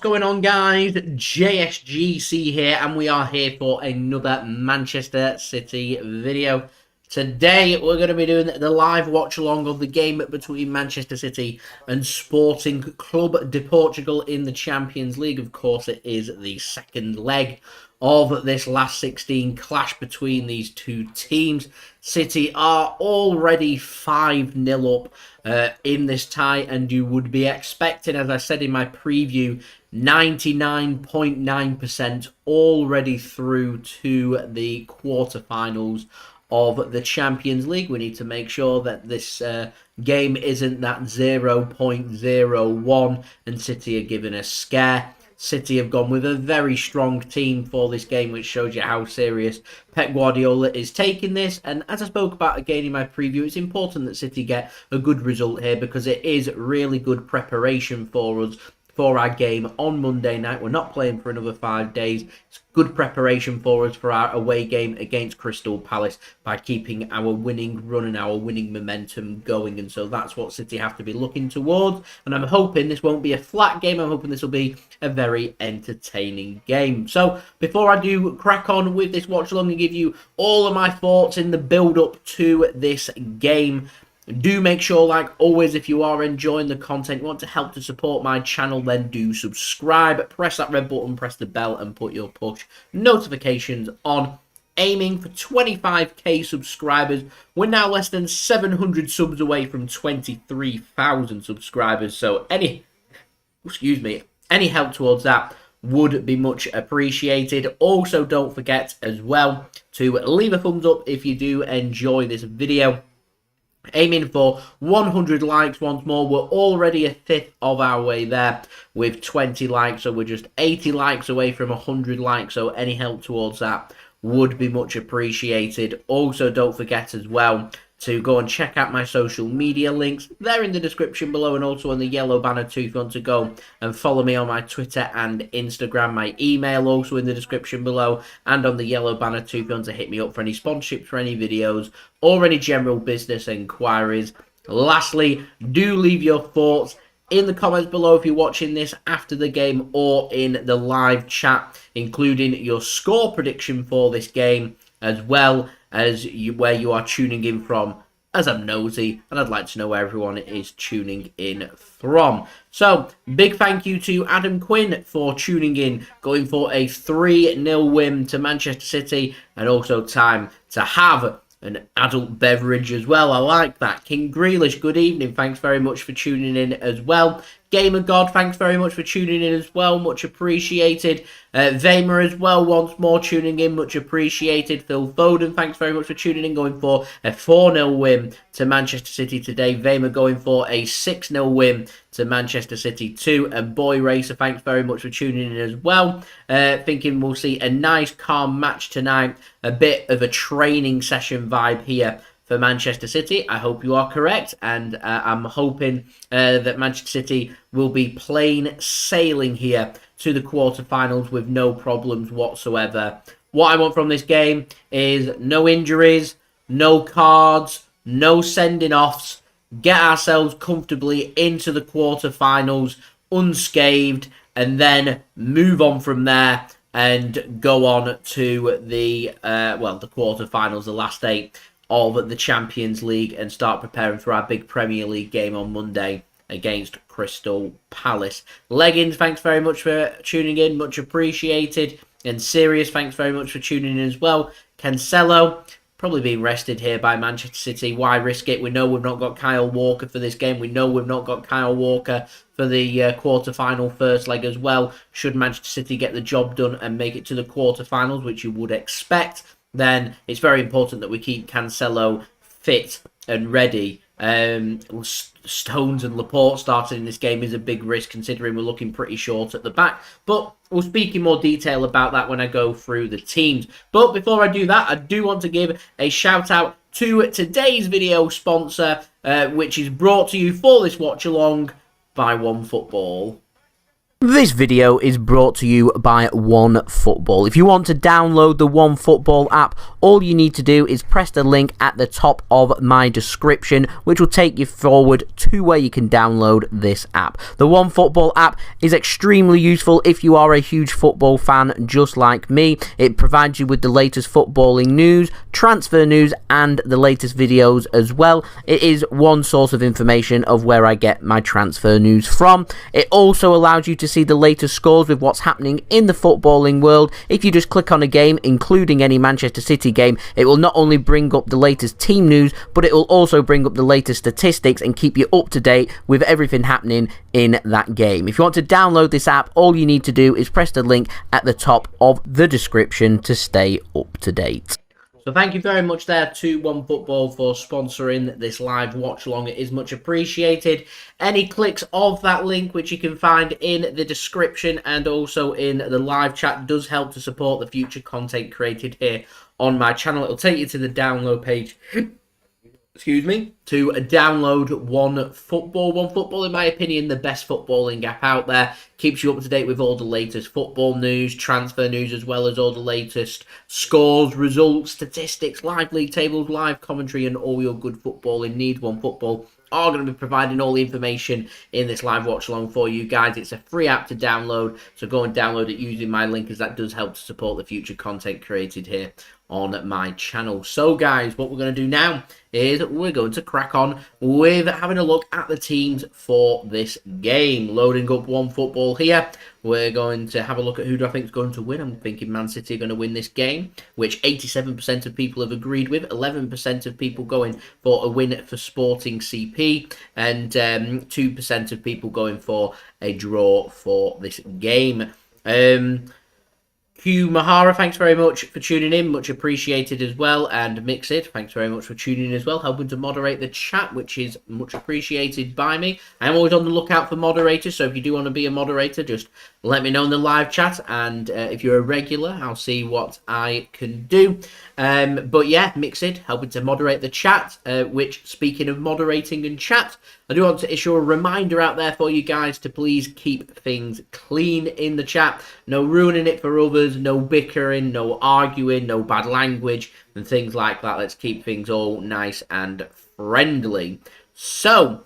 going on, guys? JSGC here, and we are here for another Manchester City video. Today, we're going to be doing the live watch-along of the game between Manchester City and Sporting Clube de Portugal in the Champions League. Of course, it is the second leg of this last 16 clash between these two teams. City are already 5-0 up in this tie, and you would be expecting, as I said in my preview, 99.9% already through to the quarterfinals of the Champions League. We need to make sure that this game isn't that 0.01 and City are given a scare. City have gone with a very strong team for this game, which shows you how serious Pep Guardiola is taking this. And as I spoke about again in my preview, it's important that City get a good result here because it is really good preparation for us for our game on Monday night. We're not playing for another 5 days. It's good preparation for us for our away game against Crystal Palace by keeping our winning run and our winning momentum going. And so that's what City have to be looking towards. And I'm hoping this won't be a flat game. I'm hoping this will be a very entertaining game. So before I do crack on with this watch along and give you all of my thoughts in the build up to this game, do make sure, like always, if you are enjoying the content, you want to help to support my channel, then do subscribe, press that red button, press the bell and put your push notifications on. Aiming for 25k subscribers. We're now less than 700 subs away from 23,000 subscribers, so any help towards that would be much appreciated. Also, don't forget as well to leave a thumbs up if you do enjoy this video. Aiming for 100 likes once more. We're already a fifth of our way there with 20 likes, so we're just 80 likes away from 100 likes, so any help towards that would be much appreciated. Also, don't forget as well to go and check out my social media links. They're in the description below and also on the yellow banner too if you want to go and follow me on my Twitter and Instagram. My email also in the description below and on the yellow banner too if you want to hit me up for any sponsorships for any videos or any general business inquiries. Lastly, do leave your thoughts in the comments below if you're watching this after the game or in the live chat, including your score prediction for this game, as well as where you are tuning in from, as I'm nosy and I'd like to know where everyone is tuning in from. So, big thank you to Adam Quinn for tuning in, going for a 3-0 win to Manchester City, and also time to have an adult beverage as well. I like that. King Grealish, good evening. Thanks very much for tuning in as well. Gamer God, thanks very much for tuning in as well. Much appreciated. Vamer as well, once more tuning in. Much appreciated. Phil Foden, thanks very much for tuning in. Going for a 4-0 win to Manchester City today. Vamer going for a 6-0 win to Manchester City too. And Boy Racer, thanks very much for tuning in as well. Thinking we'll see a nice calm match tonight. A bit of a training session vibe here for Manchester City. I hope you are correct, and I'm hoping that Manchester City will be plain sailing here to the quarterfinals with no problems whatsoever. What I want from this game is no injuries, no cards, no sending offs. Get ourselves comfortably into the quarterfinals unscathed, and then move on from there and go on to the the quarterfinals, the last 8 of the Champions League, and start preparing for our big Premier League game on Monday against Crystal Palace. Leggings, thanks very much for tuning in, much appreciated. And Sirius, thanks very much for tuning in as well. Cancelo, probably being rested here by Manchester City. Why risk it? We know we've not got Kyle Walker for this game. We know we've not got Kyle Walker for the quarter-final first leg as well. Should Manchester City get the job done and make it to the quarter-finals, which you would expect, then it's very important that we keep Cancelo fit and ready. Stones and Laporte starting in this game is a big risk considering we're looking pretty short at the back. But we'll speak in more detail about that when I go through the teams. But before I do that, I do want to give a shout out to today's video sponsor, which is brought to you for this watch along by OneFootball. This video is brought to you by OneFootball. If you want to download the OneFootball app, all you need to do is press the link at the top of my description, which will take you forward to where you can download this app. The OneFootball app is extremely useful if you are a huge football fan just like me. It provides you with the latest footballing news, transfer news, and the latest videos as well. It is one source of information of where I get my transfer news from. It also allows you to see the latest scores with what's happening in the footballing world. If you just click on a game, including any Manchester City game, it will not only bring up the latest team news, but it will also bring up the latest statistics and keep you up to date with everything happening in that game. If you want to download this app, all you need to do is press the link at the top of the description to stay up to date. So thank you very much there to OneFootball for sponsoring this live watch along. It is much appreciated. Any clicks of that link, which you can find in the description and also in the live chat, does help to support the future content created here on my channel. It'll take you to the download page. Excuse me, to download OneFootball. OneFootball, in my opinion, the best footballing app out there. Keeps you up to date with all the latest football news, transfer news, as well as all the latest scores, results, statistics, live league tables, live commentary, and all your good footballing needs. OneFootball are going to be providing all the information in this live watch along for you guys. It's a free app to download, so go and download it using my link, as that does help to support the future content created here on my channel. So guys, what we're going to do now is we're going to crack on with having a look at the teams for this game. Loading up OneFootball here. We're going to have a look at who do I think is going to win. I'm thinking Man City are going to win this game, which 87% of people have agreed with. 11% of people going for a win for Sporting CP, and 2% of people going for a draw for this game. Hugh Mahara, thanks very much for tuning in. Much appreciated as well. And Mixit, thanks very much for tuning in as well. Helping to moderate the chat, which is much appreciated by me. I'm always on the lookout for moderators, so if you do want to be a moderator, just let me know in the live chat. And if you're a regular, I'll see what I can do. But yeah, Mixit, helping to moderate the chat, which, speaking of moderating and chat, I do want to issue a reminder out there for you guys to please keep things clean in the chat. No ruining it for others, no bickering, no arguing, no bad language, and things like that. Let's keep things all nice and friendly. So,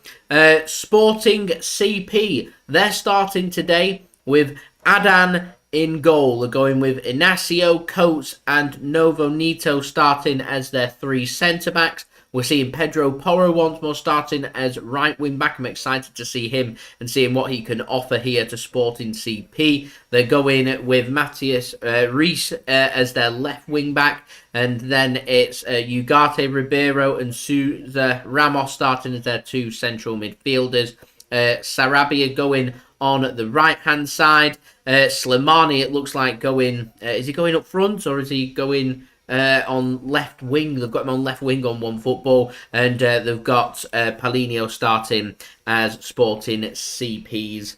Sporting CP, they're starting today with Adan in goal. They're going with Inacio, Coates, and Novo Nito starting as their three centre-backs. We're seeing Pedro Porro once more starting as right wing back. I'm excited to see him and seeing what he can offer here to Sporting CP. They're going with Matheus Reis as their left wing back. And then it's Ugarte Ribeiro and Sousa Ramos starting as their two central midfielders. Sarabia going on the right hand side. Slimani, it looks like, going... is he going up front, or is he going... on left wing? They've got him on left wing on OneFootball, and they've got Paulinho starting as Sporting CP's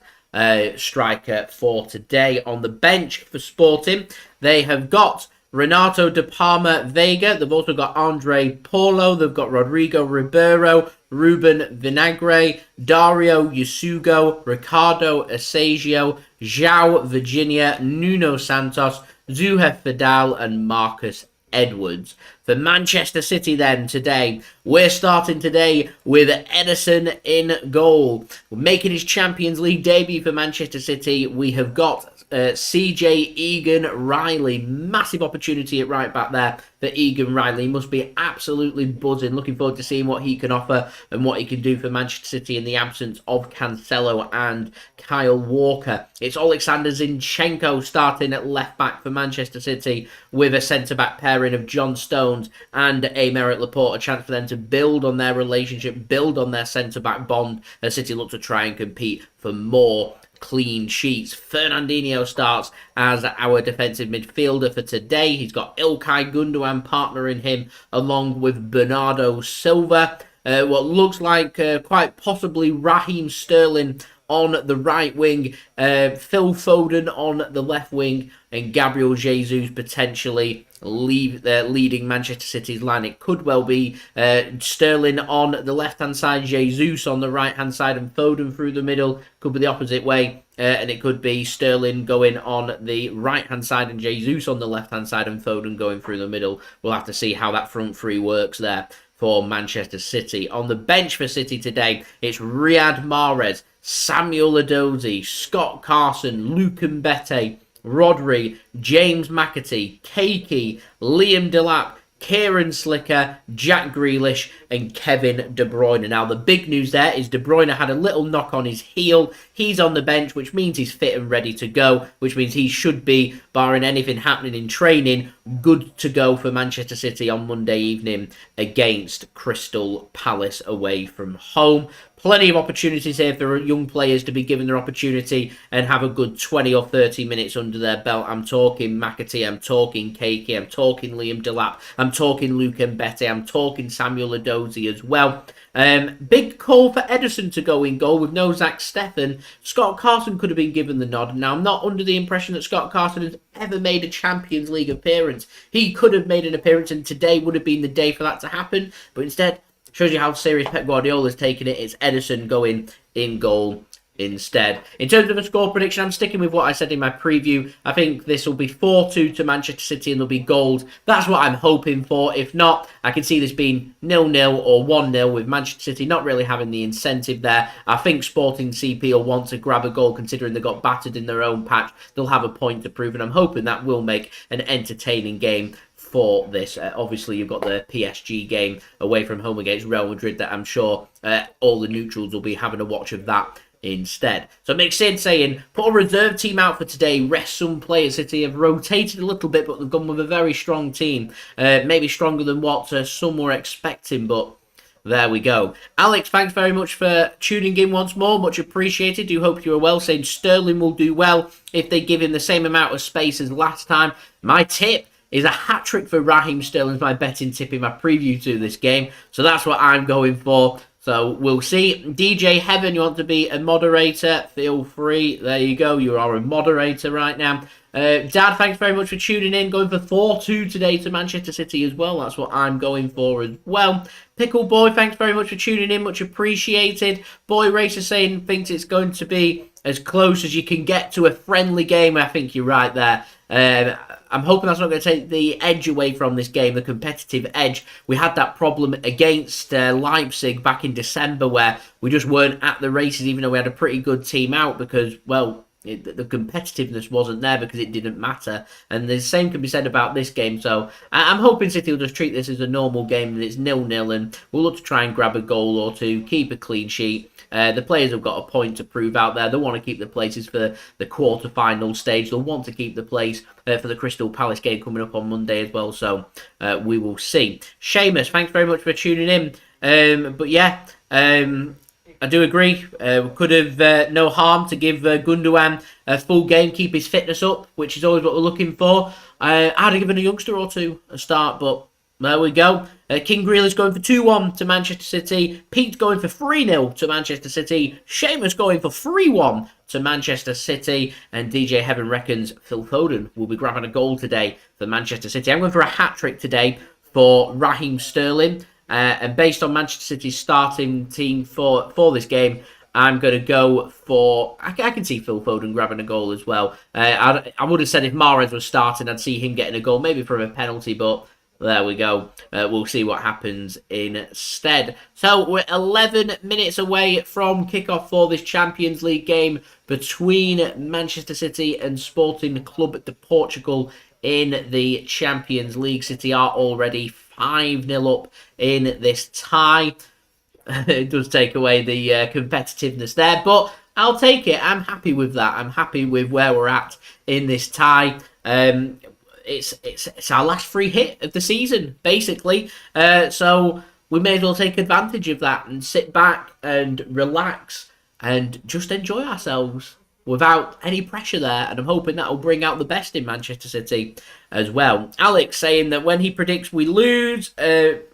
striker for today. On the bench for Sporting, they have got Renato de Palma Vega. They've also got Andre Paulo. They've got Rodrigo Ribeiro, Ruben Vinagre, Dario Yusugo, Ricardo Asensio, João Virginia, Nuno Santos, Zuhef Fidal, and Marcus Edwards. For Manchester City then today, we're starting today with Ederson in goal. Making his Champions League debut for Manchester City, we have got CJ Egan-Riley. Massive opportunity at right back there for Egan-Riley. He must be absolutely buzzing. Looking forward to seeing what he can offer and what he can do for Manchester City in the absence of Cancelo and Kyle Walker. It's Oleksandr Zinchenko starting at left back for Manchester City with a centre-back pairing of John Stones and Aymeric Laporte. A chance for them to build on their relationship, build on their centre-back bond as City look to try and compete for more clean sheets. Fernandinho starts as our defensive midfielder for today. He's got Ilkay Gundogan partnering him along with Bernardo Silva. What looks like quite possibly Raheem Sterling on the right wing, Phil Foden on the left wing, and Gabriel Jesus potentially leading Manchester City's line. It could well be Sterling on the left-hand side, Jesus on the right-hand side, and Foden through the middle. Could be the opposite way, and it could be Sterling going on the right-hand side and Jesus on the left-hand side and Foden going through the middle. We'll have to see how that front three works there for Manchester City. On the bench for City today, it's Riyad Mahrez, Samuel Edozie, Scott Carson, Luke Mbete, Rodri, James McAtee, Keiki, Liam Delap, Kieran Slicker, Jack Grealish, and Kevin De Bruyne. Now, the big news there is De Bruyne had a little knock on his heel. He's on the bench, which means he's fit and ready to go, which means he should be, barring anything happening in training, good to go for Manchester City on Monday evening against Crystal Palace away from home. Plenty of opportunities here for young players to be given their opportunity and have a good 20 or 30 minutes under their belt. I'm talking McAtee, I'm talking Keiki, I'm talking Liam Delap, I'm talking Luke Mbete, I'm talking Samuel Edozie as well. Big call for Ederson to go in goal with no Zack Steffen. Scott Carson could have been given the nod. Now, I'm not under the impression that Scott Carson has ever made a Champions League appearance. He could have made an appearance, and today would have been the day for that to happen, but instead, shows you how serious Pep Guardiola is taking it. It's Ederson going in goal instead. In terms of a score prediction, I'm sticking with what I said in my preview. I think this will be 4-2 to Manchester City and there'll be goals. That's what I'm hoping for. If not, I can see this being 0-0 or 1-0 with Manchester City not really having the incentive there. I think Sporting CP will want to grab a goal considering they got battered in their own patch. They'll have a point to prove, and I'm hoping that will make an entertaining game for this. Obviously, you've got the PSG game away from home against Real Madrid that I'm sure all the neutrals will be having a watch of that instead. So it makes sense saying, put a reserve team out for today, rest some players. City have rotated a little bit, but they've gone with a very strong team. Maybe stronger than what some were expecting, but there we go. Alex, thanks very much for tuning in once more. Much appreciated. Do hope you are well. Saying Sterling will do well if they give him the same amount of space as last time. My tip is a hat-trick for Raheem Sterling, my betting tip in my preview to this game. So that's what I'm going for. So we'll see. DJ Heaven, you want to be a moderator? Feel free. There you go. You are a moderator right now. Dad, thanks very much for tuning in. Going for 4-2 today to Manchester City as well. That's what I'm going for as well. Pickle Boy, thanks very much for tuning in. Much appreciated. Boy Racer saying thinks it's going to be as close as you can get to a friendly game. I think you're right there. I'm hoping that's not going to take the edge away from this game, the competitive edge. We had that problem against Leipzig back in December where we just weren't at the races, even though we had a pretty good team out because, well, the competitiveness wasn't there because it didn't matter. And the same can be said about this game. So I'm hoping City will just treat this as a normal game and it's 0-0 and we'll look to try and grab a goal or two, keep a clean sheet. The players have got a point to prove out there. They want to keep the places for the quarter-final stage. They'll want to keep the place for the Crystal Palace game coming up on Monday as well. So we will see. Seamus, thanks very much for tuning in. But yeah, I do agree. We could have no harm to give Gundogan a full game, keep his fitness up, which is always what we're looking for. I'd have given a youngster or two a start, but there we go. King Grealish going for 2-1 to Manchester City. Pete going for 3-0 to Manchester City. Seamus going for 3-1 to Manchester City. And DJ Heaven reckons Phil Foden will be grabbing a goal today for Manchester City. I'm going for a hat-trick today for Raheem Sterling. And based on Manchester City's starting team for this game, I'm going to go for... I can see Phil Foden grabbing a goal as well. I would have said if Mahrez was starting, I'd see him getting a goal, maybe from a penalty, but there we go. We'll see what happens instead. So we're 11 minutes away from kickoff for this Champions League game between Manchester City and Sporting Clube de Portugal in the Champions League. City are already 5-0 up in this tie. It does take away the competitiveness there, but I'll take it. I'm happy with that. I'm happy with where we're at in this tie. It's our last free hit of the season, basically. So we may as well take advantage of that and sit back and relax and just enjoy ourselves without any pressure there. And I'm hoping that will bring out the best in Manchester City as well. Alex saying that when he predicts we lose, it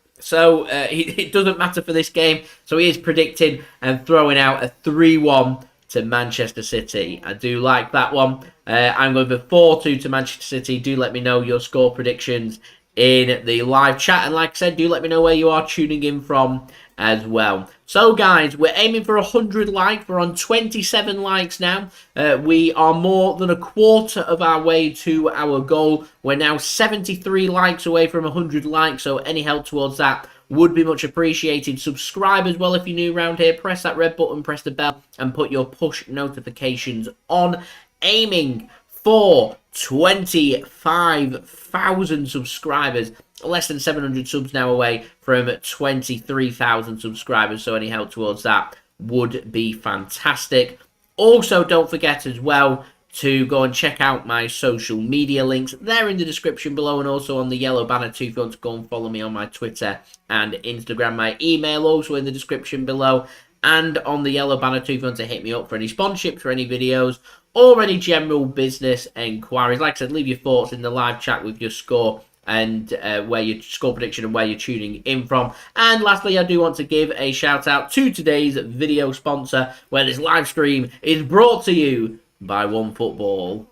doesn't matter for this game. So he is predicting and throwing out a 3-1 to Manchester City. I do like that one. I'm going for 4-2 to Manchester City. Do let me know your score predictions in the live chat. And like I said, do let me know where you are tuning in from as well. So guys, we're aiming for 100 likes. We're on 27 likes now. We are more than a quarter of our way to our goal. We're now 73 likes away from 100 likes, so any help towards that would be much appreciated. Subscribe as well if you're new around here. Press that red button, press the bell, and put your push notifications on. Aiming for 25,000 subscribers. Less than 700 subs now away from 23,000 subscribers, so any help towards that would be fantastic. Also, don't forget as well to go and check out my social media links. They're in the description below and also on the yellow banner too if you want to go and follow me on my Twitter and Instagram. My email also in the description below and on the yellow banner too if you want to hit me up for any sponsorships for any videos or any general business enquiries. Like I said, leave your thoughts in the live chat with your score and where your score prediction and where you're tuning in from. And lastly, I do want to give a shout out to today's video sponsor, where this live stream is brought to you by OneFootball.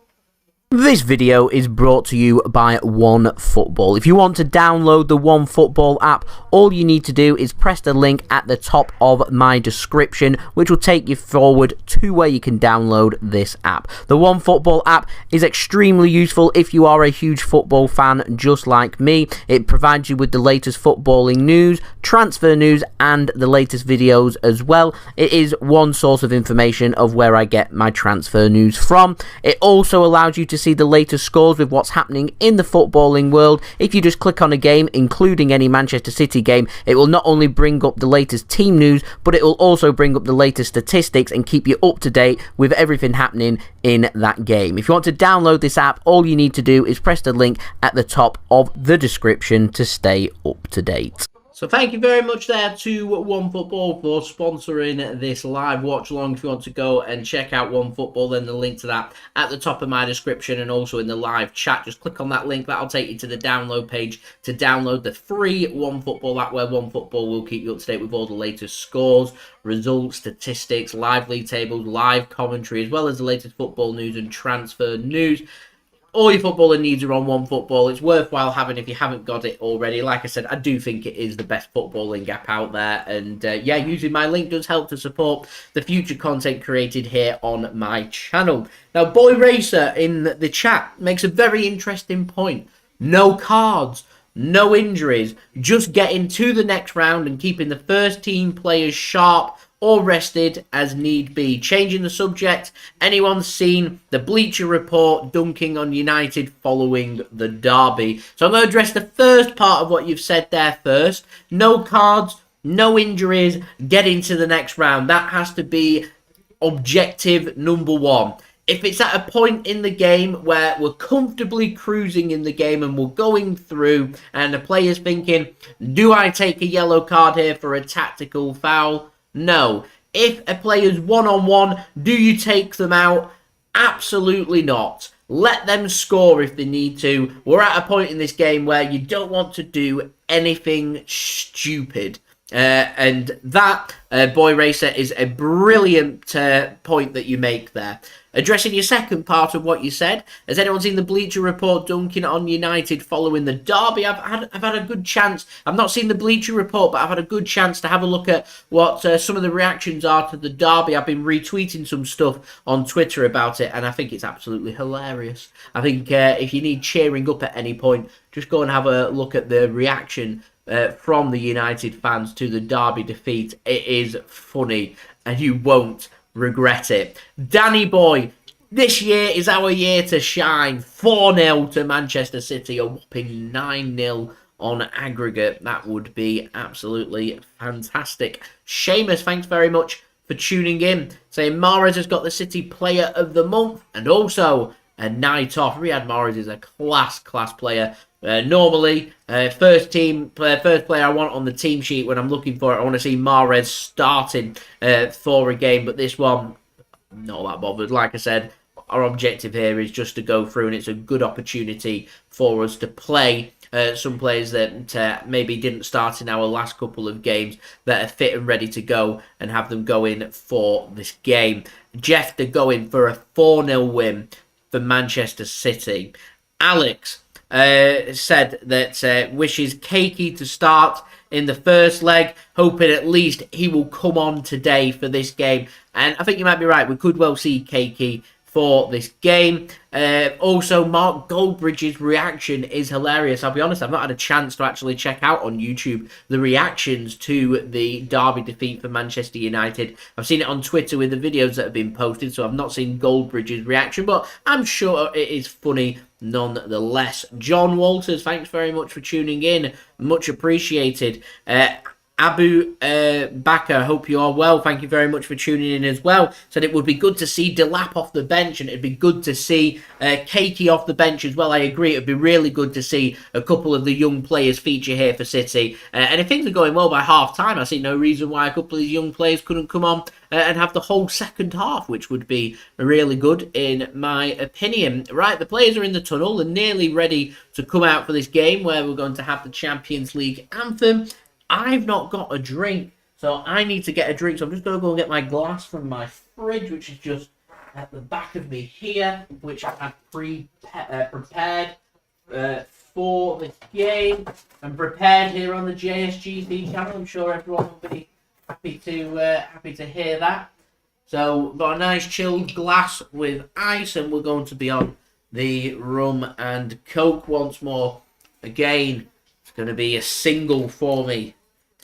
This video is brought to you by OneFootball. If you want to download the OneFootball app, all you need to do is press the link at the top of my description, which will take you forward to where you can download this app. The OneFootball app is extremely useful if you are a huge football fan just like me. It provides you with the latest footballing news, transfer news, and the latest videos as well. It is one source of information of where I get my transfer news from. It also allows you to see the latest scores with what's happening in the footballing world. If you just click on a game, including any Manchester City game, it will not only bring up the latest team news, but it will also bring up the latest statistics and keep you up to date with everything happening in that game. If you want to download this app, all you need to do is press the link at the top of the description to stay up to date. So thank you very much there to OneFootball for sponsoring this live watch along. If you want to go and check out OneFootball, then the link to that at the top of my description and also in the live chat. Just click on that link. That'll take you to the download page to download the free OneFootball app, where OneFootball will keep you up to date with all the latest scores, results, statistics, live league tables, live commentary, as well as the latest football news and transfer news. All your footballing needs are on OneFootball. It's worthwhile having if you haven't got it already. Like I said, I do think it is the best footballing app out there. And yeah, using my link does help to support the future content created here on my channel. Now, Boy Racer in the chat makes a very interesting point. No cards, no injuries, just getting to the next round and keeping the first team players sharp or rested as need be. Changing the subject, anyone seen the Bleacher Report dunking on United following the derby? So I'm going to address the first part of what you've said there first. No cards, no injuries, getting to the next round. That has to be objective number one. If it's at a point in the game where we're comfortably cruising in the game and we're going through and the player's thinking, do I take a yellow card here for a tactical foul? No. If a player's one-on-one, do you take them out? Absolutely not. Let them score if they need to. We're at a point in this game where you don't want to do anything stupid. And that, Boy Racer, is a brilliant point that you make there. Addressing your second part of what you said, has anyone seen the Bleacher Report dunking on United following the derby? I've had a good chance. I've not seen the Bleacher Report, but I've had a good chance to have a look at what some of the reactions are to the derby. I've been retweeting some stuff on Twitter about it, and I think it's absolutely hilarious. I think if you need cheering up at any point, just go and have a look at the reaction from the United fans to the derby defeat. It is funny, and you won't regret it. Danny Boy, this year is our year to shine. 4-0 to Manchester City, a whopping 9-0 on aggregate. That would be absolutely fantastic. Seamus, thanks very much for tuning in. Saying Mahrez has got the City Player of the Month and also a night off. Riyad Mahrez is a class player. Normally, first player I want on the team sheet when I'm looking for it. I want to see Mahrez starting for a game, but this one, not that bothered. Like I said, our objective here is just to go through, and it's a good opportunity for us to play some players that maybe didn't start in our last couple of games that are fit and ready to go, and have them go in for this game. Jeff, they're going for a 4-0 win for Manchester City. Alex said that wishes Keiki to start in the first leg, hoping at least he will come on today for this game. And I think you might be right. We could well see Keiki for this game. Also, Mark Goldbridge's reaction is hilarious. I'll be honest, I've not had a chance to actually check out on YouTube the reactions to the Derby defeat for Manchester United. I've seen it on Twitter with the videos that have been posted, so I've not seen Goldbridge's reaction, but I'm sure it is funny nonetheless. John Walters, thanks very much for tuning in. Much appreciated. Abu Bakr, hope you are well. Thank you very much for tuning in as well. Said it would be good to see Delap off the bench, and it'd be good to see Keiki off the bench as well. I agree. It'd be really good to see a couple of the young players feature here for City. And if things are going well by half time, I see no reason why a couple of these young players couldn't come on and have the whole second half, which would be really good in my opinion. Right, the players are in the tunnel and nearly ready to come out for this game where we're going to have the Champions League anthem. I've not got a drink, so I need to get a drink. So I'm just going to go and get my glass from my fridge, which is just at the back of me here, which I have prepared for this game. I'm prepared here on the JSGC channel. I'm sure everyone will be happy to hear that. So got a nice chilled glass with ice, and we're going to be on the rum and coke once more. Again, it's going to be a single for me.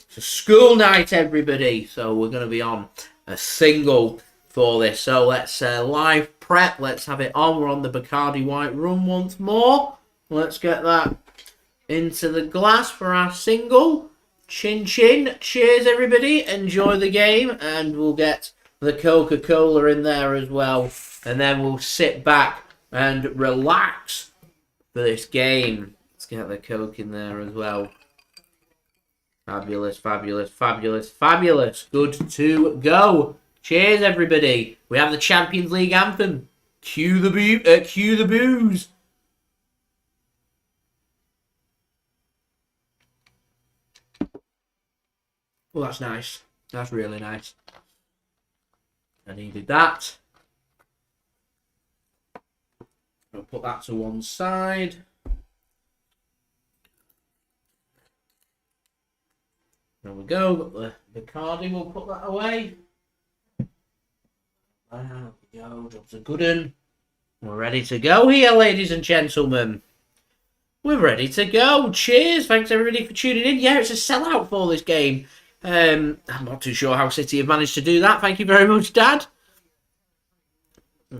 It's a school night, everybody. So we're going to be on a single for this. So let's live prep. Let's have it on. We're on the Bacardi White Rum once more. Let's get that into the glass for our single. Chin chin. Cheers, everybody. Enjoy the game. And we'll get the Coca-Cola in there as well. And then we'll sit back and relax for this game. Let's get the Coke in there as well. Fabulous, fabulous, fabulous, fabulous. Good to go. Cheers, everybody. We have the Champions League anthem. Cue the booze. Well, that's nice. That's really nice. I needed that. I'll put that to one side. There we go. Got the Bacardi. We'll put that away. There we go. Job's a good one. We're ready to go here, ladies and gentlemen. We're ready to go. Cheers. Thanks, everybody, for tuning in. Yeah, it's a sellout for this game. I'm not too sure how City have managed to do that. Thank you very much, Dad. You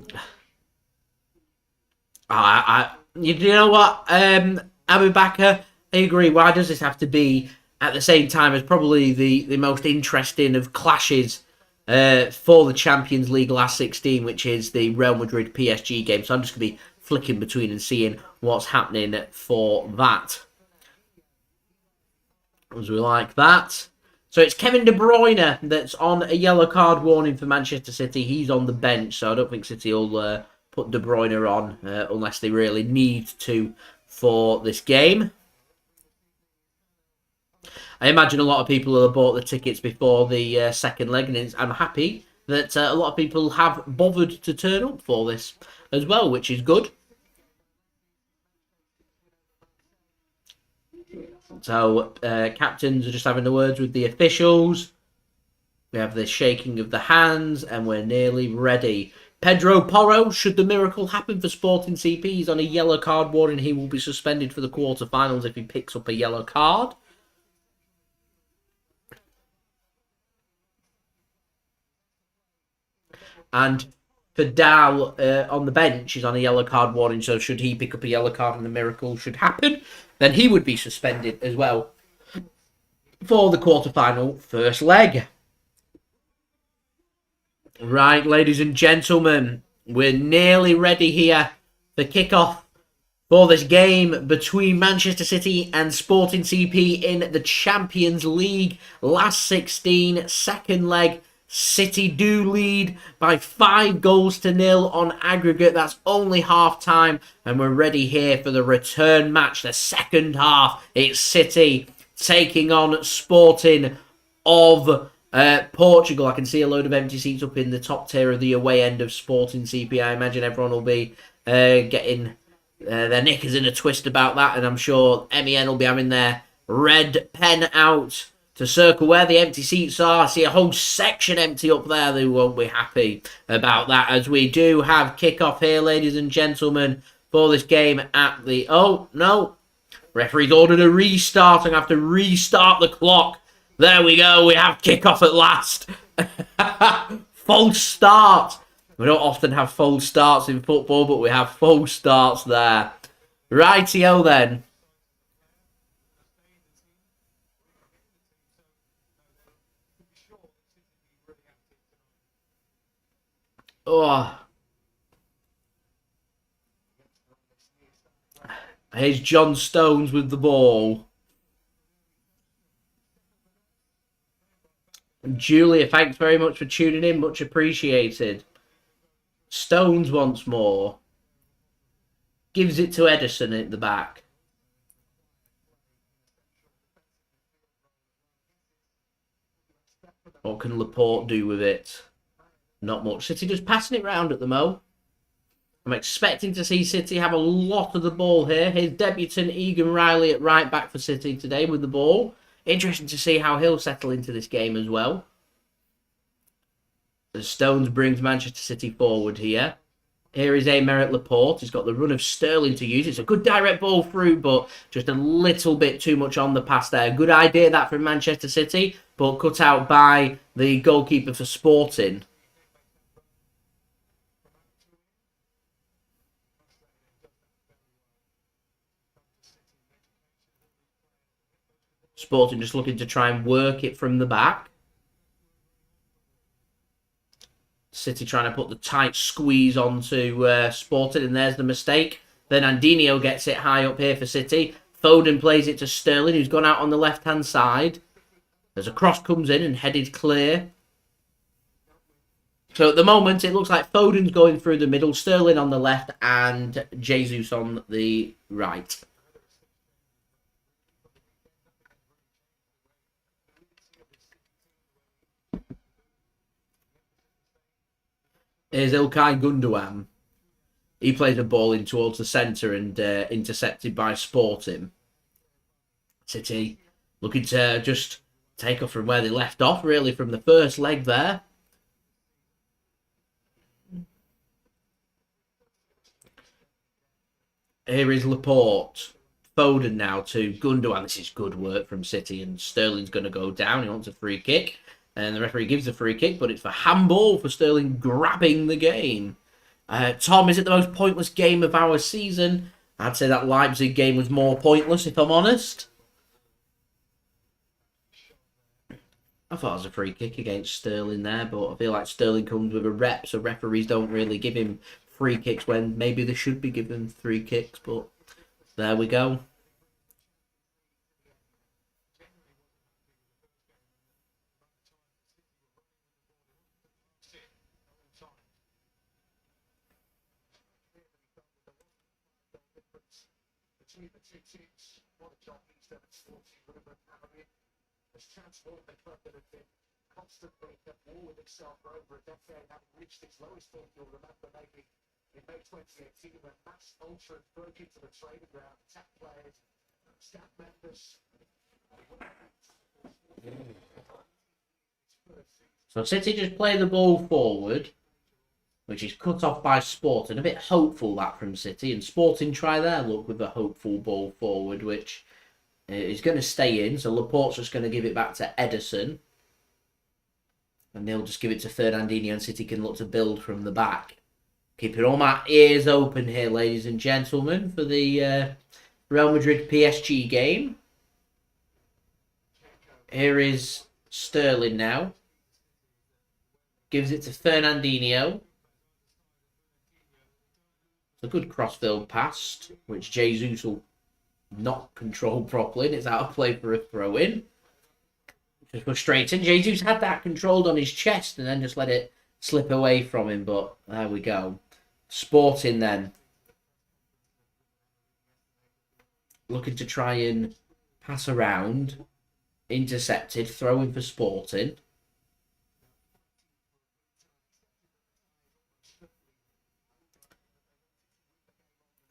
know what, Abu Bakr, I agree. Why does this have to be at the same time as probably the most interesting of clashes for the Champions League last 16, which is the Real Madrid PSG game? So I'm just going to be flicking between and seeing what's happening for that. As we like that. So it's Kevin De Bruyne that's on a yellow card warning for Manchester City. He's on the bench, so I don't think City will put De Bruyne on unless they really need to for this game. I imagine a lot of people will have bought the tickets before the second leg, and I'm happy that a lot of people have bothered to turn up for this as well, which is good. So, captains are just having the words with the officials. We have the shaking of the hands, and we're nearly ready. Pedro Porro, should the miracle happen for Sporting CP, he's on a yellow card warning. He will be suspended for the quarterfinals if he picks up a yellow card. And Fidal on the bench is on a yellow card warning, so should he pick up a yellow card and the miracle should happen, then he would be suspended as well for the quarterfinal first leg. Right, ladies and gentlemen, we're nearly ready here for kickoff for this game between Manchester City and Sporting CP in the Champions League last 16, second leg City do lead by 5-0 on aggregate. That's only half time, and we're ready here for the return match, the second half. It's City taking on Sporting of Portugal. I can see a load of empty seats up in the top tier of the away end of Sporting CP. I imagine everyone will be getting their knickers in a twist about that, and I'm sure MEN will be having their red pen out to circle where the empty seats are. I see a whole section empty up there. They won't be happy about that, as we do have kickoff here, ladies and gentlemen, for this game at the... Oh, no. Referee's ordered a restart. I'm going to have to restart the clock. There we go. We have kickoff at last. False start. We don't often have false starts in football, but we have false starts there. Rightio then. Oh. Here's John Stones with the ball. Julia, thanks very much for tuning in. Much appreciated. Stones once more. Gives it to Ederson at the back. What can Laporte do with it? Not much. City just passing it round at the mo. I'm expecting to see City have a lot of the ball here. Here's debutant Egan Riley at right back for City today with the ball. Interesting to see how he'll settle into this game as well. The Stones brings Manchester City forward here. Here is Aymeric Laporte. He's got the run of Sterling to use. It's a good direct ball through, but just a little bit too much on the pass there. Good idea that from Manchester City, but cut out by the goalkeeper for Sporting. Sporting just looking to try and work it from the back. City trying to put the tight squeeze onto Sporting, and there's the mistake. Fernandinho gets it high up here for City. Foden plays it to Sterling, who's gone out on the left-hand side. There's a cross comes in and headed clear. So at the moment, it looks like Foden's going through the middle, Sterling on the left, and Jesus on the right. Here's Ilkay Gundogan. He plays a ball in towards the centre and intercepted by Sporting. City looking to just take off from where they left off, really, from the first leg there. Here is Laporte. Foden now to Gundogan. This is good work from City, and Sterling's going to go down. He wants a free kick. And the referee gives a free kick, but it's for handball for Sterling grabbing the game. Tom, is it the most pointless game of our season? I'd say that Leipzig game was more pointless, if I'm honest. I thought it was a free kick against Sterling there, but I feel like Sterling comes with a rep, so referees don't really give him free kicks when maybe they should be given free kicks, but there we go. Between the two teams, what a job he's done at Sporting, Ruben Amorim has transformed the club that had been constantly at war with itself for over a decade, having reached its lowest point, you'll remember maybe in May 2018 when mass ultras broke into the training ground, attacked players, staff members. So City just play the ball forward, which is cut off by Sporting. A bit hopeful that from City. And Sporting try their luck with a hopeful ball forward, which is going to stay in. So Laporte's just going to give it back to Ederson. And they'll just give it to Fernandinho, and City can look to build from the back. Keeping all my ears open here, ladies and gentlemen, for the Real Madrid PSG game. Here is Sterling now. Gives it to Fernandinho. It's a good crossfield pass, which Jesus will not control properly, and it's out of play for a throw-in. Just frustrating. Jesus had that controlled on his chest and then just let it slip away from him. But there we go. Sporting then. Looking to try and pass around. Intercepted. Throwing for Sporting.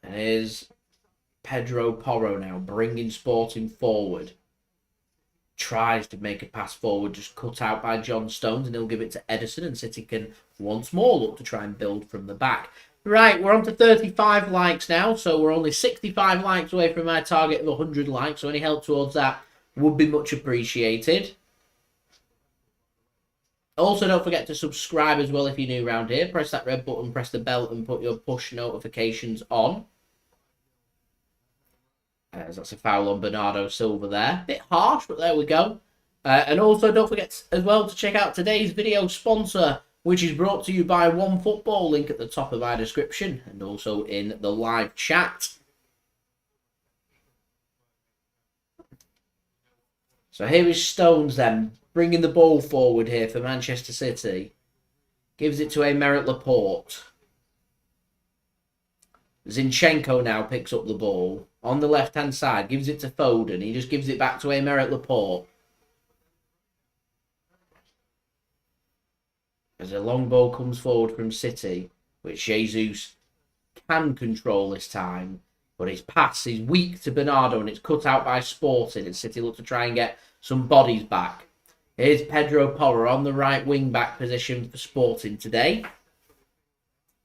And here's Pedro Porro now. Bringing Sporting forward. Tries to make a pass forward, just cut out by John Stones, and he'll give it to Ederson, and City can once more look to try and build from the back. Right, we're on to 35 likes now, so we're only 65 likes away from my target of 100 likes, so any help towards that would be much appreciated. Also, don't forget to subscribe as well if you're new around here. Press that red button, press the bell, and put your push notifications on. As that's a foul on Bernardo Silva there. Bit harsh, but there we go. And also, don't forget as well to check out today's video sponsor, which is brought to you by OneFootball. Link at the top of my description and also in the live chat. So here is Stones then, bringing the ball forward here for Manchester City. Gives it to Aymeric Laporte. Zinchenko now picks up the ball on the left-hand side, gives it to Foden. He just gives it back to Aymeric Laporte. As a long ball comes forward from City, which Jesus can control this time. But his pass is weak to Bernardo and it's cut out by Sporting. And City look to try and get some bodies back. Here's Pedro Porro on the right wing-back position for Sporting today.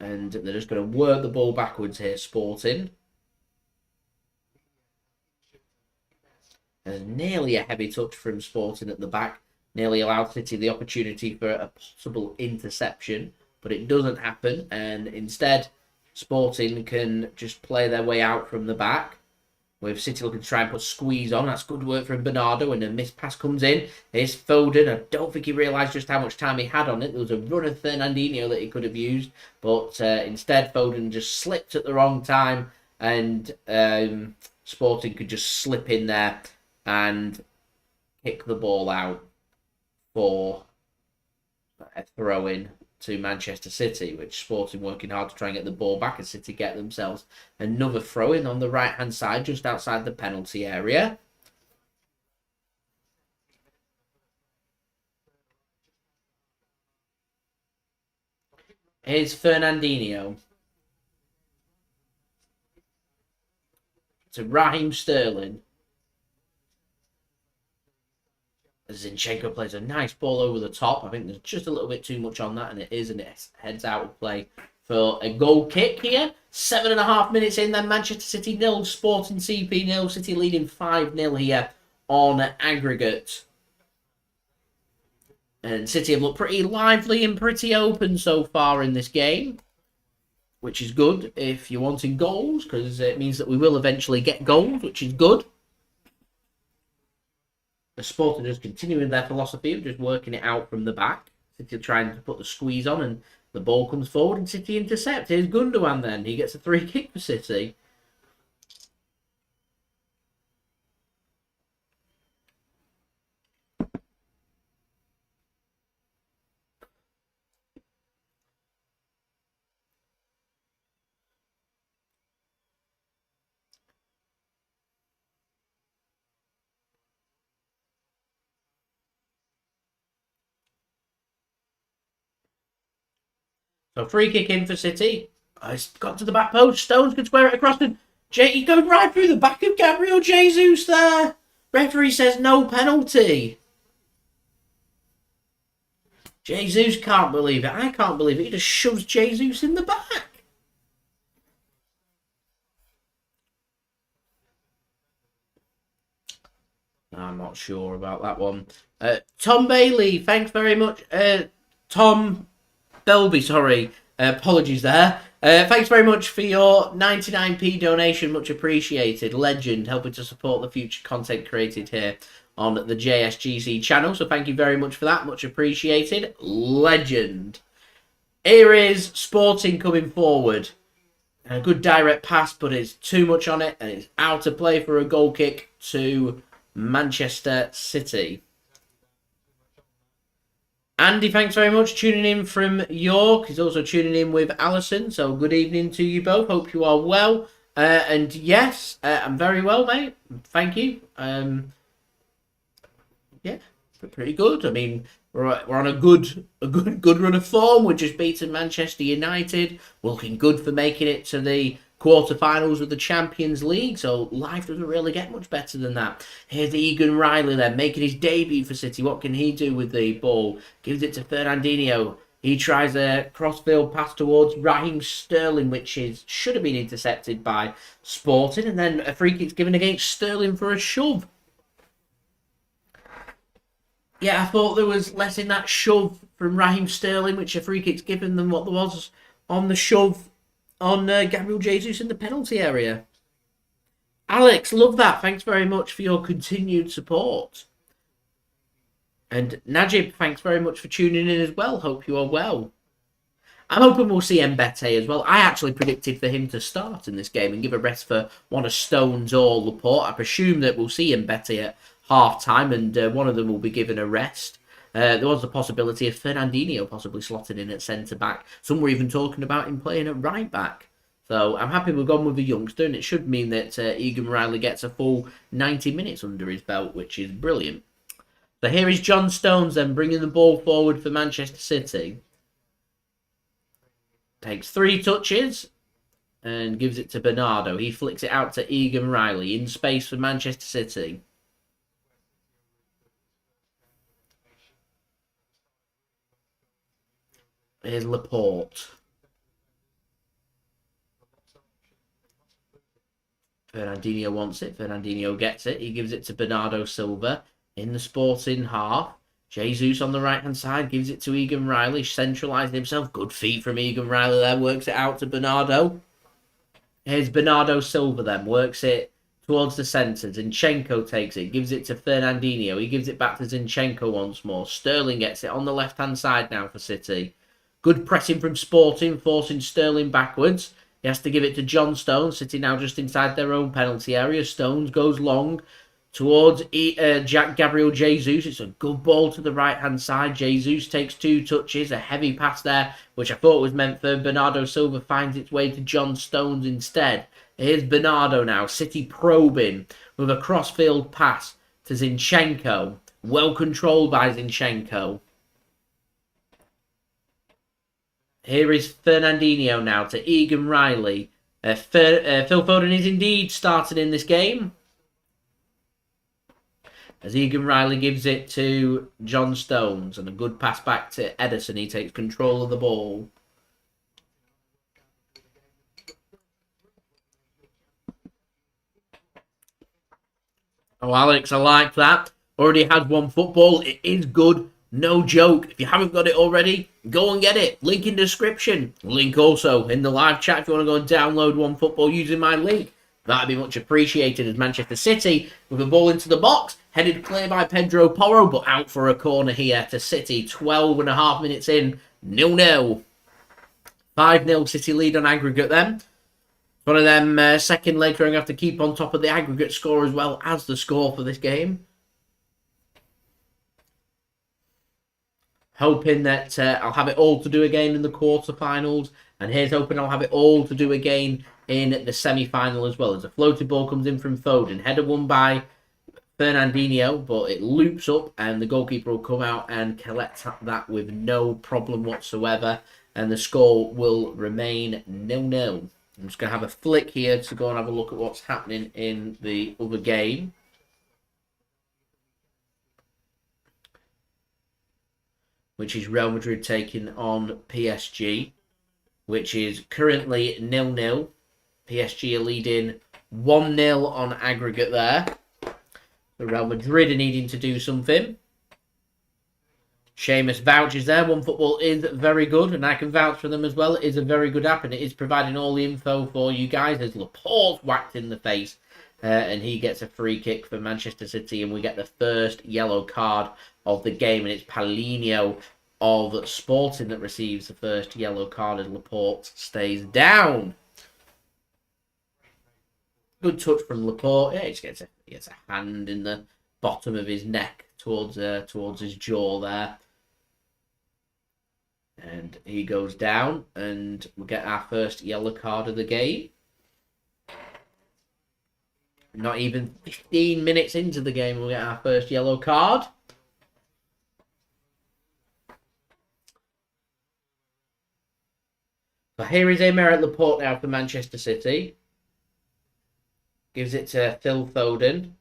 And they're just going to work the ball backwards here, Sporting. There's nearly a heavy touch from Sporting at the back. Nearly allowed City the opportunity for a possible interception. But it doesn't happen. And instead, Sporting can just play their way out from the back. With City looking to try and put squeeze on. That's good work from Bernardo. And a missed pass comes in. Here's Foden. I don't think he realised just how much time he had on it. There was a run of Fernandinho that he could have used. But instead, Foden just slipped at the wrong time. And Sporting could just slip in there and kick the ball out for a throw-in to Manchester City, which Sporting working hard to try and get the ball back, and City get themselves another throw-in on the right-hand side, just outside the penalty area. Here's Fernandinho to Raheem Sterling. Zinchenko plays a nice ball over the top. I think there's just a little bit too much on that, and it is, and it heads out of play for a goal kick here. 7.5 minutes in, then Manchester City 0, Sporting CP 0. City leading 5-0 here on aggregate. And City have looked pretty lively and pretty open so far in this game, which is good if you're wanting goals, because it means that we will eventually get goals, which is good. The Sporting just continuing their philosophy of just working it out from the back. City trying to put the squeeze on, and the ball comes forward and City intercept. Here's Gundogan then. He gets a free kick for City. So free kick in for City. It's got to the back post. Stones can square it across. And he goes right through the back of Gabriel Jesus there. Referee says no penalty. Jesus can't believe it. I can't believe it. He just shoves Jesus in the back. I'm not sure about that one. Tom Bailey, thanks very much. Tom Belby, sorry. Apologies there. Thanks very much for your 99p donation. Much appreciated. Legend, helping to support the future content created here on the JSGC channel. So thank you very much for that. Much appreciated. Legend. Here is Sporting coming forward. A good direct pass, but it's too much on it. And it's out of play for a goal kick to Manchester City. Andy, thanks very much tuning in from York. He's also tuning in with Alison. So good evening to you both. Hope you are well. And yes, I'm very well, mate. Thank you. Yeah, pretty good. I mean, we're on a good run of form. We're just beating Manchester United. We're looking good for making it to the quarterfinals of the Champions League. So life doesn't really get much better than that. Here's Egan Riley then making his debut for City. What can he do with the ball? Gives it to Fernandinho. He tries a crossfield pass towards Raheem Sterling, which should have been intercepted by Sporting, and then a free kick's given against Sterling for a shove. Yeah, I thought there was less in that shove from Raheem Sterling, which a free kick's given than what there was on the shove on Gabriel Jesus in the penalty area. Alex, love that. Thanks very much for your continued support. And Najib, thanks very much for tuning in as well. Hope you are well. I'm hoping we'll see Mbete as well. I actually predicted for him to start in this game and give a rest for one of Stones or Laporte. I presume that we'll see Mbete at half-time and one of them will be given a rest. There was the possibility of Fernandinho possibly slotting in at centre-back. Some were even talking about him playing at right-back. So I'm happy we've gone with a youngster, and it should mean that Egan Riley gets a full 90 minutes under his belt, which is brilliant. So here is John Stones then bringing the ball forward for Manchester City. Takes 3 touches and gives it to Bernardo. He flicks it out to Egan Riley in space for Manchester City. Here's Laporte. Fernandinho wants it. Fernandinho gets it. He gives it to Bernardo Silva in the Sporting half. Jesus on the right-hand side gives it to Egan Riley, centralising himself. Good feet from Egan Riley there, works it out to Bernardo. Here's Bernardo Silva then, works it towards the centre. Zinchenko takes it, gives it to Fernandinho. He gives it back to Zinchenko once more. Sterling gets it on the left-hand side now for City. Good pressing from Sporting, forcing Sterling backwards. He has to give it to John Stones. City now just inside their own penalty area. Stones goes long towards Gabriel Jesus. It's a good ball to the right-hand side. Jesus takes 2 touches. A heavy pass there, which I thought was meant for Bernardo Silva, finds its way to John Stones instead. Here's Bernardo now. City probing with a cross-field pass to Zinchenko. Well controlled by Zinchenko. Here is Fernandinho now to Egan Riley. Phil Foden is indeed starting in this game, as Egan Riley gives it to John Stones, and a good pass back to Ederson. He takes control of the ball. Oh, Alex, I like that. Already had one football. It is good. No joke. If you haven't got it already, go and get it. Link in description. Link also in the live chat if you want to go and download one football using my link. That'd be much appreciated, as Manchester City with a ball into the box. Headed clear by Pedro Porro, but out for a corner here to City. 12.5 minutes in. 0-0. 5-0 City lead on aggregate then. One of them second legs going to have to keep on top of the aggregate score as well as the score for this game. Hoping that I'll have it all to do again in the quarterfinals. And here's hoping I'll have it all to do again in the semi-final as well. As a floated ball comes in from Foden. Header won by Fernandinho, but it loops up and the goalkeeper will come out and collect that with no problem whatsoever. And the score will remain 0-0. I'm just going to have a flick here to go and have a look at what's happening in the other game. Which is Real Madrid taking on PSG, which is currently 0-0. PSG are leading 1-0 on aggregate there. So Real Madrid are needing to do something. Seamus vouches there. One Football is very good, and I can vouch for them as well. It is a very good app, and it is providing all the info for you guys. As Laporte whacked in the face, and he gets a free kick for Manchester City, and we get the first yellow card of the game, and it's Paulinho of Sporting that receives the first yellow card as Laporte stays down. Good touch from Laporte. Yeah, he just gets a hand in the bottom of his neck towards his jaw there. And he goes down, and we'll get our first yellow card of the game. Not even 15 minutes into the game, we'll get our first yellow card. So here is Aymeric Laporte now for Manchester City. Gives it to Phil Foden.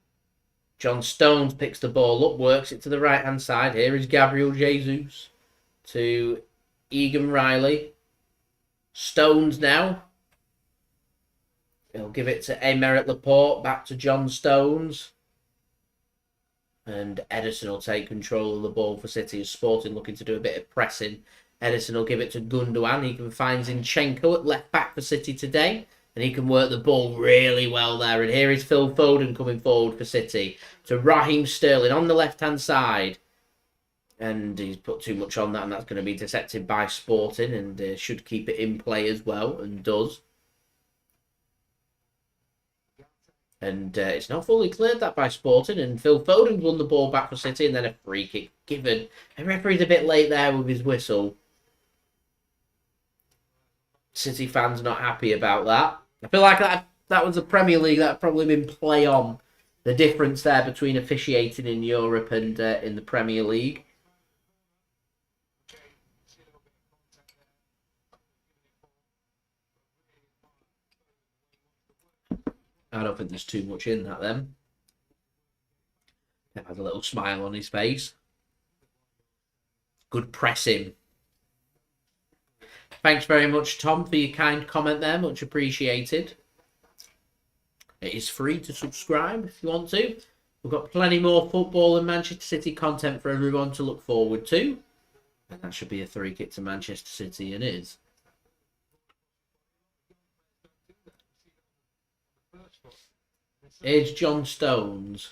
John Stones picks the ball up, works it to the right-hand side. Here is Gabriel Jesus to Egan Riley. Stones now. He'll give it to Aymeric Laporte, back to John Stones. And Ederson will take control of the ball for City. As Sporting looking to do a bit of pressing. Ederson will give it to Gundogan. He can find Zinchenko at left back for City today. And he can work the ball really well there. And here is Phil Foden coming forward for City. To Raheem Sterling on the left-hand side. And he's put too much on that. And that's going to be intercepted by Sporting. And should keep it in play as well. And does. And it's not fully cleared that by Sporting. And Phil Foden won the ball back for City. And then a free kick given. The referee's a bit late there with his whistle. City fans not happy about that. I feel like that was the Premier League. That had probably been play on. The difference there between officiating in Europe and in the Premier League. I don't think there's too much in that then. Pep has a little smile on his face. Good pressing. Thanks very much, Tom, for your kind comment there. Much appreciated. It is free to subscribe if you want to. We've got plenty more football and Manchester City content for everyone to look forward to. And that should be a 3-kick to Manchester City, and is. Here's John Stones.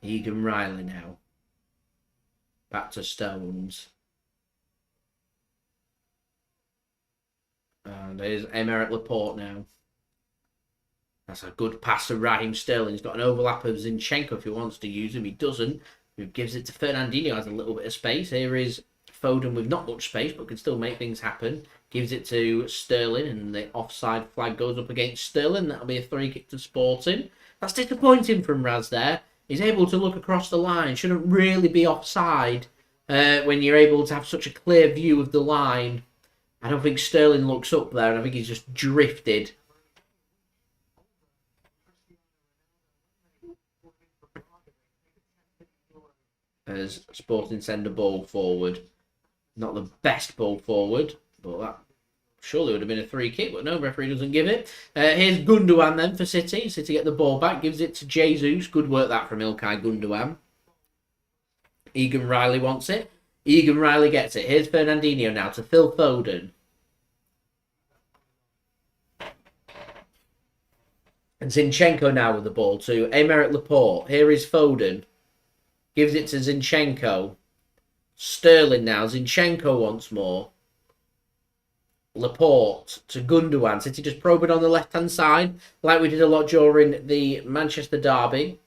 Egan Riley now. Back to Stones. And there's Aymeric Laporte now. That's a good pass to Raheem Sterling. He's got an overlap of Zinchenko if he wants to use him. He doesn't. He gives it to Fernandinho. Has a little bit of space. Here is Foden with not much space, but can still make things happen. Gives it to Sterling, and the offside flag goes up against Sterling. That'll be a 3-kick to Sporting. That's disappointing from Raz there. He's able to look across the line. Shouldn't really be offside when you're able to have such a clear view of the line. I don't think Sterling looks up there, and I think he's just drifted. As Sporting send a ball forward. Not the best ball forward, but that surely would have been a 3-kick, but no, referee doesn't give it. Here's Gundogan then for City. City get the ball back, gives it to Jesus. Good work that from Ilkay Gundogan. Egan Riley wants it. Egan Riley gets it. Here's Fernandinho now to Phil Foden. And Zinchenko now with the ball to Aymeric Laporte. Here is Foden. Gives it to Zinchenko. Sterling now. Zinchenko once more. Laporte to Gundogan. City just probing on the left-hand side, like we did a lot during the Manchester derby.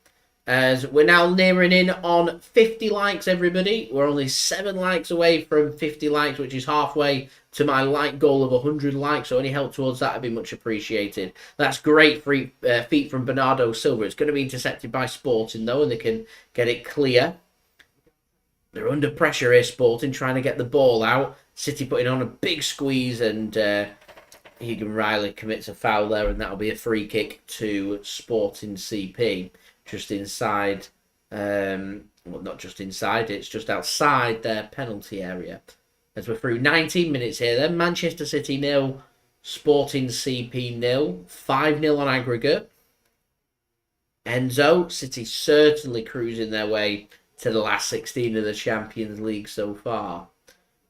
As we're now nearing in on 50 likes, everybody. We're only 7 likes away from 50 likes, which is halfway to my like goal of 100 likes. So any help towards that would be much appreciated. That's great feat from Bernardo Silva. It's going to be intercepted by Sporting, though, and they can get it clear. They're under pressure here, Sporting, trying to get the ball out. City putting on a big squeeze, and Egan Riley commits a foul there, and that'll be a 3-kick to Sporting CP. Just inside, well, not just inside, it's just outside their penalty area. As we're through 19 minutes here, then Manchester City 0, Sporting CP 0, 5-0 on aggregate. Enzo, City certainly cruising their way to the last 16 of the Champions League so far.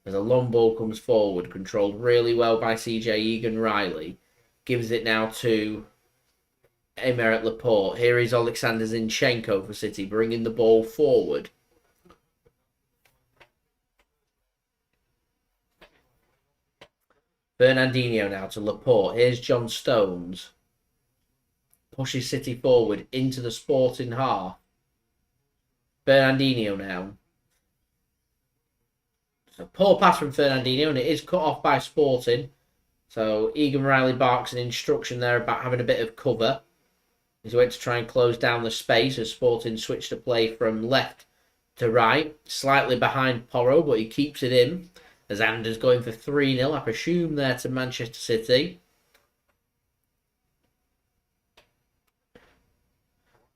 As a long ball comes forward, controlled really well by CJ Egan Riley. Gives it now to Aymeric Laporte. Here is Oleksandr Zinchenko for City, bringing the ball forward. Fernandinho now to Laporte. Here's John Stones. Pushes City forward into the Sporting half. Fernandinho now. It's a poor pass from Fernandinho, and it is cut off by Sporting. So Egan Riley barks an instruction there about having a bit of cover. He's went to try and close down the space as Sporting switched to play from left to right. Slightly behind Porro, but he keeps it in. As Anders going for 3-0, I presume there to Manchester City.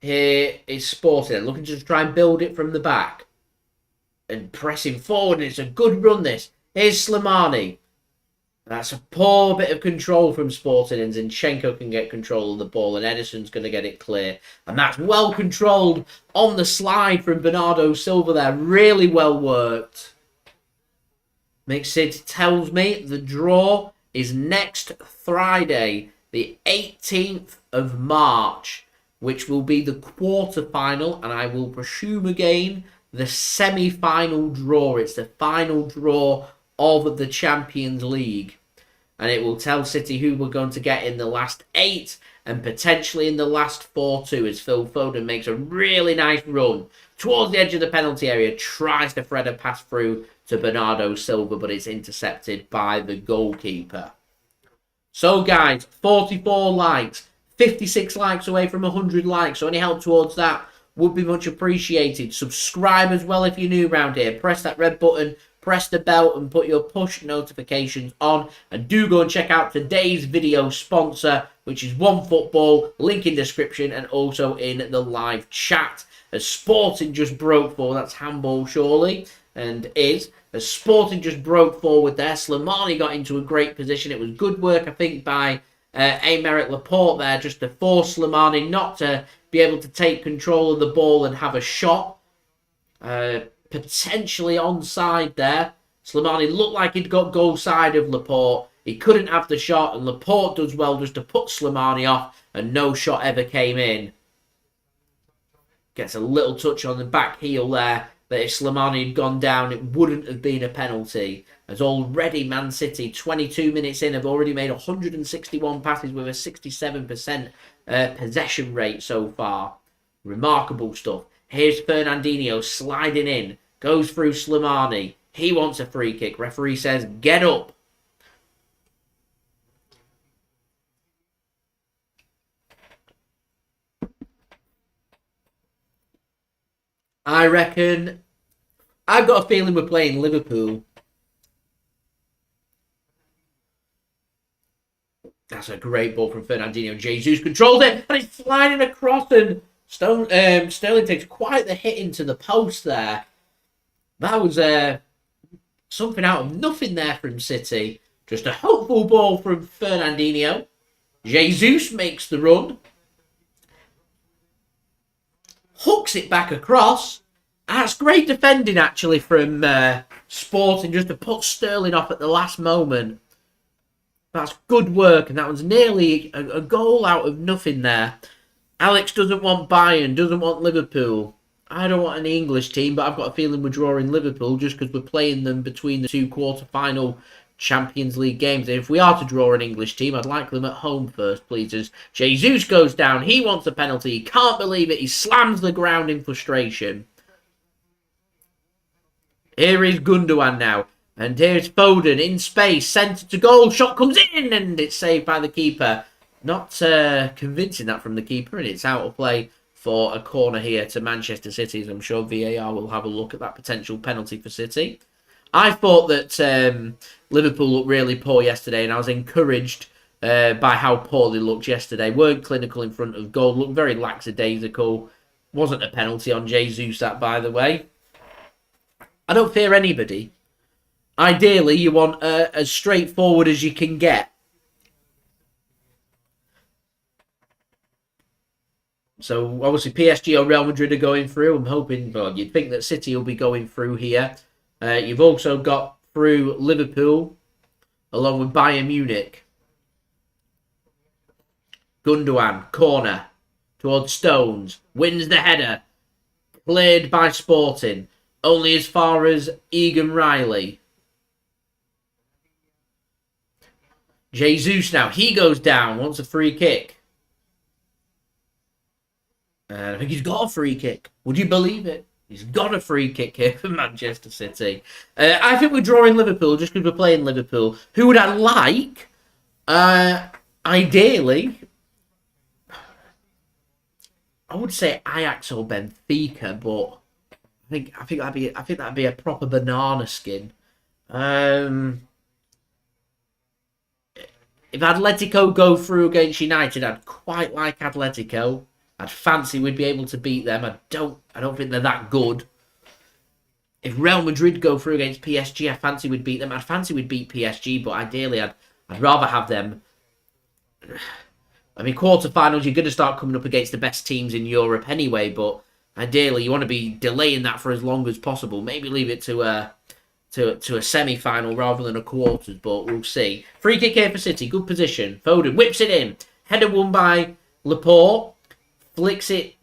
Here is Sporting looking to try and build it from the back. And pressing forward, and it's a good run this. Here's Slimani. That's a poor bit of control from Sporting, and Zinchenko can get control of the ball, and Ederson's going to get it clear. And that's well controlled on the slide from Bernardo Silva there. Really well worked. Makes it tells me the draw is next Friday, the 18th of March, which will be the quarter-final, and I will presume again the semi-final draw. It's the final draw of the Champions League. And it will tell City who we're going to get in the last 8 and potentially in the last 4 too, as Phil Foden makes a really nice run towards the edge of the penalty area, tries to thread a pass through to Bernardo Silva, but it's intercepted by the goalkeeper. So guys, 44 likes, 56 likes away from 100 likes, so any help towards that would be much appreciated. Subscribe as well if you're new around here. Press that red button, press the bell, and put your push notifications on. And do go and check out today's video sponsor, which is OneFootball. Link in description and also in the live chat. As Sporting just broke forward, that's handball surely, and is. As Sporting just broke forward there, Slimani got into a great position. It was good work, I think, by Aymeric Laporte there, just to force Slimani not to be able to take control of the ball and have a shot. Potentially onside there. Slimani looked like he'd got goal side of Laporte. He couldn't have the shot, and Laporte does well just to put Slimani off, and no shot ever came in. Gets a little touch on the back heel there, that if Slimani had gone down, it wouldn't have been a penalty. As already Man City, 22 minutes in, have already made 161 passes with a 67% possession rate so far. Remarkable stuff. Here's Fernandinho sliding in. Goes through Slimani. He wants a free kick. Referee says, get up. I reckon... I've got a feeling we're playing Liverpool. That's a great ball from Fernandinho. Jesus controls it, and it's sliding across, and Sterling takes quite the hit into the post there. That was something out of nothing there from City. Just a hopeful ball from Fernandinho. Jesus makes the run. Hooks it back across. That's great defending, actually, from Sporting, just to put Sterling off at the last moment. That's good work, and that was nearly a goal out of nothing there. Alex doesn't want Bayern, doesn't want Liverpool. I don't want any English team, but I've got a feeling we're drawing Liverpool just because we're playing them between the 2 quarter-final Champions League games. And if we are to draw an English team, I'd like them at home first, please. As Jesus goes down, he wants a penalty. He can't believe it. He slams the ground in frustration. Here is Gundogan now. And here's Foden in space. Centre to goal. Shot comes in, and it's saved by the keeper. Not convincing that from the keeper, and it's out of play for a corner here to Manchester City. As I'm sure VAR will have a look at that potential penalty for City. I thought that Liverpool looked really poor yesterday, and I was encouraged by how poor they looked yesterday. Weren't clinical in front of goal. Looked very lackadaisical. Wasn't a penalty on Jesus, that, by the way. I don't fear anybody. Ideally, you want as straightforward as you can get. So, obviously, PSG or Real Madrid are going through. I'm hoping, well, you'd think that City will be going through here. You've also got through Liverpool, along with Bayern Munich. Gundogan, corner, towards Stones. Wins the header. Cleared by Sporting. Only as far as Egan Riley. Jesus now, he goes down, wants a free kick. And I think he's got a free kick. Would you believe it? He's got a free kick here for Manchester City. I think we're drawing Liverpool just because we're playing Liverpool. Who would I like? Ideally, I would say Ajax or Benfica, but I think that'd be a proper banana skin. If Atletico go through against United, I'd quite like Atletico. I'd fancy we'd be able to beat them. I don't think they're that good. If Real Madrid go through against PSG, I fancy we'd beat them. I'd fancy we'd beat PSG, but ideally I'd rather have them. I mean, quarterfinals, you're going to start coming up against the best teams in Europe anyway, but ideally you want to be delaying that for as long as possible. Maybe leave it to a semi-final rather than a quarters, but we'll see. Free kick here for City, good position. Foden whips it in. Header won by Laporte. Flicks it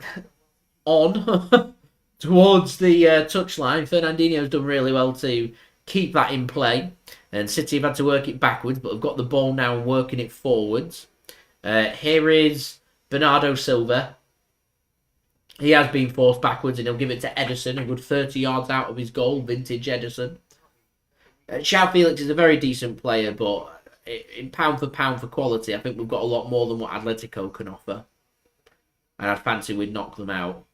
on towards the touchline. Fernandinho's done really well to keep that in play. And City have had to work it backwards, but have got the ball now and working it forwards. Here is Bernardo Silva. He has been forced backwards and he'll give it to Ederson, a good 30 yards out of his goal, vintage Ederson. Joao Felix is a very decent player, but in pound for quality, I think we've got a lot more than what Atletico can offer. And I'd fancy we'd knock them out.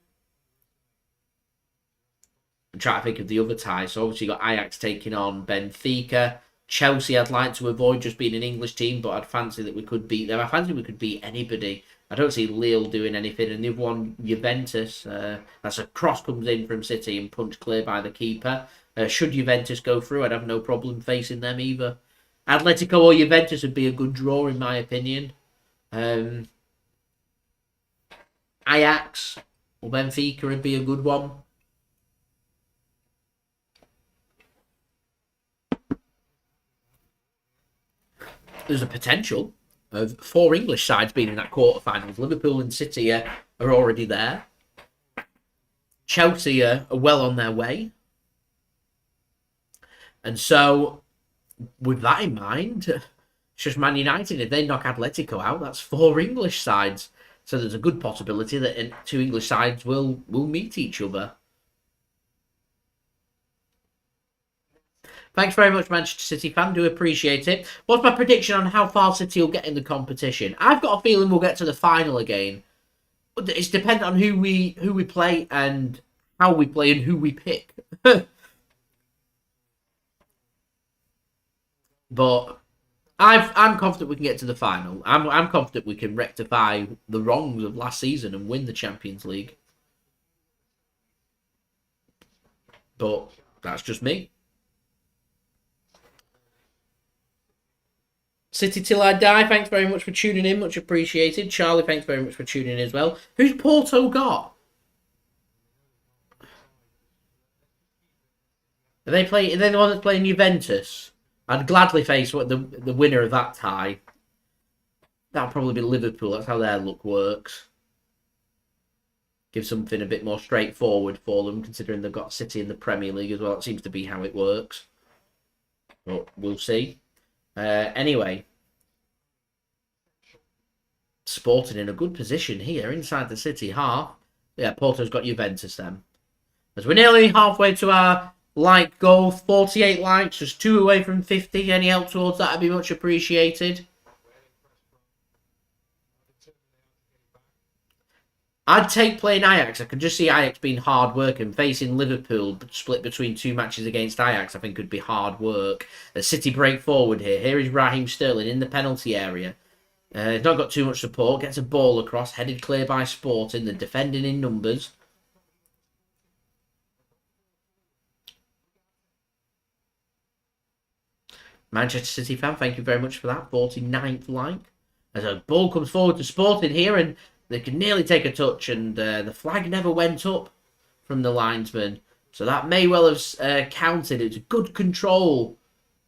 I'm trying to think of the other ties. So obviously you've got Ajax taking on Benfica. Chelsea I'd like to avoid just being an English team, but I'd fancy that we could beat them. I fancy we could beat anybody. I don't see Lille doing anything. And the other one, Juventus. That's a cross comes in from City and punched clear by the keeper. Should Juventus go through, I'd have no problem facing them either. Atletico or Juventus would be a good draw in my opinion. Ajax or Benfica would be a good one. There's a potential of 4 English sides being in that quarterfinals. Liverpool and City are already there. Chelsea are well on their way. And so, with that in mind, it's just Man United. If they knock Atletico out, that's 4 English sides. So there's a good possibility that 2 English sides will meet each other. Thanks very much, Manchester City fan. Do appreciate it. What's my prediction on how far City will get in the competition? I've got a feeling we'll get to the final again. But it's dependent on who we play and how we play and who we pick. But I'm confident we can get to the final. I'm confident we can rectify the wrongs of last season and win the Champions League. But that's just me. City Till I Die, thanks very much for tuning in. Much appreciated. Charlie, thanks very much for tuning in as well. Who's Porto got? Are they the one that's playing Juventus? I'd gladly face the winner of that tie. That'll probably be Liverpool. That's how their luck works. Give something a bit more straightforward for them, considering they've got City in the Premier League as well. It seems to be how it works. But we'll see. Anyway. Sporting in a good position here inside the City half. Yeah, Porto's got Juventus then. As we're nearly halfway to our like goal, 48 likes, just 2 away from 50. Any help towards that would be much appreciated. I'd take playing Ajax. I could just see Ajax being hard work and facing Liverpool split between 2 matches against Ajax. I think could be hard work. The City break forward here. Here is Raheem Sterling in the penalty area. He's not got too much support. Gets a ball across. Headed clear by Sporting. The defending in numbers. Manchester City fan, thank you very much for that. 49th like. As a ball comes forward to Sporting here and they can nearly take a touch and the flag never went up from the linesman. So that may well have counted. It's good control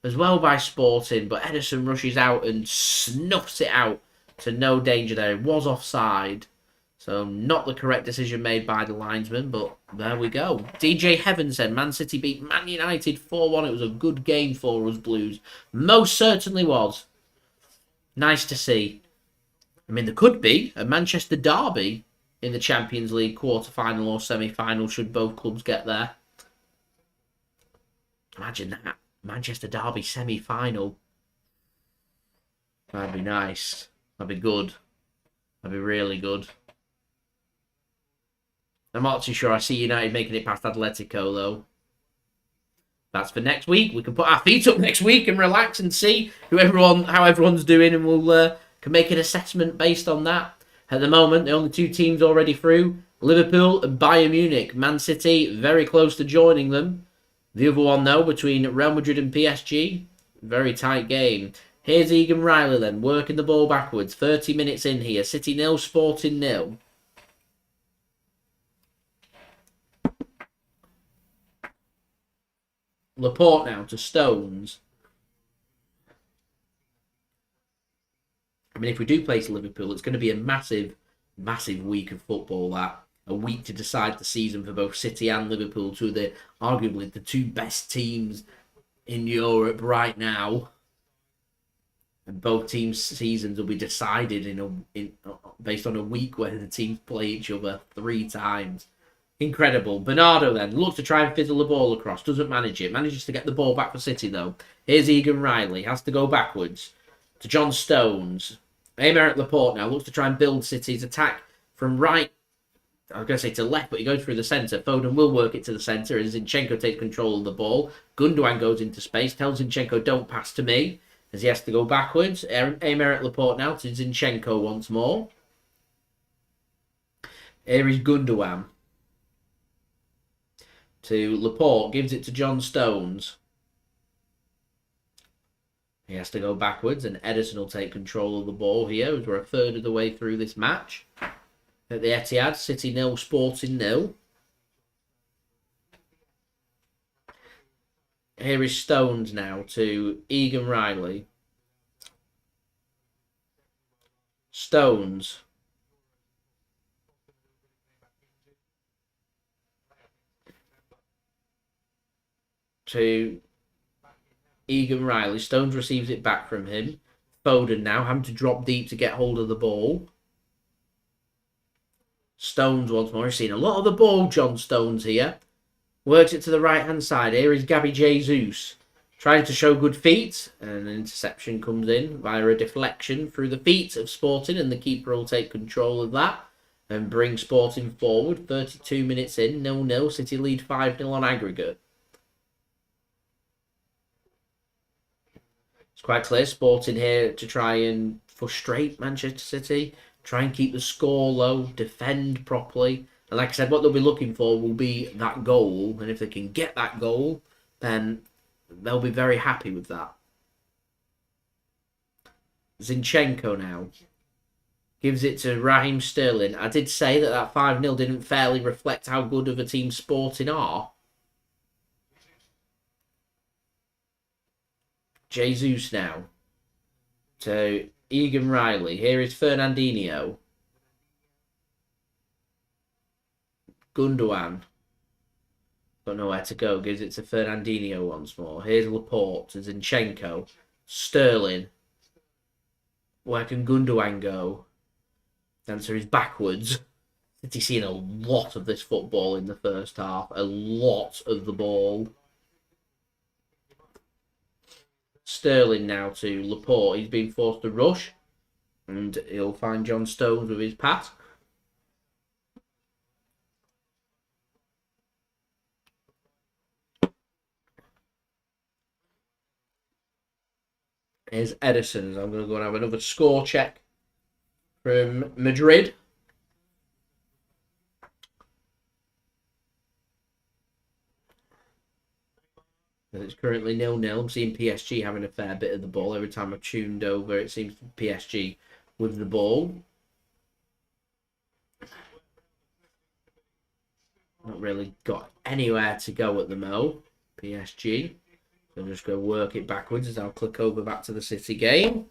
as well by Sporting. But Ederson rushes out and snuffs it out to no danger there. It was offside. So not the correct decision made by the linesman. But there we go. DJ Heaven said Man City beat Man United 4-1. It was a good game for us Blues. Most certainly was. Nice to see. I mean, there could be a Manchester derby in the Champions League quarter-final or semi-final should both clubs get there. Imagine that. Manchester Derby semi-final. That'd be nice. That'd be good. That'd be really good. I'm not too sure I see United making it past Atletico, though. That's for next week. We can put our feet up next week and relax and see how everyone's doing, and we'll can make an assessment based on that. At the moment, the only two teams already through, Liverpool and Bayern Munich. Man City very close to joining them. The other one, though, between Real Madrid and PSG, very tight game. Here's Egan Riley then, working the ball backwards. 30 minutes in here. City 0, Sporting 0. Laporte now to Stones. I mean, if we do place Liverpool, it's going to be a massive, massive week of football. That a week to decide the season for both City and Liverpool, arguably the two best teams in Europe right now. And both teams' seasons will be decided based on a week where the teams play each other 3 times. Incredible. Bernardo then looks to try and fizzle the ball across. Doesn't manage it. Manages to get the ball back for City, though. Here's Egan Riley. Has to go backwards to John Stones. Aymeric Laporte now looks to try and build City's attack from right. I was going to say to left, but he goes through the centre. Foden will work it to the centre as Zinchenko takes control of the ball. Gundogan goes into space. Tells Zinchenko, don't pass to me, as he has to go backwards. Aymeric Laporte now to Zinchenko once more. Here is Gundogan. To Laporte, gives it to John Stones. He has to go backwards, and Ederson will take control of the ball here as we're a third of the way through this match. At the Etihad, City 0, Sporting 0. Here is Stones now to Egan Riley. Stones. To Egan Riley. Stones receives it back from him. Foden now having to drop deep to get hold of the ball. Stones once more. He's seen a lot of the ball, John Stones here. Works it to the right-hand side. Here is Gabriel Jesus. Trying to show good feet. And an interception comes in via a deflection through the feet of Sporting. And the keeper will take control of that. And bring Sporting forward. 32 minutes in. 0-0. City lead 5-0 on aggregate. It's quite clear. Sporting here to try and frustrate Manchester City. Try and keep the score low. Defend properly. And like I said, what they'll be looking for will be that goal. And if they can get that goal, then they'll be very happy with that. Zinchenko now. Gives it to Raheem Sterling. I did say that 5-0 didn't fairly reflect how good of a team Sporting are. Jesus now. To Egan Riley. Here is Fernandinho. Gundogan. Don't know where to go. Gives it to Fernandinho once more. Here's Laporte to Zinchenko. Sterling. Where can Gundogan go? The answer is backwards. City's seen a lot of this football in the first half. A lot of the ball. Sterling now to Laporte. He's been forced to rush. And he'll find John Stones with his pass. Here's Ederson. I'm going to go and have another score check from Madrid. It's currently 0-0. I'm seeing PSG having a fair bit of the ball. Every time I've tuned over, it seems to be PSG with the ball. Not really got anywhere to go at the mo. PSG. So I'm just going to work it backwards as I'll click over back to the City game.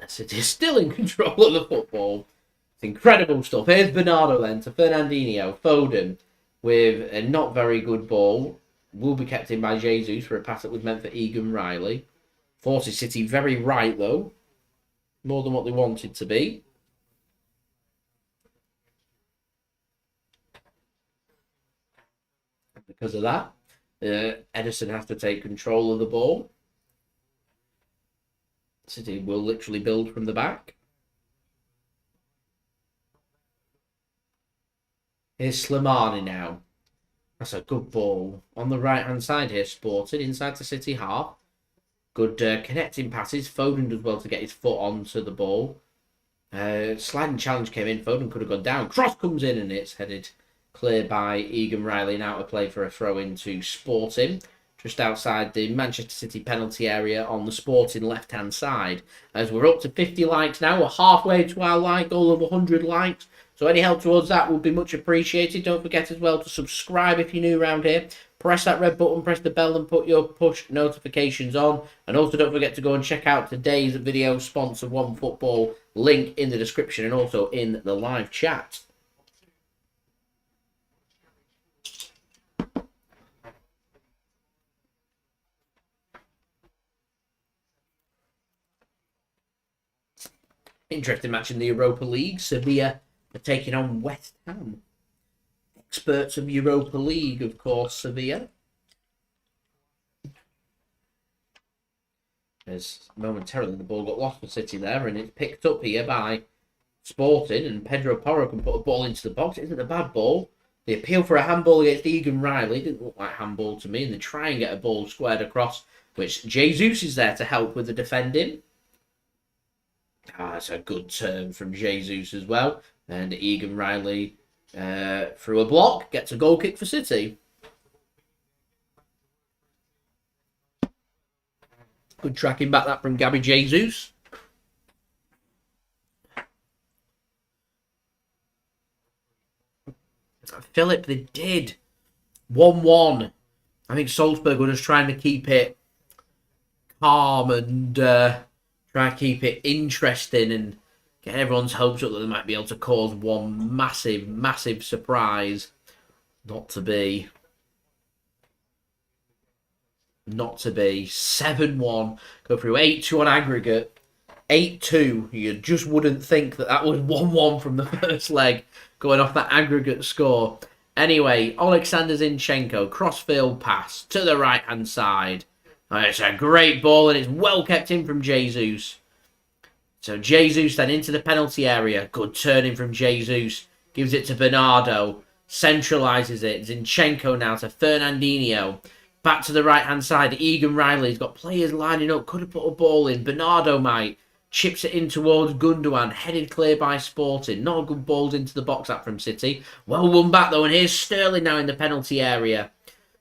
City is still in control of the football. It's incredible stuff. Here's Bernardo then to Fernandinho. Foden with a not very good ball. Will be kept in by Jesus for a pass that was meant for Egan Riley. Forces City very right though. More than what they wanted to be. because of that. Ederson has to take control of the ball. City will literally build from the back. Here's Slimani now. That's a good ball. On the right-hand side here, Sporting, inside the City half. Good connecting passes. Foden does well to get his foot onto the ball. Sliding challenge came in. Foden could have gone down. Cross comes in and it's headed clear by Egan Riley and out of play for a throw into Sporting. Just outside the Manchester City penalty area on the Sporting left-hand side. As we're up to 50 likes now. We're halfway to our like goal of 100 likes. So any help towards that would be much appreciated. Don't forget as well to subscribe if you're new around here. Press that red button, press the bell and put your push notifications on. And also don't forget to go and check out today's video sponsor, OneFootball. Link in the description and also in the live chat. Interesting match in the Europa League. Sevilla are taking on West Ham. Experts of Europa League, of course, Sevilla. As momentarily the ball got lost for City there, and it's picked up here by Sporting, and Pedro Porro can put a ball into the box. It isn't a bad ball. The appeal for a handball against Egan Riley didn't look like handball to me, and they try and get a ball squared across, which Jesus is there to help with the defending. That's a good turn from Jesus as well. And Egan Riley, through a block, gets a goal kick for City. Good tracking back that from Gabriel Jesus. Philip, they did. 1-1. I think Salzburg were just trying to keep it calm and try to keep it interesting and get everyone's hopes up that they might be able to cause one massive, massive surprise. Not to be. Not to be. 7-1. Go through 8-2 on aggregate. 8-2. You just wouldn't think that that was 1-1 from the first leg, going off that aggregate score. Anyway, Oleksandr Zinchenko, crossfield pass to the right-hand side. It's a great ball and it's well kept in from Jesus. So Jesus then into the penalty area. Good turning from Jesus. Gives it to Bernardo. Centralises it. Zinchenko now to Fernandinho. Back to the right-hand side. Egan Riley's got players lining up. Could have put a ball in. Bernardo might. Chips it in towards Gundogan. Headed clear by Sporting. Not good balls into the box that from City. Well won back though. And here's Sterling now in the penalty area.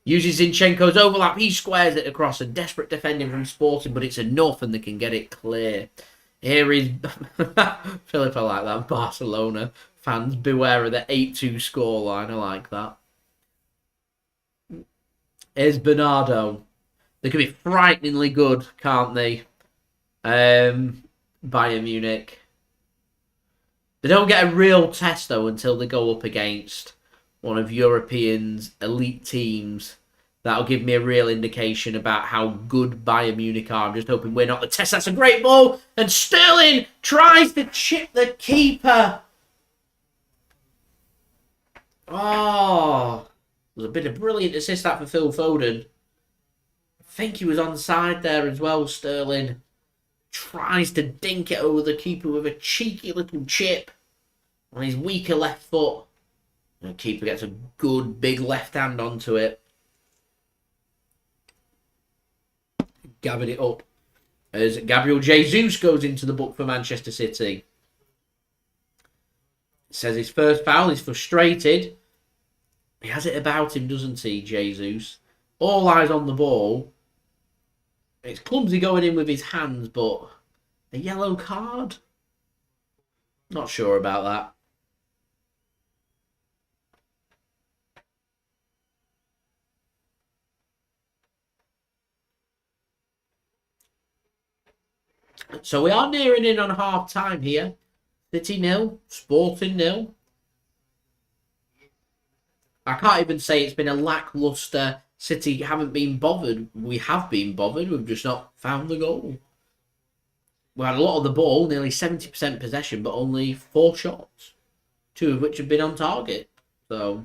Uses Zinchenko's overlap. He squares it across. A desperate defending from Sporting. But it's enough and they can get it clear. Here is Philip, I like that. Barcelona fans, beware of the 8-2 scoreline. I like that. Here's Bernardo. They can be frighteningly good, can't they? Bayern Munich. They don't get a real test, though, until they go up against one of Europeans' elite teams. That'll give me a real indication about how good Bayern Munich are. I'm just hoping we're not the test. That's a great ball. And Sterling tries to chip the keeper. Oh, it was a bit of brilliant assist that for Phil Foden. I think he was onside there as well, Sterling. Tries to dink it over the keeper with a cheeky little chip on his weaker left foot. And the keeper gets a good big left hand onto it. Gathered it up as Gabriel Jesus goes into the book for Manchester City. Says his first foul. He's frustrated. He has it about him, doesn't he, Jesus? All eyes on the ball. It's clumsy going in with his hands, but a yellow card? Not sure about that. So we are nearing in on half time here. City 0, Sporting 0. I can't even say it's been a lacklustre. City haven't been bothered. We have been bothered. We've just not found the goal. We had a lot of the ball, nearly 70% possession, but only 4 shots. 2 of which have been on target. So,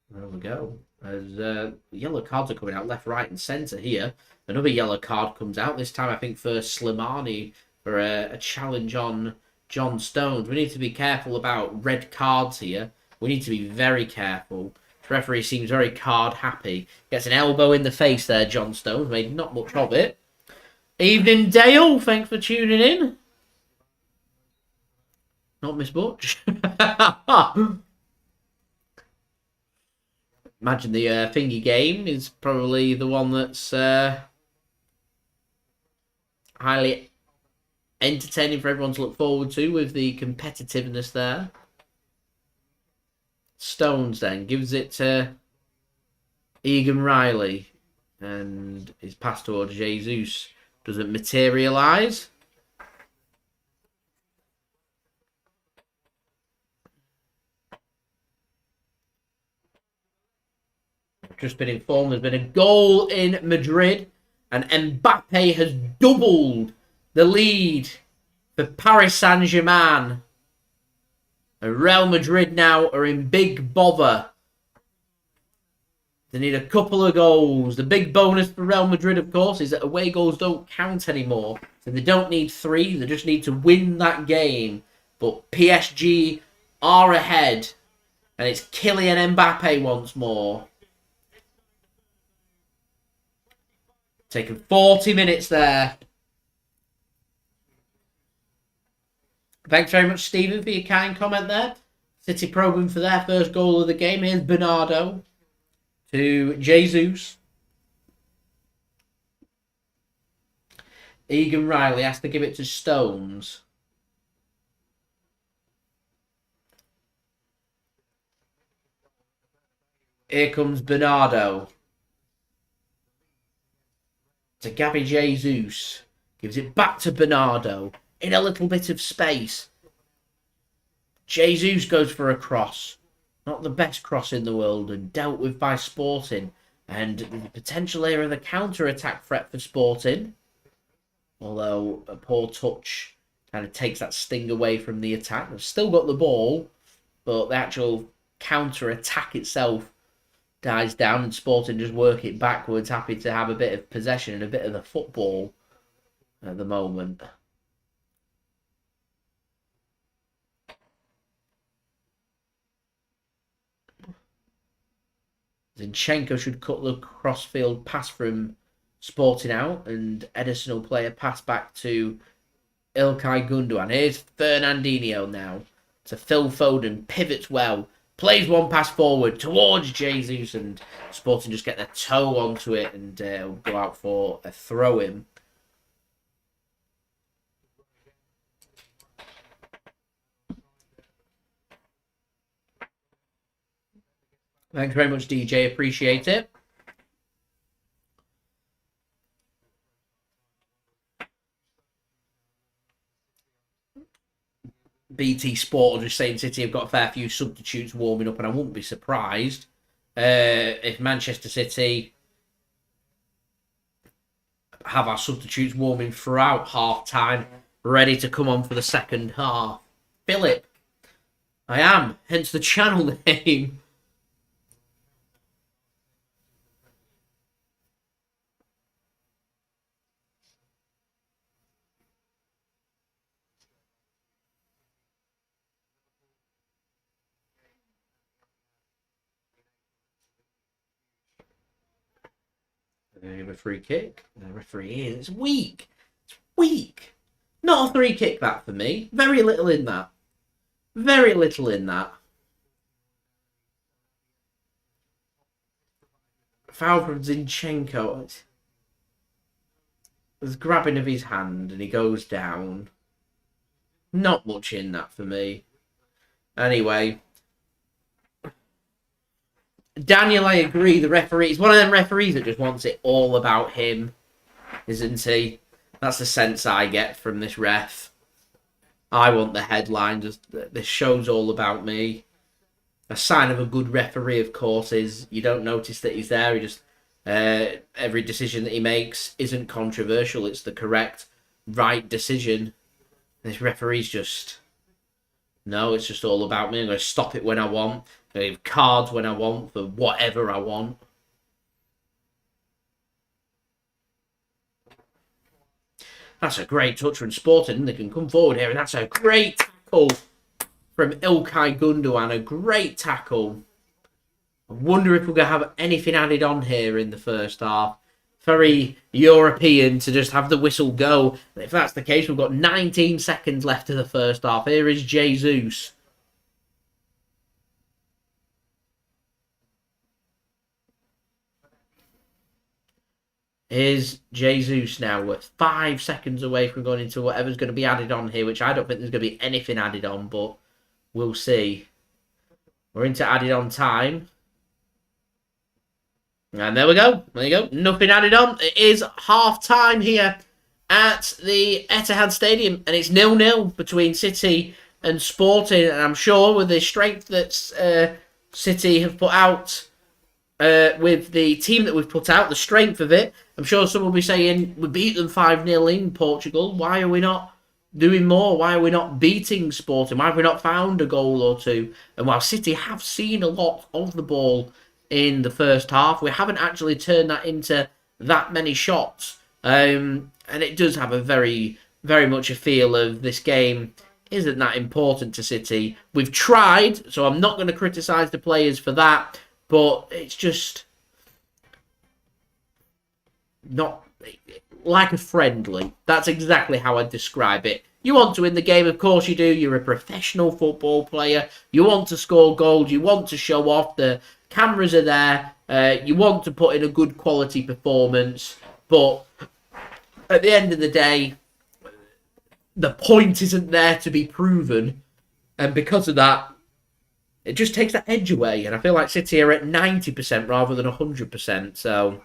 there we go. As yellow cards are coming out left, right, and centre here. Another yellow card comes out. This time, I think, for Slimani for a challenge on John Stones. We need to be careful about red cards here. We need to be very careful. The referee seems very card happy. Gets an elbow in the face there, John Stones. Made not much of it. Evening, Dale. Thanks for tuning in. Not Miss Butch. Imagine the thingy game is probably the one that's highly entertaining for everyone to look forward to with the competitiveness there. Stones then gives it to Egan Riley, and his pass towards Jesus doesn't materialise. Just been informed there's been a goal in Madrid, and Mbete has doubled the lead for Paris Saint-Germain. And Real Madrid now are in big bother. They need a couple of goals. The big bonus for Real Madrid, of course, is that away goals don't count anymore. So they don't need 3. They just need to win that game. But PSG are ahead. And it's Kylian Mbappe once more. Taken 40 minutes there. Thanks very much, Stephen, for your kind comment there. City probing for their first goal of the game. Here's Bernardo to Jesus. Egan Riley has to give it to Stones. Here comes Bernardo. To Gabriel Jesus. Gives it back to Bernardo. In a little bit of space. Jesus goes for a cross. Not the best cross in the world and dealt with by Sporting. And the potential here of the counter-attack threat for Sporting. Although a poor touch kind of takes that sting away from the attack. They've still got the ball, but the actual counter-attack itself dies down and Sporting just work it backwards. Happy to have a bit of possession and a bit of the football at the moment. Zinchenko should cut the crossfield pass from Sporting out, and Ederson will play a pass back to Ilkay Gundogan. Here's Fernandinho now to Phil Foden, pivots well, plays one pass forward towards Jesus, and Sporting just get their toe onto it and go out for a throw-in. Thanks very much, DJ. Appreciate it. BT Sport are just saying City have got a fair few substitutes warming up, and I wouldn't be surprised if Manchester City have our substitutes warming throughout half-time, ready to come on for the second half. Philip, I am, hence the channel name. A free kick. The referee is. It's weak. It's weak. Not a free kick, that, for me. Very little in that. Very little in that. Foul from Zinchenko. There's grabbing of his hand and he goes down. Not much in that for me. Anyway. Daniel, I agree. The referee is one of them referees that just wants it all about him, isn't he? That's the sense I get from this ref. I want the headline. Just this show's all about me. A sign of a good referee, of course, is you don't notice that he's there. He just every decision that he makes isn't controversial. It's the correct, right decision. This referee's just no. It's just all about me. I'm going to stop it when I want. I have cards when I want for whatever I want. That's a great touch from Sporting. They can come forward here, and that's a great tackle from Ilkay Gundogan. A great tackle. I wonder if we're going to have anything added on here in the first half. Very European to just have the whistle go. And if that's the case, we've got 19 seconds left of the first half. Here is Jesus. Here's Jesus now. We're 5 seconds away from going into whatever's going to be added on here, which I don't think there's going to be anything added on, but we'll see. We're into added on time. And there we go. There you go. Nothing added on. It is half-time here at the Etihad Stadium. And it's 0-0 between City and Sporting. And I'm sure with the strength that City have put out, with the team that we've put out, the strength of it, I'm sure some will be saying, we beat them 5-0 in Portugal. Why are we not doing more? Why are we not beating Sporting? Why have we not found a goal or two? And while City have seen a lot of the ball in the first half, we haven't actually turned that into that many shots. And it does have a very, very much a feel of this game isn't that important to City. We've tried, so I'm not going to criticise the players for that, but it's just not like a friendly. That's exactly how I'd describe it. You want to win the game, of course you do. You're a professional football player. You want to score goals. You want to show off. The cameras are there. You want to put in a good quality performance. But at the end of the day, the point isn't there to be proven. And because of that, it just takes that edge away. And I feel like City are at 90% rather than 100%. So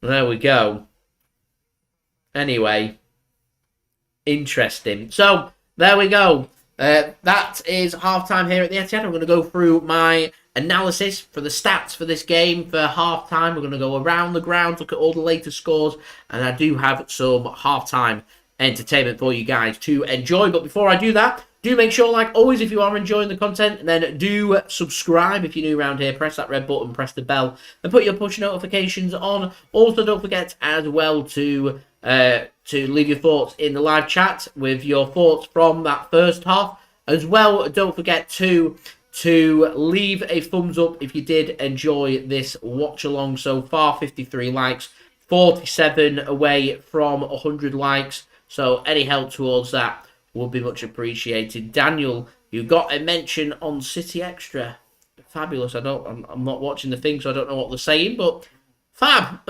there we go. Anyway, interesting. So there we go. That is half-time here at the Etihad. I'm going to go through my analysis for the stats for this game for half-time. We're going to go around the ground, look at all the latest scores, and I do have some half-time entertainment for you guys to enjoy. But before I do that, do make sure, like always, if you are enjoying the content, then do subscribe if you're new around here. Press that red button, press the bell, and put your push notifications on. Also, don't forget as well to leave your thoughts in the live chat with your thoughts from that first half. As well, don't forget to leave a thumbs up if you did enjoy this watch along so far. 53 likes, 47 away from 100 likes. So any help towards that would be much appreciated. Daniel, you got a mention on City Extra. Fabulous. I'm not watching the thing, so I don't know what they're saying, but fab.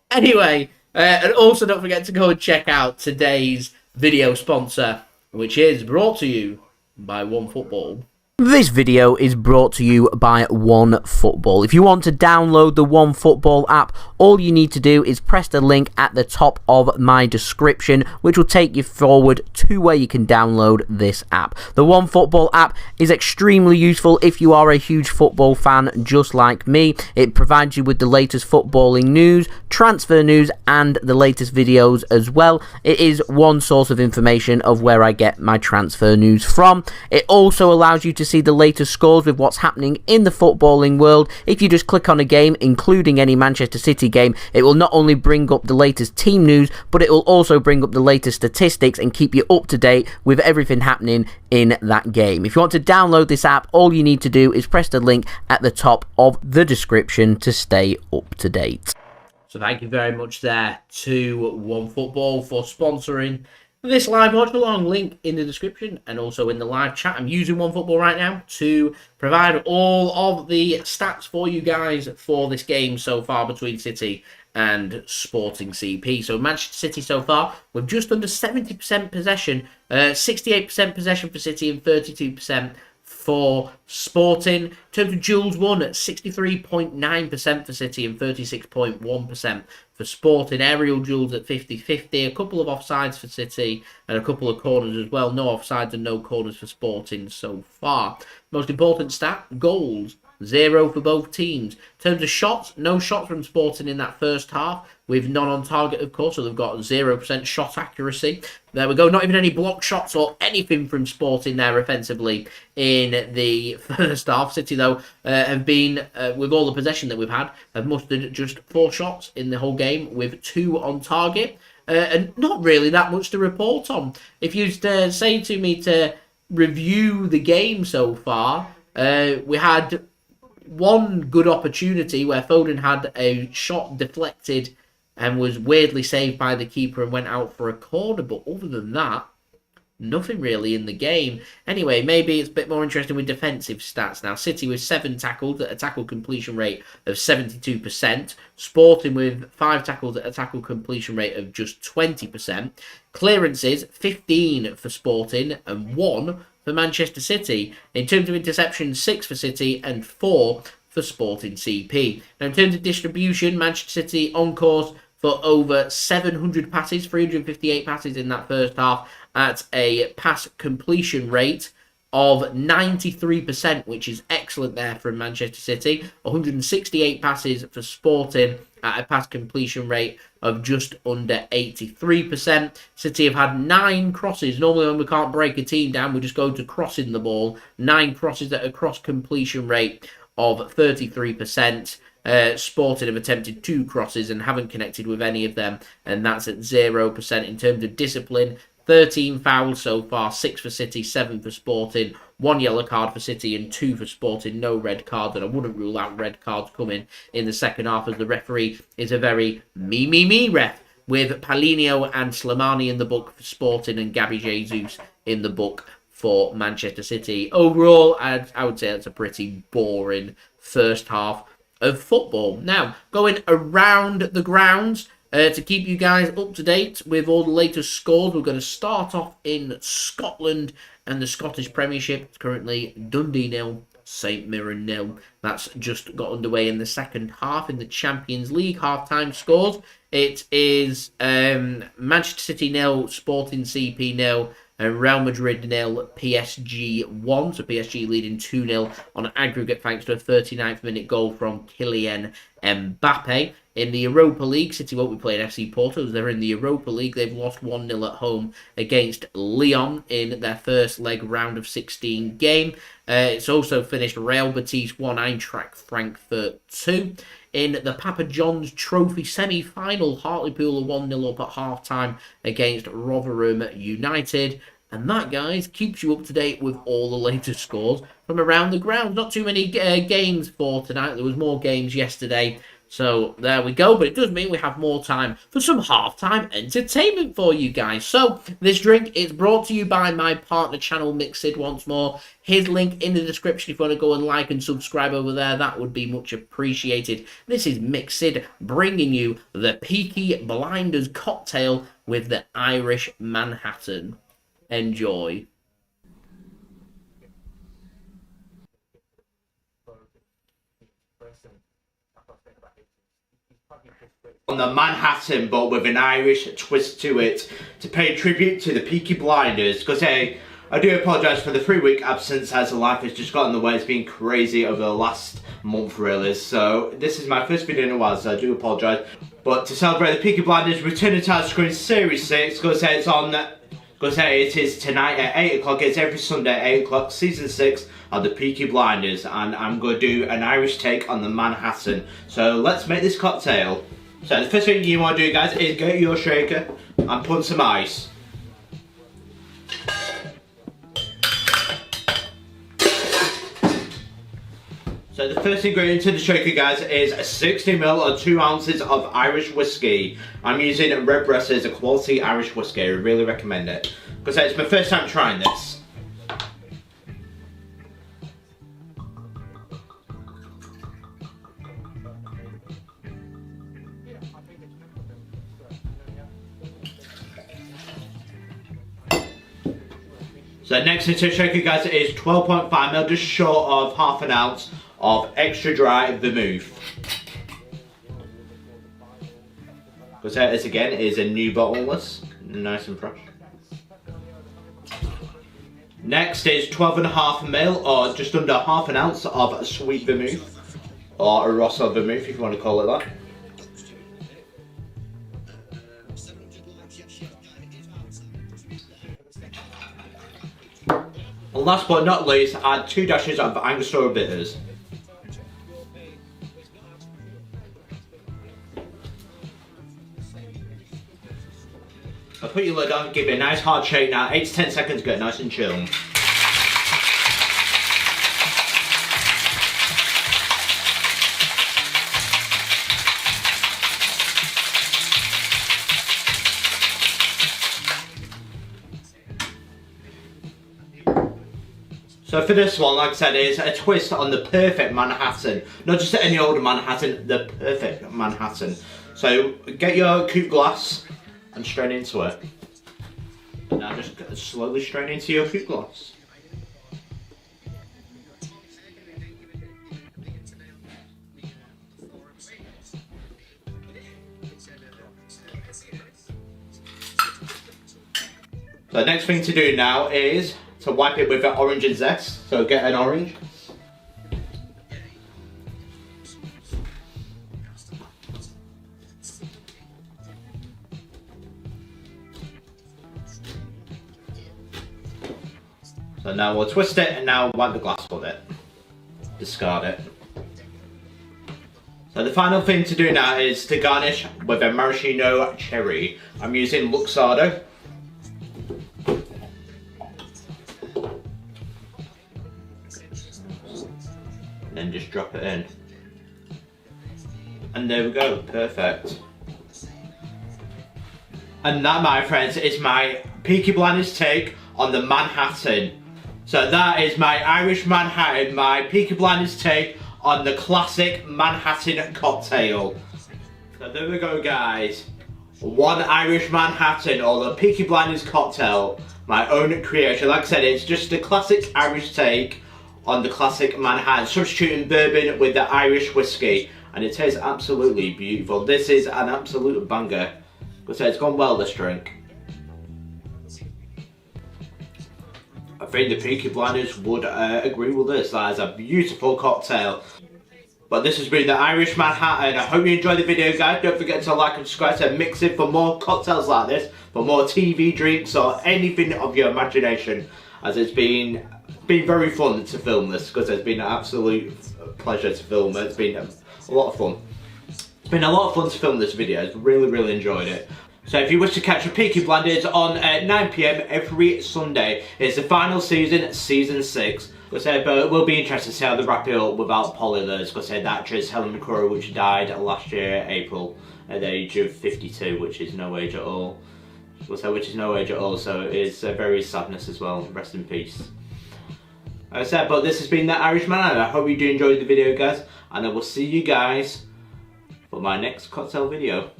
Anyway, and also don't forget to go and check out today's video sponsor, which is brought to you by OneFootball. This video is brought to you by OneFootball. If you want to download the OneFootball app, all you need to do is press the link at the top of my description, which will take you forward to where you can download this app. The OneFootball app is extremely useful if you are a huge football fan just like me. It provides you with the latest footballing news, transfer news, and the latest videos as well. It is one source of information of where I get my transfer news from. It also allows you to see the latest scores with what's happening in the footballing world. If you just click on a game, including any Manchester City game, it will not only bring up the latest team news, but it will also bring up the latest statistics and keep you up to date with everything happening in that game. If you want to download this app, all you need to do is press the link at the top of the description to stay up to date. So thank you very much there to OneFootball for sponsoring this live watch along. Link in the description and also in the live chat. I'm using OneFootball right now to provide all of the stats for you guys for this game so far between City and Sporting CP. So Manchester City so far with just under 70% possession, 68% possession for City and 32% for Sporting. In terms of duels won at 63.9% for City and 36.1% for Sporting. Aerial duels at 50-50. A couple of offsides for City and a couple of corners as well. No offsides and no corners for Sporting so far. Most important stat, goals 0 for both teams. In terms of shots, no shots from Sporting in that first half, with none on target, of course, so they've got 0% shot accuracy. There we go, not even any block shots or anything from Sporting there offensively in the first half. City, though, have been, with all the possession that we've had, have mustered just 4 shots in the whole game, with 2 on target. And not really that much to report on. If you say to me to review the game so far, we had one good opportunity where Foden had a shot deflected and was weirdly saved by the keeper and went out for a corner. But other than that, nothing really in the game. Anyway, maybe it's a bit more interesting with defensive stats now. City with 7 tackles at a tackle completion rate of 72%. Sporting with 5 tackles at a tackle completion rate of just 20%. Clearances, 15 for Sporting and 1 for Manchester City. In terms of interceptions, 6 for City and 4 for Sporting CP. Now, in terms of distribution, Manchester City on course for over 700 passes, 358 passes in that first half, at a pass completion rate of 93%, which is excellent there from Manchester City. 168 passes for Sporting at a pass completion rate of just under 83%. City have had 9 crosses. Normally when we can't break a team down, we just go to crossing the ball. 9 crosses at a cross completion rate of 33%. Sporting have attempted 2 crosses and haven't connected with any of them, and that's at 0%. In terms of discipline, 13 fouls so far, 6 for City, 7 for Sporting, 1 yellow card for City and 2 for Sporting, no red cards, and I wouldn't rule out red cards coming in the second half, as the referee is a very me ref, with Paulinho and Slimani in the book for Sporting and Gabriel Jesus in the book for Manchester City. Overall, I would say it's a pretty boring first half of football. Now, going around the grounds, to keep you guys up to date with all the latest scores, we're going to start off in Scotland and the Scottish Premiership. It's currently Dundee 0, St Mirren 0. That's just got underway in the second half. In the Champions League half-time scores, it is Manchester City 0, Sporting CP 0, and Real Madrid 0, PSG 1. So PSG leading 2-0 on aggregate thanks to a 39th minute goal from Kylian Mbete. In the Europa League, City won't be playing FC Porto as they're in the Europa League. They've lost 1-0 at home against Lyon in their first leg round of 16 game. It's also finished Real Betis 1, Eintracht Frankfurt 2. In the Papa John's Trophy semi-final, Hartlepool are 1-0 up at half-time against Rotherham United. And that, guys, keeps you up to date with all the latest scores from around the ground. Not too many games for tonight. There was more games yesterday. So there we go, but it does mean we have more time for some halftime entertainment for you guys. So this drink is brought to you by my partner channel, Mixid, once more. His link in the description if you want to go and like and subscribe over there. That would be much appreciated. This is Mixid bringing you the Peaky Blinders cocktail with the Irish Manhattan. Enjoy. On the Manhattan, but with an Irish twist to it, to pay tribute to the Peaky Blinders, because hey, I do apologise for the 3-week absence as life has just got in the way. It's been crazy over the last month really, so this is my first video in a while, so I do apologise. But to celebrate the Peaky Blinders returning to our screen Series 6, because hey, it's on, because hey, it is tonight at 8 o'clock, it's every Sunday at 8 o'clock, Season 6 of the Peaky Blinders, and I'm going to do an Irish take on the Manhattan. So let's make this cocktail. So the first thing you want to do, guys, is get your shaker and put some ice. So the first ingredient to the shaker, guys, is 60ml or 2 ounces of Irish whiskey. I'm using Redbreast as a quality Irish whiskey. I really recommend it, because it's my first time trying this. So next into the shaker, guys, is 12.5ml, just short of half an ounce of extra dry vermouth. Because this again is a new bottle, nice and fresh. Next is 12.5ml, or just under half an ounce of sweet vermouth, or a Rosso vermouth if you want to call it that. And last but not least, add 2 dashes of Angostura bitters. I'll put your lid on, give it a nice hard shake now, 8 to 10 seconds, get nice and chill. So for this one, like I said, it's a twist on the perfect Manhattan. Not just any old Manhattan, the perfect Manhattan. So get your coupe glass and strain into it. Now just slowly strain into your coupe glass. So the next thing to do now is to wipe it with an orange and zest. So get an orange. So now we'll twist it and now wipe the glass with it. Discard it. So the final thing to do now is to garnish with a maraschino cherry. I'm using Luxardo. And then just drop it in. And there we go, perfect. And that, my friends, is my Peaky Blinders take on the Manhattan. So that is my Irish Manhattan, my Peaky Blinders take on the classic Manhattan cocktail. So there we go, guys. One Irish Manhattan, or the Peaky Blinders cocktail. My own creation. Like I said, it's just a classic Irish take on the classic Manhattan, substituting bourbon with the Irish whiskey, and it tastes absolutely beautiful. This is an absolute banger. Like I said, it's gone well, this drink. I think the Peaky Blinders would agree with this. That is a beautiful cocktail. But this has been the Irish Manhattan. I hope you enjoyed the video, guys. Don't forget to like and subscribe to Mix It for more cocktails like this, for more TV drinks or anything of your imagination, as it's been very fun to film this, because it's been an absolute pleasure to film it. It's been a lot of fun. It's been a lot of fun to film this video. I've really enjoyed it. So if you wish to catch the Peaky Blinders on 9 PM every Sunday, it's the final season, season 6. But it will be interesting to see how they wrap it up without Polly. Because the actress Helen McCrory, which died last year, April, at the age of 52, which is no age at all. Which is no age at all, so it's very sadness as well. Rest in peace. Like I said, but this has been the Irish Man. I hope you do enjoy the video, guys, and I will see you guys for my next cocktail video.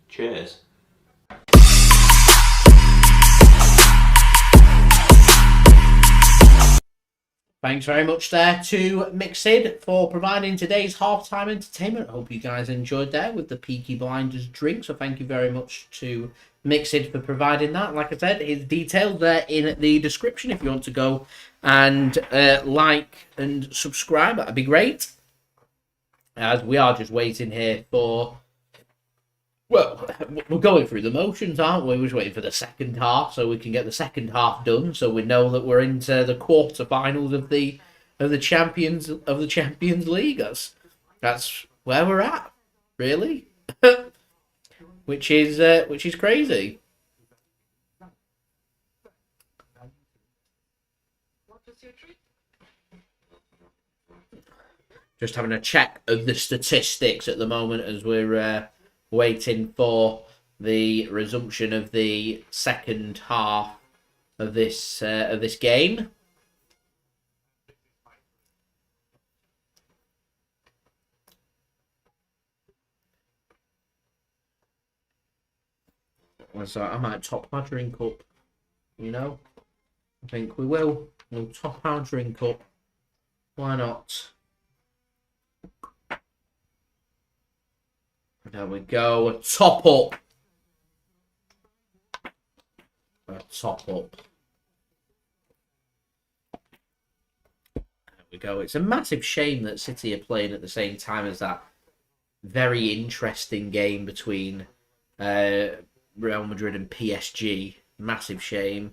Cheers. Thanks very much there to Mixed for providing today's halftime entertainment. I hope you guys enjoyed that with the Peaky Blinders drink. So thank you very much to Mixed for providing that. Like I said, his details there in the description if you want to go and like and subscribe. That'd be great. As we are just waiting here for... Well, we're going through the motions, aren't we? We're just waiting for the second half so we can get the second half done, so we know that we're into the quarterfinals of the Champions League. That's where we're at, really, which is crazy. Just having a check of the statistics at the moment as we're waiting for the resumption of the second half of this game. So I might top our drink up, you know. I think we will. We'll top our drink up. Why not? There we go. A top up top up. There we go. It's a massive shame that City are playing at the same time as that very interesting game between Real Madrid and PSG. Massive shame.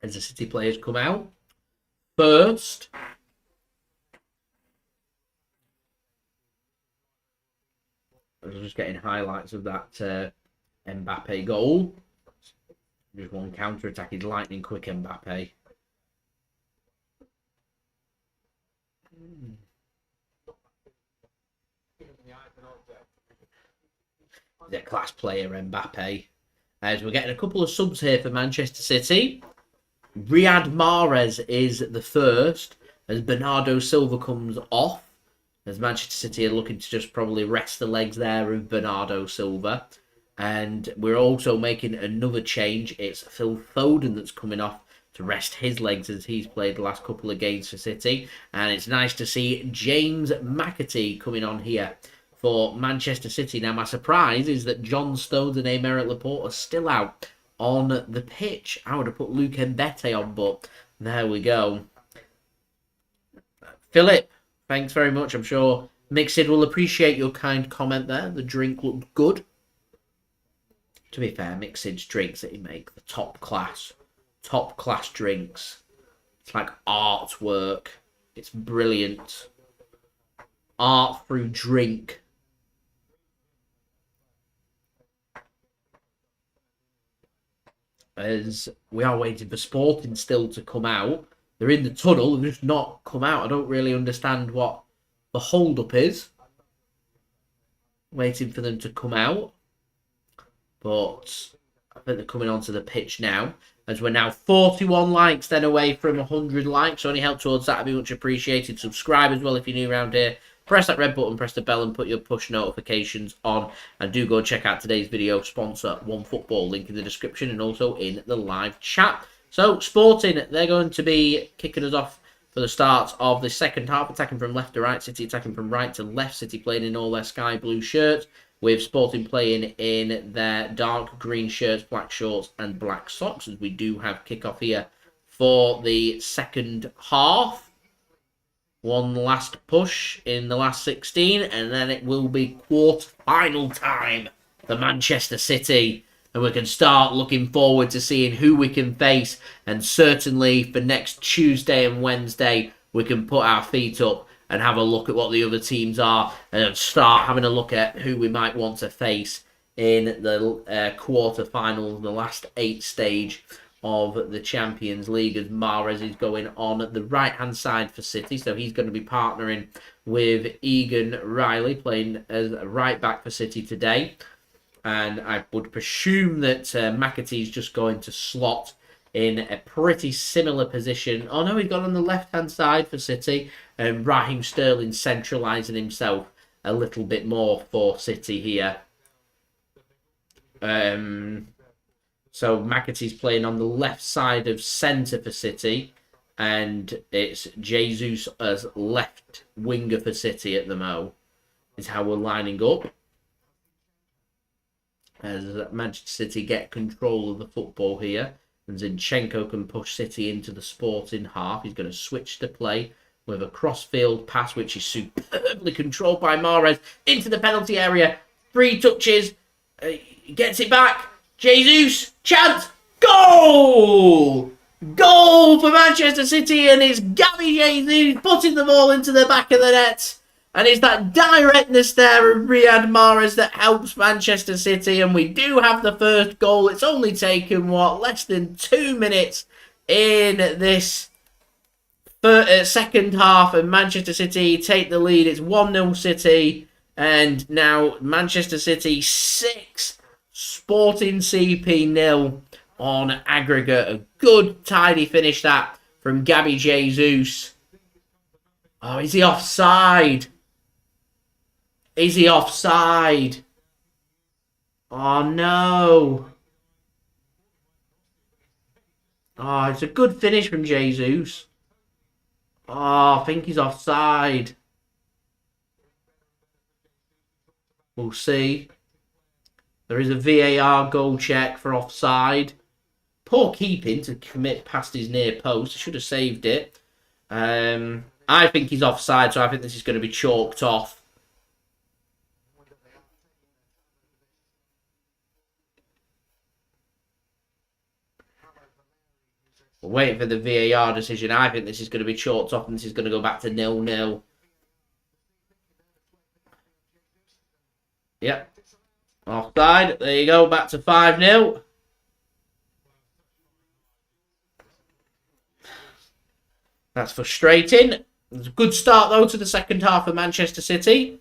As the City players come out. First, I was just getting highlights of that Mbete goal. Just one counter-attack. He's lightning quick, Mbete. He's a class player, Mbete. As we're getting a couple of subs here for Manchester City. Riyad Mahrez is the first, as Bernardo Silva comes off. As Manchester City are looking to just probably rest the legs there of Bernardo Silva. And we're also making another change. It's Phil Foden that's coming off to rest his legs as he's played the last couple of games for City. And it's nice to see James McAtee coming on here for Manchester City. Now, my surprise is that John Stones and Aymeric Laporte are still out on the pitch. I would have put Luke Mbete on, but there we go. Philip, thanks very much. I'm sure Mixid will appreciate your kind comment there. The drink looked good. To be fair, Mixid's drinks that he makes, the top class drinks. It's like artwork. It's brilliant. Art through drink. As we are waiting for Sporting still to come out. They're in the tunnel, they've just not come out. I don't really understand what the hold-up is. Waiting for them to come out. But I think they're coming onto the pitch now. As we're now 41 likes then away from 100 likes. So any help towards that would be much appreciated. Subscribe as well if you're new around here. Press that red button, press the bell and put your push notifications on. And do go check out today's video sponsor, OneFootball. Link in the description and also in the live chat. So, Sporting, they're going to be kicking us off for the start of the second half. Attacking from left to right, City attacking from right to left. City playing in all their sky blue shirts. With Sporting playing in their dark green shirts, black shorts and black socks. As we do have kickoff here for the second half. One last push in the last 16, and then it will be quarter-final time for Manchester City. And we can start looking forward to seeing who we can face. And certainly for next Tuesday and Wednesday, we can put our feet up and have a look at what the other teams are and start having a look at who we might want to face in the quarter-final, the last 8 stage of the Champions League, as Mahrez is going on the right-hand side for City. So he's going to be partnering with Egan Riley, playing as a right-back for City today. And I would presume that McAtee is just going to slot in a pretty similar position. Oh no, he's gone on the left-hand side for City. And Raheem Sterling centralising himself a little bit more for City here. So McAtee's playing on the left side of centre for City. And it's Jesus as left winger for City at the mo. Is how we're lining up. As Manchester City get control of the football here. And Zinchenko can push City into the Sporting half. He's going to switch to play with a cross-field pass, which is superbly controlled by Mahrez into the penalty area. 3 touches. Gets it back. Jesus, chance, goal! Goal for Manchester City, and it's Gabriel Jesus putting the ball into the back of the net. And it's that directness there of Riyad Mahrez that helps Manchester City, and we do have the first goal. It's only taken, less than 2 minutes in this second half, and Manchester City take the lead. It's 1-0 City, and now Manchester City 6. Sporting CP 0 on aggregate. A good, tidy finish that from Gabi Jesus. Oh, is he offside? Is he offside? Oh, no. Oh, it's a good finish from Jesus. Oh, I think he's offside. We'll see. There is a VAR goal check for offside. Poor keeping to commit past his near post. Should have saved it. I think he's offside, so I think this is going to be chalked off. We're waiting for the VAR decision. I think this is going to be chalked off, and this is going to go back to 0-0. Yep. Offside. There you go. Back to 5-0. That's frustrating. It's a good start, though, to the second half for Manchester City.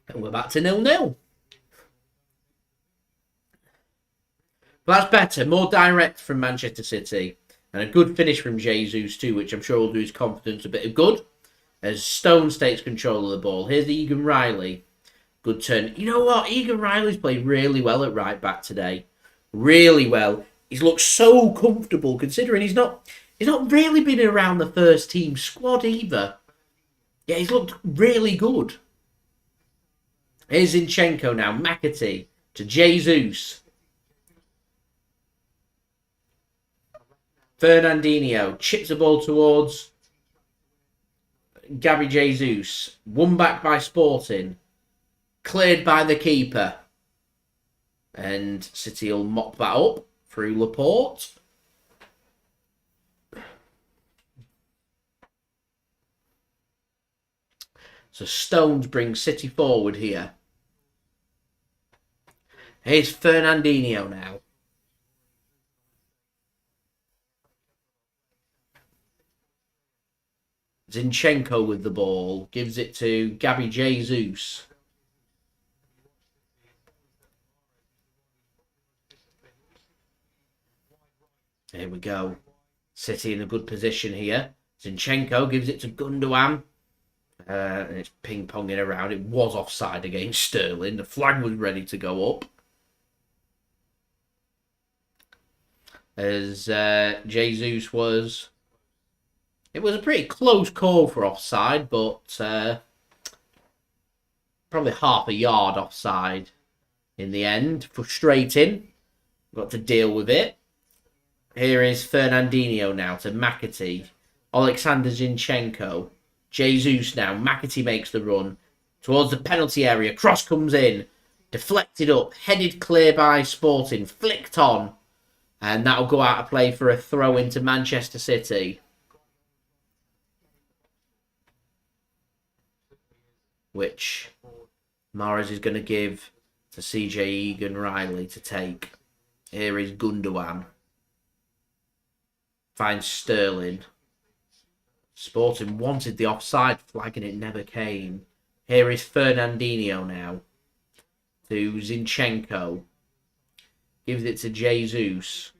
And we're back to 0-0. But that's better. More direct from Manchester City. And a good finish from Jesus too, which I'm sure will do his confidence a bit of good. As Stones takes control of the ball. Here's Egan Riley. Good turn. You know what? Egan Riley's played really well at right back today. Really well. He's looked so comfortable considering he's not really been around the first team squad either. Yeah, he's looked really good. Here's Zinchenko now. McAtee to Jesus. Fernandinho chips the ball towards Gabriel Jesus. Won back by Sporting. Cleared by the keeper. And City will mop that up through Laporte. So Stones brings City forward here. Here's Fernandinho now. Zinchenko with the ball. Gives it to Gabriel Jesus. Here we go. City in a good position here. Zinchenko gives it to Gundogan. And it's ping-ponging around. It was offside against Sterling. The flag was ready to go up. As Jesus was... It was a pretty close call for offside, but probably half a yard offside in the end. Frustrating. Got to deal with it. Here is Fernandinho now to McAtee. Oleksandr Zinchenko. Jesus now. McAtee makes the run towards the penalty area. Cross comes in. Deflected up. Headed clear by Sporting. Flicked on. And that'll go out of play for a throw into Manchester City. Which Mahrez is going to give to CJ Egan Riley to take. Here is Gundogan. Finds Sterling. Sporting wanted the offside flag and it never came. Here is Fernandinho now. To Zinchenko. Gives it to Jesus.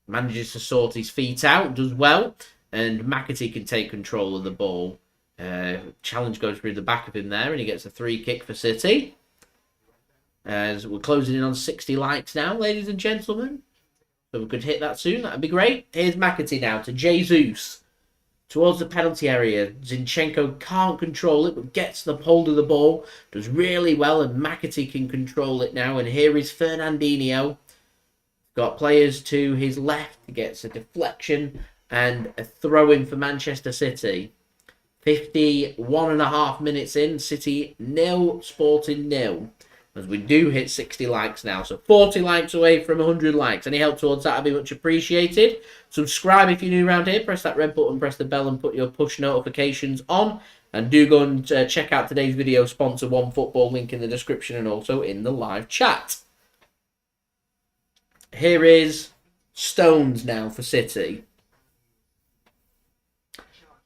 Manages to sort his feet out. Does well. And McAtee can take control of the ball. Challenge goes through the back of him there. And he gets a free kick for City. As we're closing in on 60 likes now, ladies and gentlemen. So we could hit that soon. That'd be great. Here's McAtee now to Jesus. Towards the penalty area. Zinchenko can't control it, but gets the hold of the ball. Does really well, and McAtee can control it now. And here is Fernandinho. Got players to his left. He gets a deflection and a throw-in for Manchester City. 51.5 minutes in. City 0, Sporting 0. As we do hit 60 likes now. So 40 likes away from 100 likes. Any help towards that would be much appreciated. Subscribe if you're new around here. Press that red button, press the bell and put your push notifications on. And do go and check out today's video sponsor, OneFootball, link in the description and also in the live chat. Here is Stones now for City.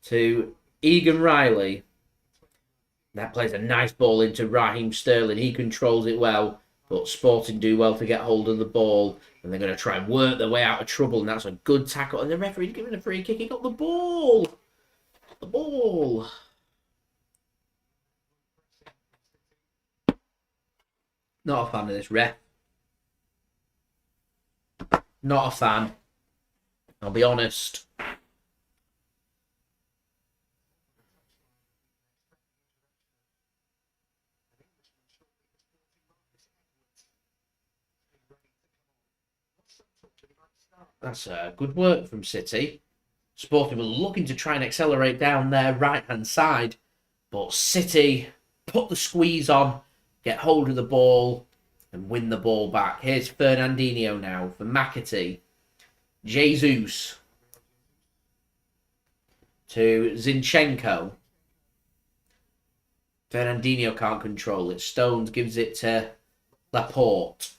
To Egan Riley. That plays a nice ball into Raheem Sterling. He controls it well, but Sporting do well to get hold of the ball. And they're going to try and work their way out of trouble. And that's a good tackle. And the referee's giving a free kick. He got the ball. The ball. Not a fan of this ref. Not a fan. I'll be honest. That's good work from City. Sporting were looking to try and accelerate down their right-hand side, but City put the squeeze on, get hold of the ball, and win the ball back. Here's Fernandinho now for McAtee. Jesus to Zinchenko. Fernandinho can't control it. Stones gives it to Laporte.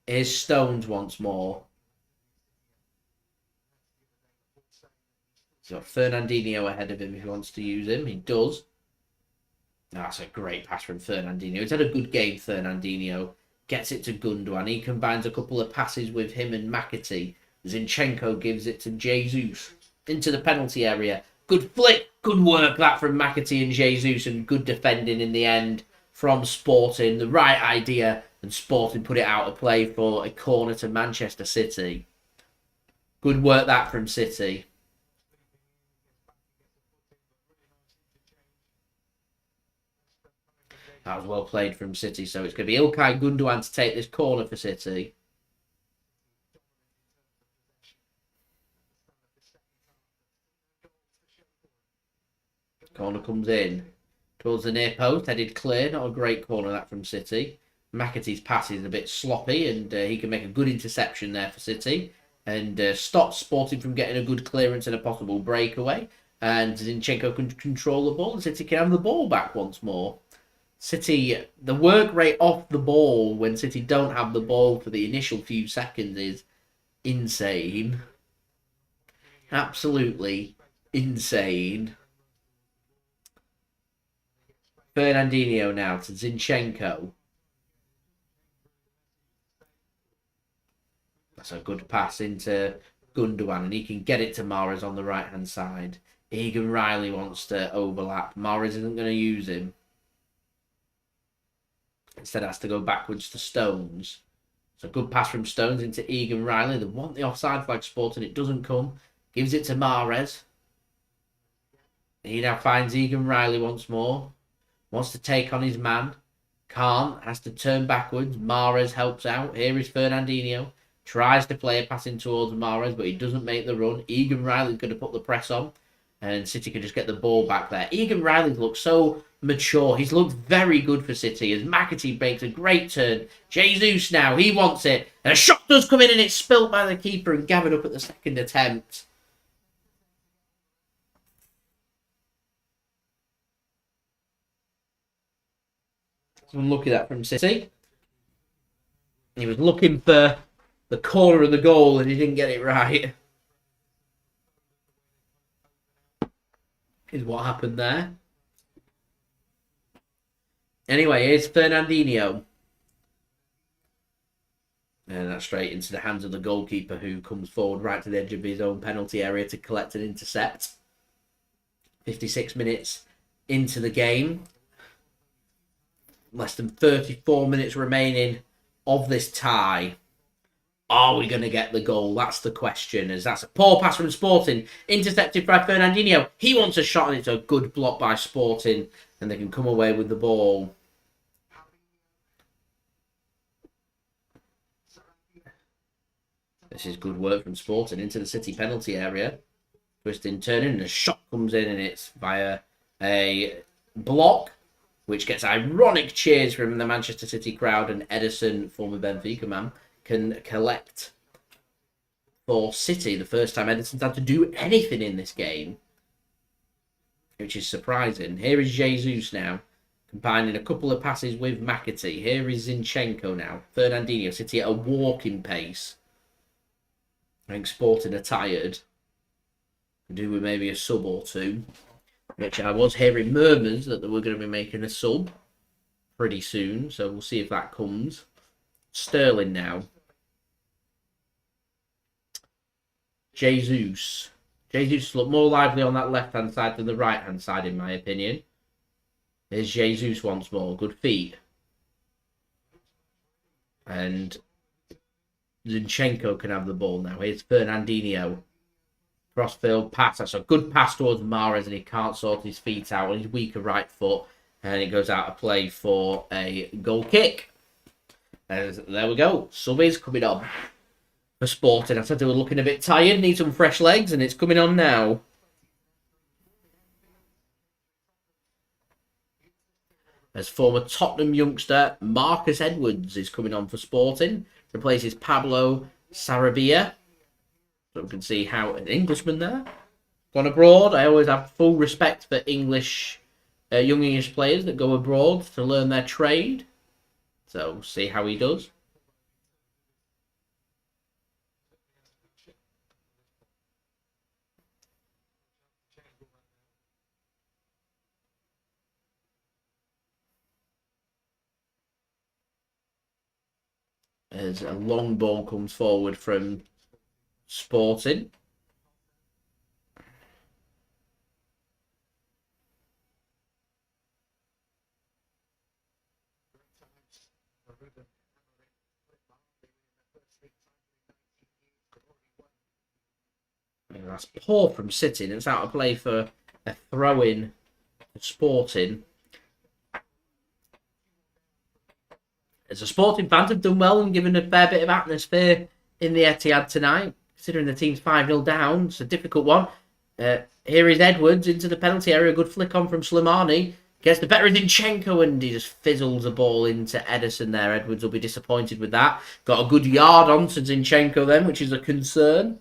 Here's Stones once more. So Fernandinho ahead of him if he wants to use him. He does. That's a great pass from Fernandinho. He's had a good game, Fernandinho. Gets it to Gundogan. He combines a couple of passes with him and McAtee. Zinchenko gives it to Jesus. Into the penalty area. Good flick. Good work that from McAtee and Jesus. And good defending in the end from Sporting. The right idea. And Sporting put it out of play for a corner to Manchester City. Good work that from City. That was well played from City. So it's going to be Ilkay Gundogan to take this corner for City. Corner comes in towards the near post. Headed clear. Not a great corner that from City. McAtee's pass is a bit sloppy and he can make a good interception there for City. And stop Sporting from getting a good clearance and a possible breakaway. And Zinchenko can control the ball. And City can have the ball back once more. City, the work rate off the ball when City don't have the ball for the initial few seconds is insane. Absolutely insane. Fernandinho now to Zinchenko. That's a good pass into Gundogan and he can get it to Mahrez on the right-hand side. Egan Riley wants to overlap. Mahrez isn't going to use him. Instead, has to go backwards to Stones. It's a good pass from Stones into Egan Riley. They want the offside flag spot and it doesn't come. Gives it to Mahrez. He now finds Egan Riley once more. Wants to take on his man. Can't. Has to turn backwards. Mahrez helps out. Here is Fernandinho. Tries to play a pass in towards Mahrez, but he doesn't make the run. Egan Riley's going to put the press on. And City can just get the ball back there. Egan Riley looks so mature. He's looked very good for City as McAtee makes a great turn. Jesus now, he wants it. And a shot does come in and it's spilt by the keeper and gathered up at the second attempt. Unlucky that from City. He was looking for the corner of the goal and he didn't get it right. Is what happened there. Anyway, here's Fernandinho. And that's straight into the hands of the goalkeeper who comes forward right to the edge of his own penalty area to collect an intercept. 56 minutes into the game. Less than 34 minutes remaining of this tie. Are we going to get the goal? That's the question. As that's a poor pass from Sporting. Intercepted by Fernandinho. He wants a shot and it's a good block by Sporting. And they can come away with the ball. This is good work from Sporting into the City penalty area. Twisting, turning, and a shot comes in and it's via a block. Which gets ironic cheers from the Manchester City crowd. And Ederson, former Benfica man, can collect for City. The first time Ederson's had to do anything in this game. Which is surprising. Here is Jesus now. Combining a couple of passes with McAtee. Here is Zinchenko now. Fernandinho. City at a walking pace. I think Sporting are tired. Could do with maybe a sub or two. Which I was hearing murmurs that they were going to be making a sub pretty soon. So we'll see if that comes. Sterling now. Jesus. Jesus looked more lively on that left-hand side than the right-hand side, in my opinion. There's Jesus once more. Good feet. And Zinchenko can have the ball now. Here's Fernandinho. Crossfield pass. That's a good pass towards Mahrez, and he can't sort his feet out on his weaker right foot. And it goes out of play for a goal kick. There we go. Subbies coming on for Sporting. I said they were looking a bit tired, need some fresh legs, and it's coming on now. As former Tottenham youngster Marcus Edwards is coming on for Sporting. Replaces Pablo Sarabia. So we can see how an Englishman there. Gone abroad. I always have full respect for English, young English players that go abroad to learn their trade. So see how he does. As a long ball comes forward from Sporting. And that's poor from City. And it's out of play for a throw-in Sporting. As a Sporting fans have done well and given a fair bit of atmosphere in the Etihad tonight. Considering the team's 5-0 down, it's a difficult one. Here is Edwards into the penalty area. A good flick on from Slimani. Gets the better of Zinchenko and he just fizzles the ball into Ederson there. Edwards will be disappointed with that. Got a good yard on to Zinchenko then, which is a concern.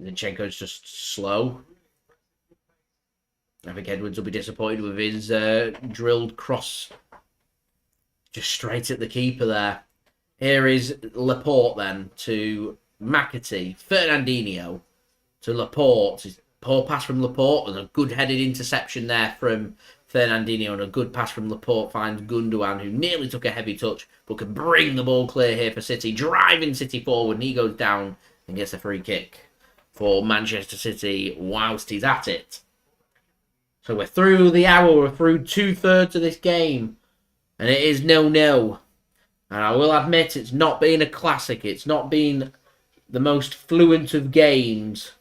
Zinchenko's just slow. I think Edwards will be disappointed with his drilled cross just straight at the keeper there. Here is Laporte then to McAtee. Fernandinho to Laporte. Poor pass from Laporte and a good headed interception there from Fernandinho, and a good pass from Laporte finds Gundogan, who nearly took a heavy touch but can bring the ball clear here for City, driving City forward, and he goes down and gets a free kick for Manchester City whilst he's at it. So we're through the hour, we're through 2/3 of this game, and it is 0-0. And I will admit it's not been a classic, it's not been the most fluent of games.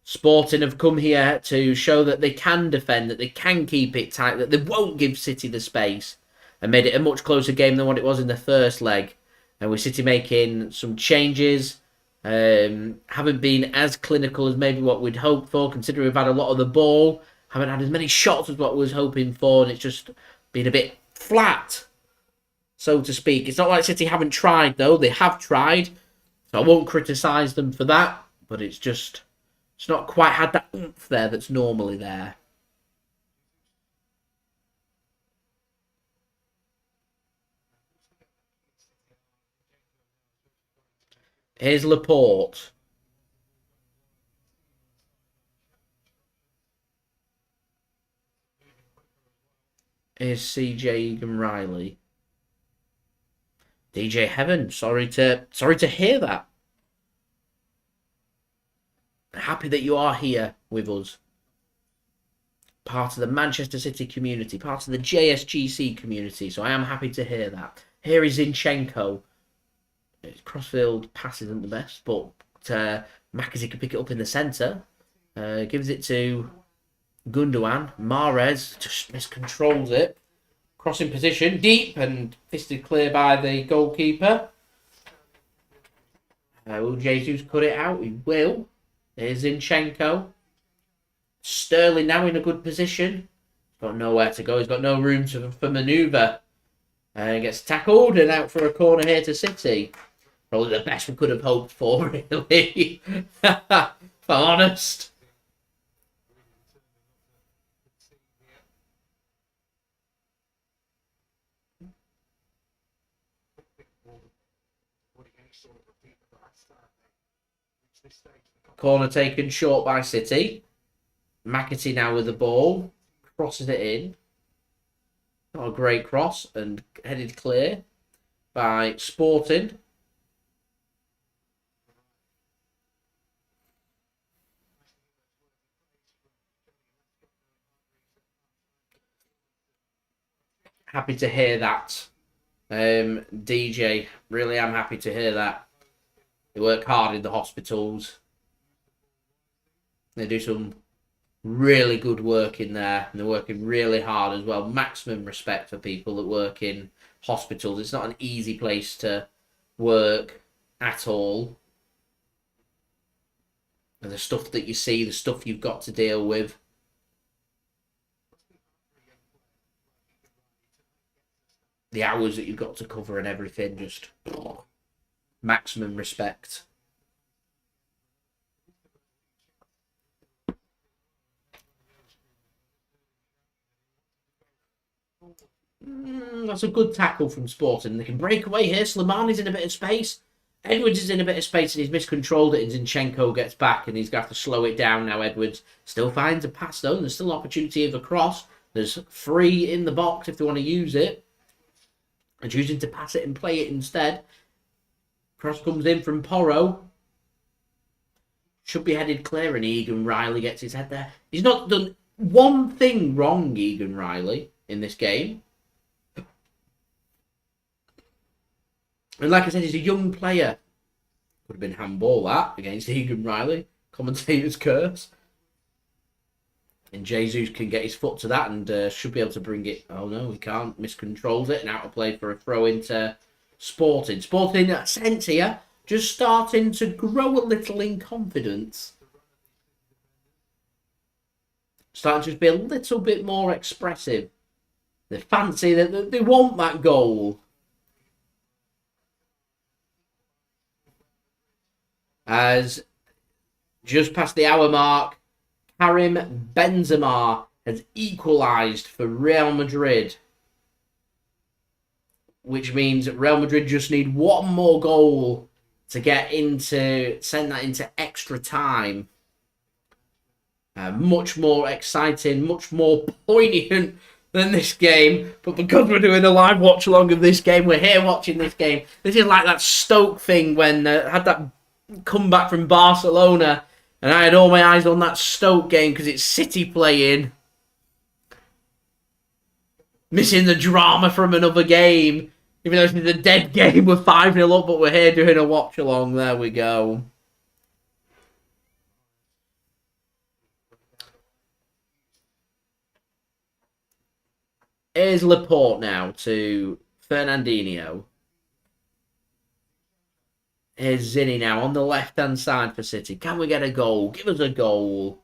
Sporting have come here to show that they can defend, that they can keep it tight, that they won't give City the space, and made it a much closer game than what it was in the first leg. And with City making some changes, haven't been as clinical as maybe what we'd hoped for, considering we've had a lot of the ball, haven't had as many shots as what we was hoping for, and it's just been a bit flat, so to speak. It's not like City haven't tried, though. They have tried, so I won't criticise them for that, but it's just... it's not quite had that oomph there that's normally there. Here's Laporte. Here's CJ Egan-Riley. DJ Heaven, sorry to hear that. Happy that you are here with us. Part of the Manchester City community, part of the JSGC community, so I am happy to hear that. Here is Zinchenko. His crossfield pass isn't the best, but McAtee can pick it up in the centre. Gives it to Gundogan. Mahrez just miscontrols it. Crossing position, deep and fisted clear by the goalkeeper. Will Jesus cut it out? He will. There's Zinchenko. Sterling now in a good position. He's got nowhere to go. He's got no room for manoeuvre. Gets tackled and out for a corner here to City. Probably the best we could have hoped for, really. If I'm honest. Corner taken short by City. McAtee now with the ball. Crosses it in. Not a great cross and headed clear by Sporting. Happy to hear that. DJ, really am happy to hear that. They work hard in the hospitals. They do some really good work in there, and they're working really hard as well. Maximum respect for people that work in hospitals. It's not an easy place to work at all. And the stuff that you see, the stuff you've got to deal with. The hours that you've got to cover and everything, just maximum respect. That's a good tackle from Sporting. They can break away here. Slimani's in a bit of space. Edwards is in a bit of space and he's miscontrolled it, and Zinchenko gets back and he's going to have to slow it down now. Edwards still finds a pass though, and there's still opportunity of a cross. There's 3 in the box if they want to use it. And choosing to pass it and play it instead. Cross comes in from Porro. Should be headed clear, and Egan Riley gets his head there. He's not done one thing wrong, Egan Riley, in this game. And like I said, he's a young player. Could have been handball that against Egan Riley. Commentator's curse. And Jesus can get his foot to that and should be able to bring it. Oh no, he can't. Miscontrols it and out of play for a throw into Sporting. Sporting, in a sense here, just starting to grow a little in confidence. Starting to just be a little bit more expressive. They fancy that they want that goal. As just past the hour mark, Karim Benzema has equalised for Real Madrid. Which means Real Madrid just need one more goal to send that into extra time. Much more exciting, much more poignant than this game. But because we're doing a live watch along of this game, we're here watching this game. This is like that Stoke thing when had that comeback from Barcelona. And I had all my eyes on that Stoke game because it's City playing. Missing the drama from another game. Even though it's a dead game, we're 5-0 up, but we're here doing a watch along. There we go. Here's Laporte now to Fernandinho. Here's Zinni now on the left-hand side for City. Can we get a goal? Give us a goal.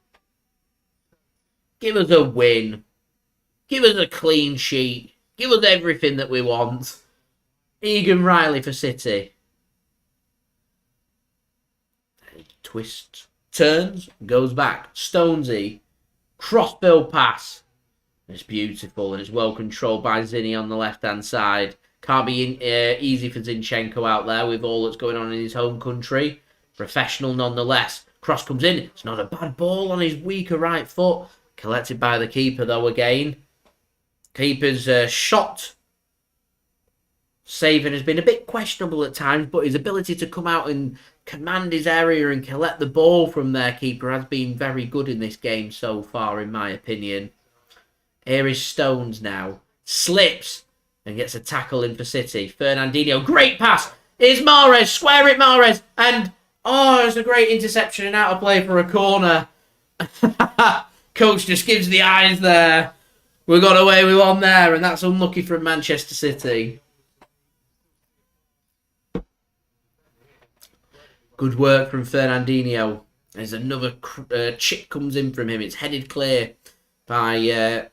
Give us a win. Give us a clean sheet. Give us everything that we want. Egan Riley for City. Twists, turns, goes back. Stonesy. Crossbill pass. It's beautiful and it's well controlled by Zinni on the left-hand side. Can't be easy for Zinchenko out there with all that's going on in his home country. Professional nonetheless. Cross comes in. It's not a bad ball on his weaker right foot. Collected by the keeper though again. Keeper's shot saving has been a bit questionable at times, but his ability to come out and command his area and collect the ball from their keeper has been very good in this game so far, in my opinion. Here is Stones now. Slips. And gets a tackle in for City. Fernandinho, great pass. Here's Mahrez, square it Mahrez. And, oh, it's a great interception and out of play for a corner. Coach just gives the eyes there. We got away with one there, and that's unlucky from Manchester City. Good work from Fernandinho. There's another chip comes in from him. It's headed clear by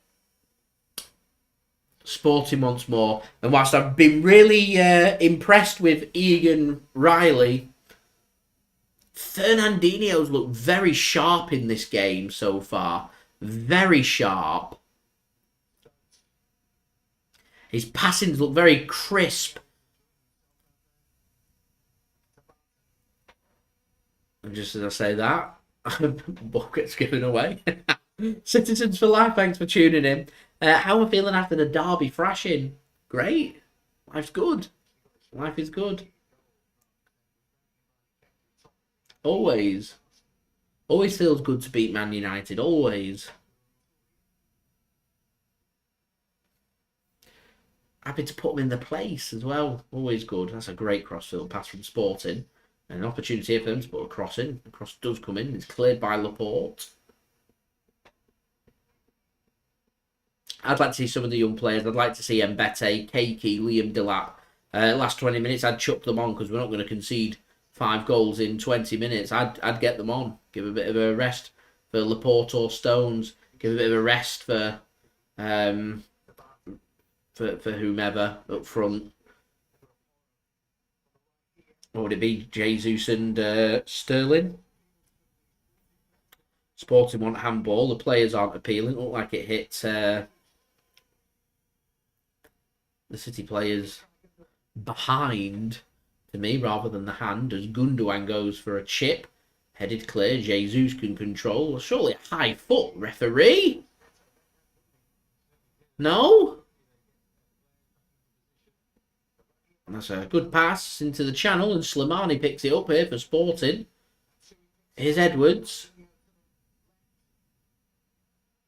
Sporting once more. And whilst I've been really impressed with Egan Riley, Fernandinho's looked very sharp in this game so far. Very sharp. His passings look very crisp. And just as I say that, ball gets given away. Citizens for life, thanks for tuning in. How am I feeling after the derby thrashing? Great. Life's good. Life is good. Always. Always feels good to beat Man United. Always. happy to put him in the place as well. Always good. That's a great crossfield pass from Sporting. An opportunity here for them to put a cross in. The cross does come in. It's cleared by Laporte. I'd like to see some of the young players. I'd like to see Mbete, Keiki, Liam Delap. Last 20 minutes, I'd chuck them on because we're not going to concede 5 goals in 20 minutes. I'd get them on. Give a bit of a rest for Laporte or Stones. Give a bit of a rest for whomever up front. Or would it be Jesus and Sterling? Sporting want handball. The players aren't appealing. Look like it hit the City players behind to me rather than the hand, as Gundogan goes for a chip. Headed clear. Jesus can control. Surely a high foot, referee? No? And that's a good pass into the channel, and Slimani picks it up here for Sporting. Here's Edwards.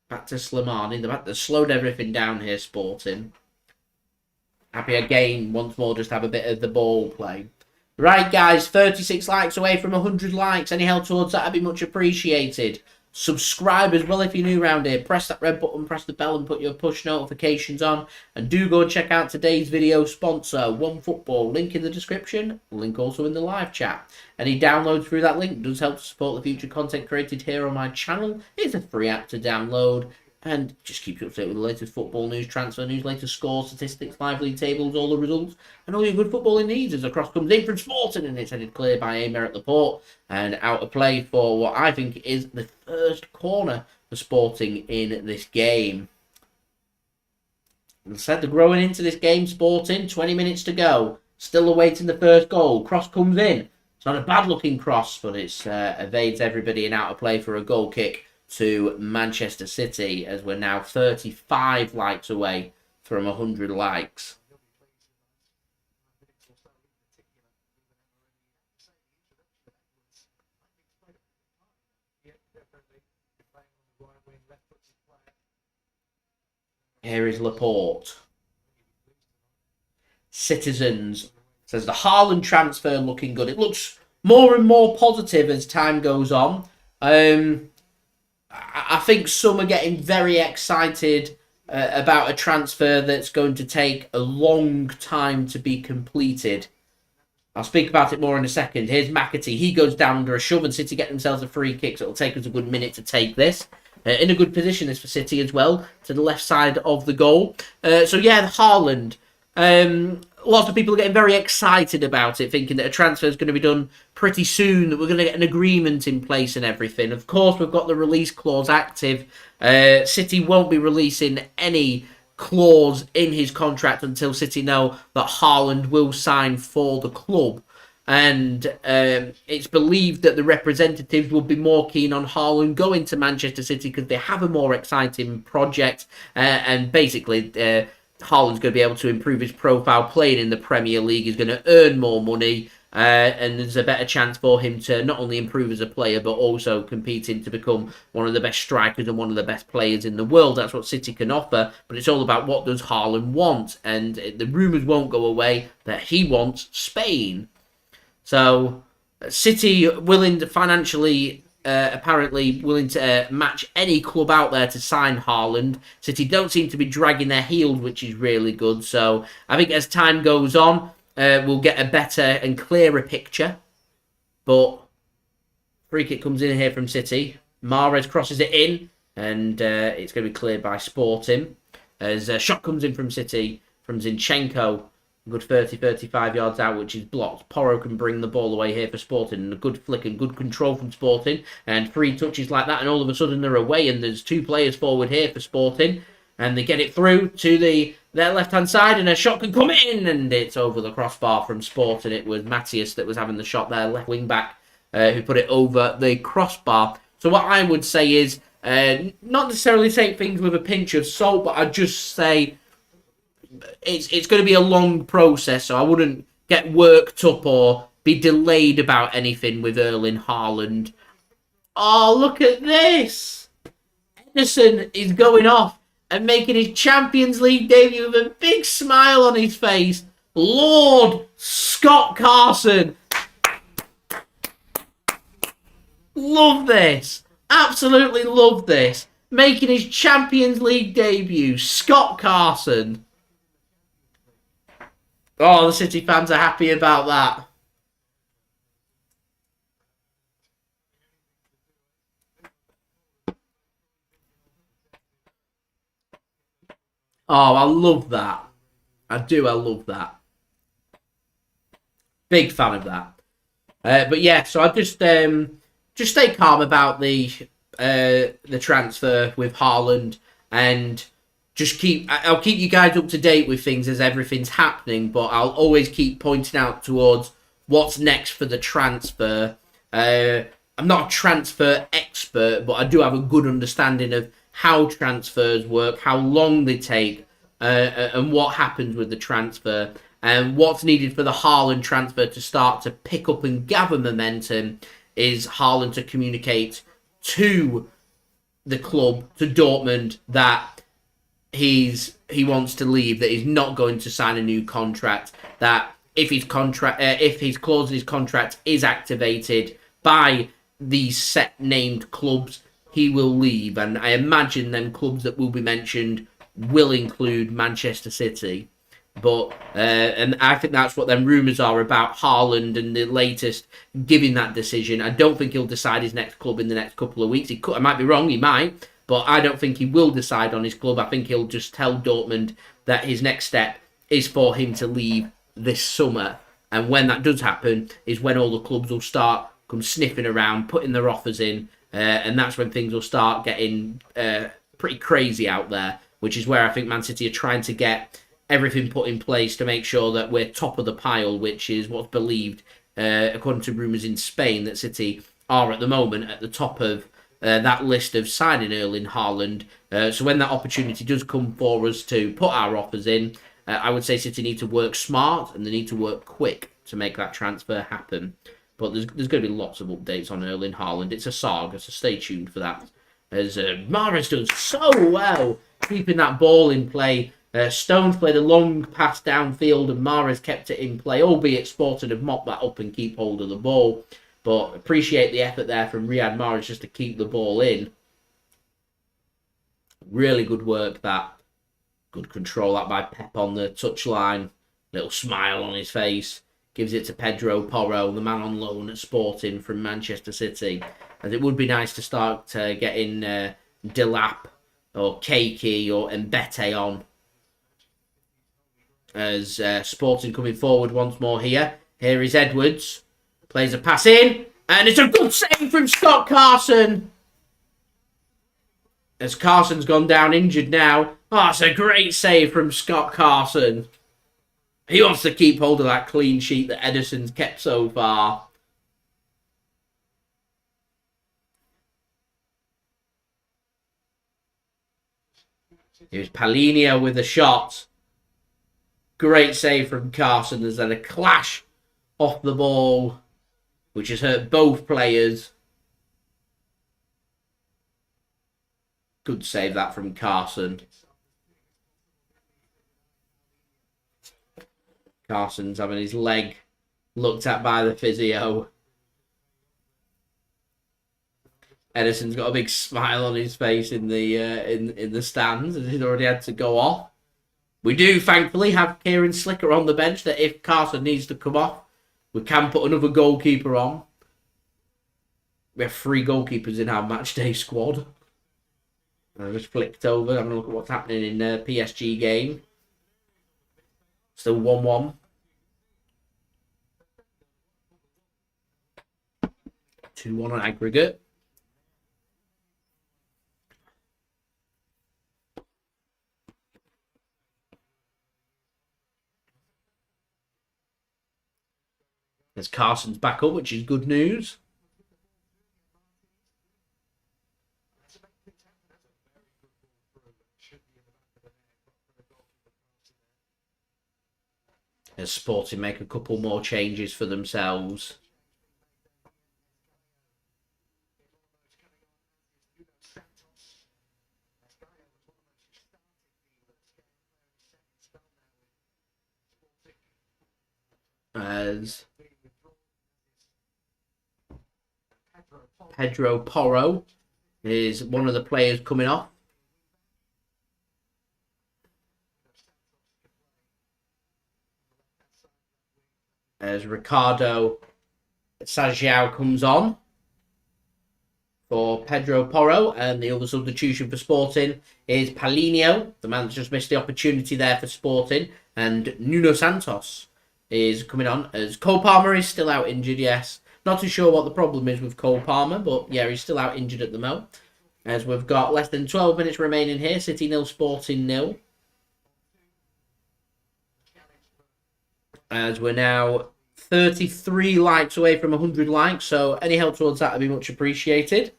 Back to Slimani. They've slowed everything down here, Sporting. Happy again, once more, just have a bit of the ball play. Right, guys, 36 likes away from 100 likes. Any help towards that would be much appreciated. Subscribe as well if you're new around here. Press that red button, press the bell and put your push notifications on. And do go and check out today's video sponsor, OneFootball. Link in the description, link also in the live chat. Any downloads through that link does help to support the future content created here on my channel. It's a free app to download. And just keep you up to date with the latest football news, transfer news, latest scores, statistics, live league tables, all the results, and all your good footballing needs as a cross comes in from Sporting, and it's headed clear by Aymeric Laporte, and out of play for what I think is the first corner for Sporting in this game. As I said, they're growing into this game, Sporting. 20 minutes to go. Still awaiting the first goal. Cross comes in. It's not a bad-looking cross, but it evades everybody and out of play for a goal kick to Manchester City, as we're now 35 likes away from 100 likes. Here is Laporte. Citizens says the Haaland transfer looking good. It looks more and more positive as time goes on. I think some are getting very excited about a transfer that's going to take a long time to be completed. I'll speak about it more in a second. Here's McAtee. He goes down under a shove and City get themselves a free kick, so it'll take us a good minute to take this. In a good position this for City as well, to the left side of the goal. So yeah, Haaland. Lots of people are getting very excited about it, thinking that a transfer is going to be done pretty soon, that we're going to get an agreement in place and everything. Of course, we've got the release clause active. City won't be releasing any clause in his contract until City know that Haaland will sign for the club. And it's believed that the representatives will be more keen on Haaland going to Manchester City because they have a more exciting project. And basically, Haaland's going to be able to improve his profile playing in the Premier League. He's going to earn more money. And there's a better chance for him to not only improve as a player, but also competing to become one of the best strikers and one of the best players in the world. That's what City can offer. But it's all about what does Haaland want. And the rumours won't go away that he wants Spain. So City willing to financially, apparently willing to match any club out there to sign Haaland. City don't seem to be dragging their heels, which is really good. So I think as time goes on, we'll get a better and clearer picture. But free kick comes in here from City. Mahrez crosses it in, and it's going to be cleared by Sporting. As a shot comes in from City, from Zinchenko. Good 30-35 yards out, which is blocked. Porro can bring the ball away here for Sporting. And a good flick and good control from Sporting. And 3 touches like that, and all of a sudden they're away. And there's 2 players forward here for Sporting. And they get it through to their left-hand side, and a shot can come in. And it's over the crossbar from Sporting. It was Matheus that was having the shot there, left wing-back, who put it over the crossbar. So what I would say is, not necessarily take things with a pinch of salt, but I'd just say it's going to be a long process, so I wouldn't get worked up or be delayed about anything with Erling Haaland. Oh, look at this! Ederson is going off. and making his Champions League debut with a big smile on his face, Lord Scott Carson. Love this. Absolutely love this. Making his Champions League debut, Scott Carson. Oh, the City fans are happy about that. Oh, I love that. I do. I love that. Big fan of that. But yeah, so I just stay calm about the transfer with Haaland, and I'll keep you guys up to date with things as everything's happening, but I'll always keep pointing out towards what's next for the transfer. I'm not a transfer expert, but I do have a good understanding of how transfers work, how long they take, and what happens with the transfer. And what's needed for the Haaland transfer to start to pick up and gather momentum is Haaland to communicate to the club, to Dortmund, that he wants to leave, that he's not going to sign a new contract, that if his clause in his contract is activated by these set named clubs, he will leave. And I imagine them clubs that will be mentioned will include Manchester City. But and I think that's what them rumours are about Haaland and the latest giving that decision. I don't think he'll decide his next club in the next couple of weeks. I might be wrong, he might, but I don't think he will decide on his club. I think he'll just tell Dortmund that his next step is for him to leave this summer. And when that does happen is when all the clubs will start come sniffing around, putting their offers in, and that's when things will start getting pretty crazy out there, which is where I think Man City are trying to get everything put in place to make sure that we're top of the pile, which is what's believed, according to rumours in Spain, that City are at the moment at the top of that list of signing Erling Haaland. So when that opportunity does come for us to put our offers in, I would say City need to work smart and they need to work quick to make that transfer happen. But there's going to be lots of updates on Erling Haaland. It's a saga, so stay tuned for that. As Mahrez does so well keeping that ball in play. Stones played a long pass downfield and Mahrez kept it in play, albeit Sporting have mopped that up and keep hold of the ball. But appreciate the effort there from Riyad Mahrez just to keep the ball in. Really good work that. Good control that by Pep on the touchline. Little smile on his face. Gives it to Pedro Porro, the man on loan at Sporting from Manchester City. As it would be nice to start getting Delap or Keiki or Mbete on. As Sporting coming forward once more here. Here is Edwards. Plays a pass in. And it's a good save from Scott Carson. As Carson's gone down injured now. Oh, it's a great save from Scott Carson. He wants to keep hold of that clean sheet that Ederson's kept so far. Here's Paulinho with a shot. Great save from Carson. There's then a clash off the ball, which has hurt both players. Good save that from Carson. Carson's having his leg looked at by the physio. Ederson's got a big smile on his face in the stands, as he's already had to go off. We do thankfully have Kieran Slicker on the bench, that if Carson needs to come off, we can put another goalkeeper on. We have 3 goalkeepers in our matchday squad. I just flicked over, having a look at what's happening in the PSG game. Still 1-1. 2-1 on aggregate. As Carson's back up, which is good news. As Sporting make a couple more changes for themselves. as Pedro Porro is one of the players coming off. As Ricardo Sajao comes on for Pedro Porro, and the other substitution for Sporting is Paulinho, the man that's just missed the opportunity there for Sporting, and Nuno Santos is coming on, as Cole Palmer is still out injured, yes. Not too sure what the problem is with Cole Palmer, but yeah, he's still out injured at the moment. As we've got less than 12 minutes remaining here, City 0, Sporting 0. As we're now 33 likes away from 100 likes, so any help towards that would be much appreciated.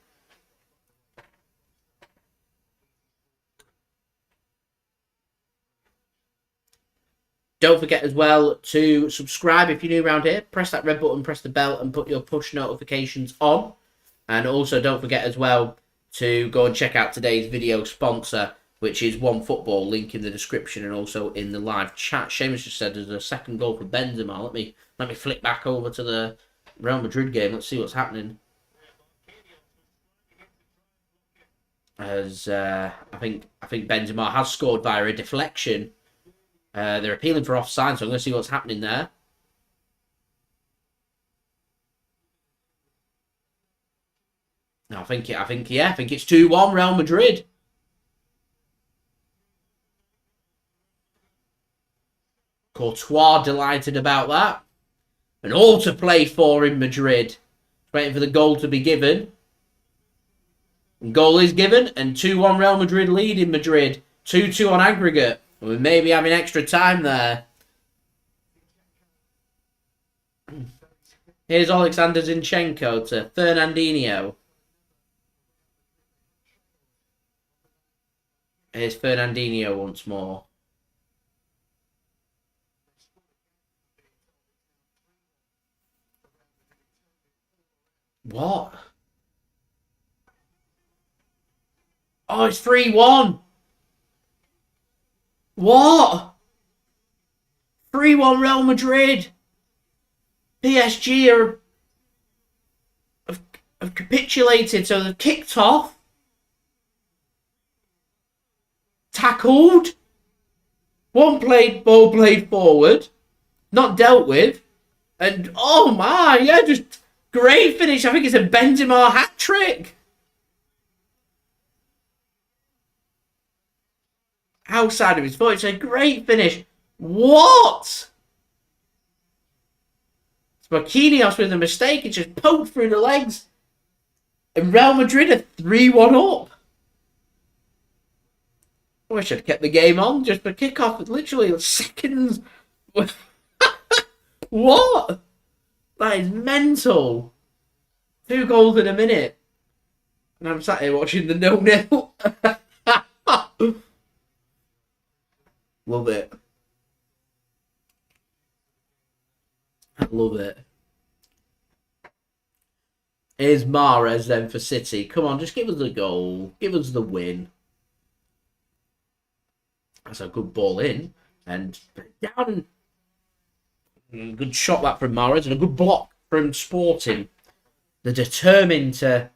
Don't forget as well to subscribe if you're new around here. Press that red button, press the bell, and put your push notifications on. And also don't forget as well to go and check out today's video sponsor, which is OneFootball, link in the description and also in the live chat. Seamus just said there's a second goal for Benzema. Let me flick back over to the Real Madrid game. Let's see what's happening. As I think Benzema has scored via a deflection. They're appealing for offside, so I'm going to see what's happening there. I think it's 2-1 Real Madrid. Courtois delighted about that. And all to play for in Madrid. Waiting for the goal to be given. And goal is given, and 2-1 Real Madrid lead in Madrid. 2-2 on aggregate. We may be having extra time there. Here's Oleksandr Zinchenko to Fernandinho. Here's Fernandinho once more. What? Oh, it's 3-1. What? 3-1 Real Madrid. PSG have capitulated, so they've kicked off. Tackled. Ball played forward. Not dealt with. And, oh my, yeah, just great finish. I think it's a Benzema hat-trick. Outside of his foot, it's a great finish. What? It's Marquinhos with a mistake. It just poked through the legs. And Real Madrid are 3-1 up. I wish I'd kept the game on just for kickoff. Literally seconds. What? That is mental. 2 goals in a minute. And I'm sat here watching the 0-0. Love it. I love it. Here's Mahrez then for City. Come on, just give us the goal. Give us the win. That's a good ball in. And down. Good shot that from Mahrez. And a good block from Sporting. They're determined to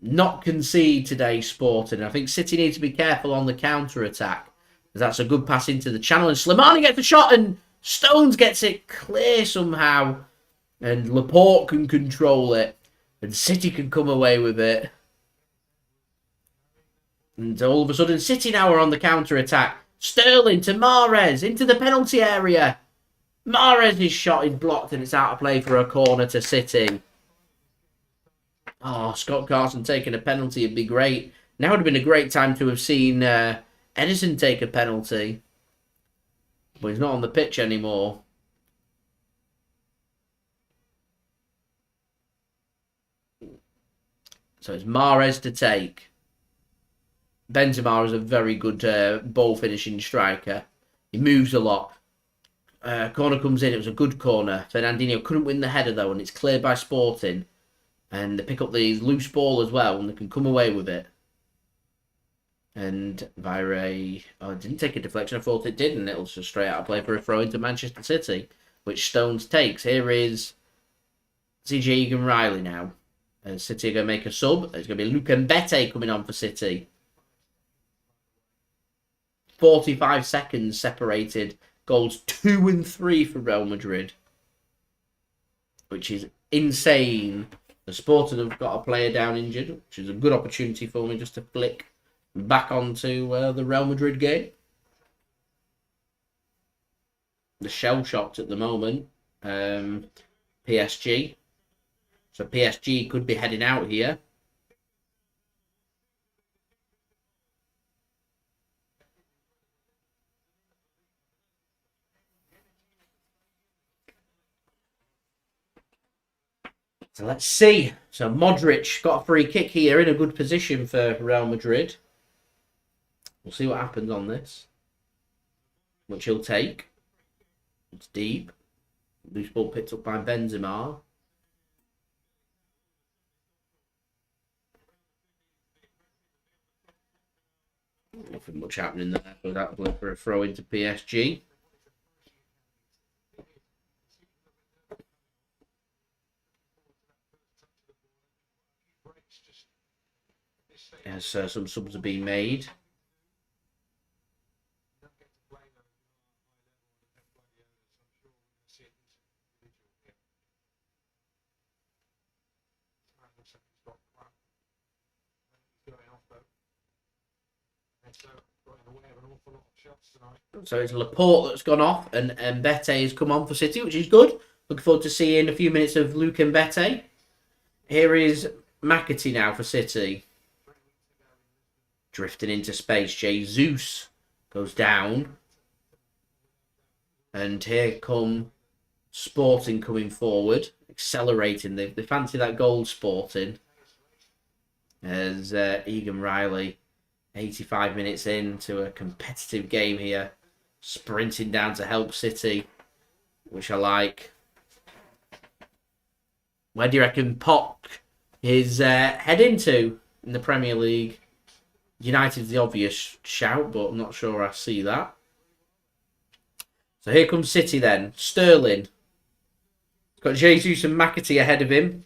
not concede today, Sporting. I think City need to be careful on the counter-attack. That's a good pass into the channel. And Slimani gets the shot and Stones gets it clear somehow. And Laporte can control it. And City can come away with it. And all of a sudden, City now are on the counter-attack. Sterling to Mahrez into the penalty area. Mahrez's shot is blocked and it's out of play for a corner to City. Oh, Scott Carson taking a penalty would be great. Now would have been a great time to have seen Ederson take a penalty. But he's not on the pitch anymore. So it's Mahrez to take. Benzema is a very good ball finishing striker. He moves a lot. Corner comes in. It was a good corner. Fernandinho couldn't win the header though, and it's cleared by Sporting. And they pick up the loose ball as well, and they can come away with it. And Vire, it didn't take a deflection. I thought it did, and it was just straight out of play for a throw into Manchester City. which Stones takes. Here is CJ Egan-Riley now. City are going to make a sub. It's going to be Luke Mbete coming on for City. 45 seconds separated. Goals 2 and 3 for Real Madrid, which is insane. The Sporting have got a player down injured, which is a good opportunity for me just to flick back onto the Real Madrid game. The shell-shocked at the moment. PSG. So PSG could be heading out here. So let's see. So Modric got a free kick here in a good position for Real Madrid. We'll see what happens on this. Which he'll take. It's deep. Loose ball picked up by Benzema. Nothing much happening there for that for a throw into PSG. Yes, some subs are being made. So it's Laporte that's gone off, and Mbete has come on for City, which is good. Looking forward to seeing a few minutes of Luke Mbete. Here is McAtee now for City. Drifting into space. Jesus goes down. And here come Sporting coming forward. Accelerating. They fancy that goal, Sporting. As Egan-Riley, 85 minutes into a competitive game here. Sprinting down to help City, which I like. Where do you reckon Pop is heading to in the Premier League? United's the obvious shout, but I'm not sure I see that. So here comes City then. Sterling. Got Jesus and McAtee ahead of him.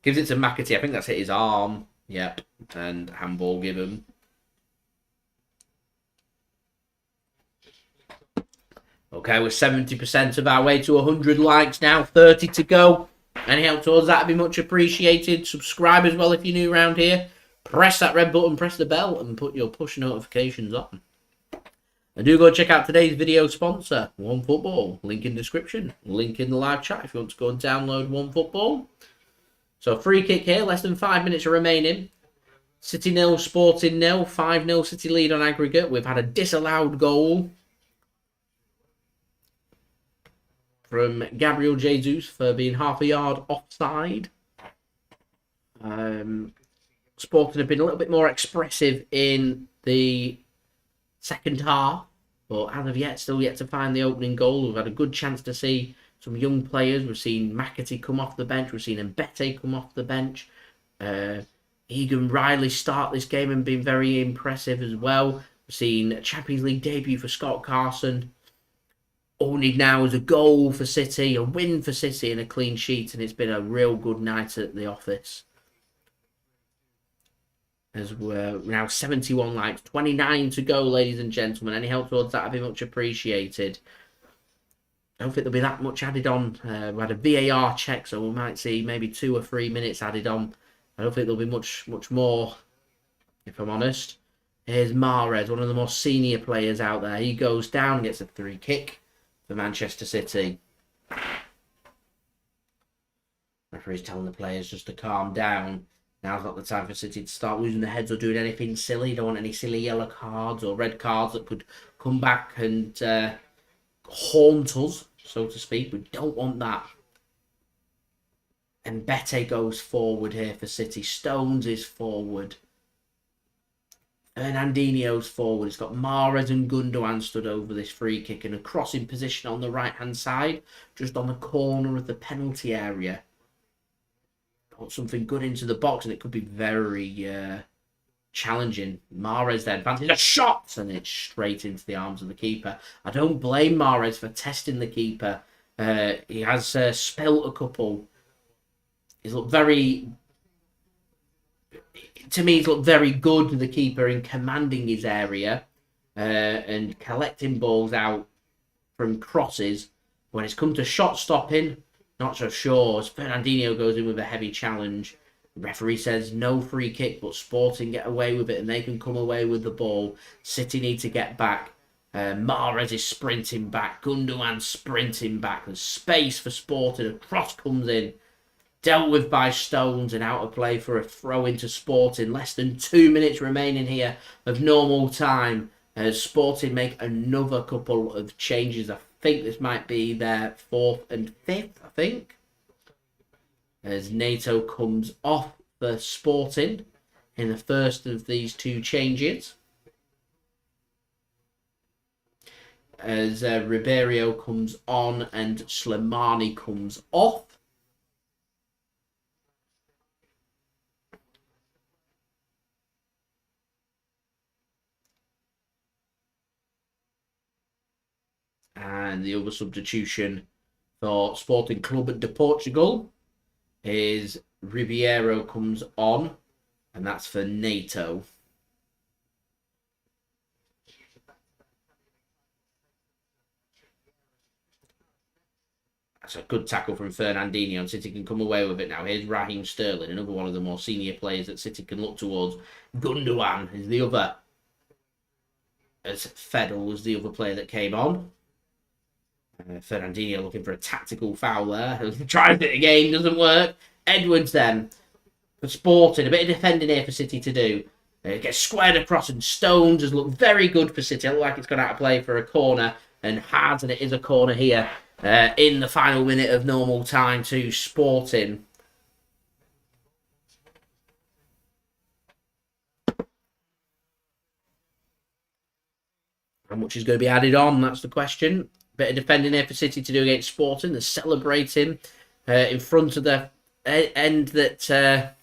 Gives it to McAtee. I think that's hit his arm. Yep. And handball given. Okay, we're 70% of our way to 100 likes now. 30 to go. Any help towards that would be much appreciated. Subscribe as well if you're new around here. Press that red button, press the bell, and put your push notifications on. And do go check out today's video sponsor, OneFootball. Link in description. Link in the live chat if you want to go and download OneFootball. So free kick here, less than 5 minutes remaining. City 0, Sporting 0. 5-0 City lead on aggregate. We've had a disallowed goal from Gabriel Jesus for being half a yard offside. Sporting have been a little bit more expressive in the second half, but as of yet, still yet to find the opening goal. We've had a good chance to see some young players. We've seen McAtee come off the bench. We've seen Mbete come off the bench. Egan-Riley start this game and been very impressive as well. We've seen a Champions League debut for Scott Carson. All we need now is a goal for City, a win for City, and a clean sheet, and it's been a real good night at the office. As we're now 71 likes, 29 to go, ladies and gentlemen. Any help towards that would be much appreciated. I don't think there'll be that much added on. We had a VAR check, so we might see maybe 2 or 3 minutes added on. I don't think there'll be much more, if I'm honest. Here's Mahrez, one of the more senior players out there. He goes down, gets a free kick for Manchester City. Referee's telling the players just to calm down. Now's not the time for City to start losing their heads or doing anything silly. You don't want any silly yellow cards or red cards that could come back and haunt us, so to speak. We don't want that. And Mbete goes forward here for City. Stones is forward. Fernandinho's forward. It's got Mahrez and Gundogan stood over this free kick in a crossing position on the right-hand side, just on the corner of the penalty area. Put something good into the box, and it could be very challenging. Mahrez then fancies a shot, and it's straight into the arms of the keeper. I don't blame Mahrez for testing the keeper He has spilt a couple. He's looked very... To me, he's looked very good, the keeper, in commanding his area and collecting balls out from crosses. When it's come to shot stopping, not so sure. As Fernandinho goes in with a heavy challenge. The referee says no free kick, but Sporting get away with it and they can come away with the ball. City need to get back. Mahrez is sprinting back. Gundogan sprinting back. There's space for Sporting. A cross comes in. Dealt with by Stones and out of play for a throw into Sporting. Less than 2 minutes remaining here of normal time. As Sporting make another couple of changes. I think this might be their 4th and 5th, I think. As NATO comes off for Sporting in the first of these 2 changes. As Ribeiro comes on and Slimani comes off. And the other substitution for Sporting Clube de Portugal is Ribeiro comes on, and that's for NATO. That's a good tackle from Fernandinho, and City can come away with it now. Here's Raheem Sterling, another one of the more senior players that City can look towards. Gundogan is the other, as Fedel was the other player that came on. Fernandinho looking for a tactical foul there. Tries it again, doesn't work. Edwards then for Sporting. A bit of defending here for City to do. It gets squared across, and Stones has looked very good for City. It looks like it's gone out of play for a corner, and hard, and it is a corner here in the final minute of normal time to Sporting. How much is going to be added on? That's the question. Bit of defending here for City to do against Sporting. They're celebrating in front of the end that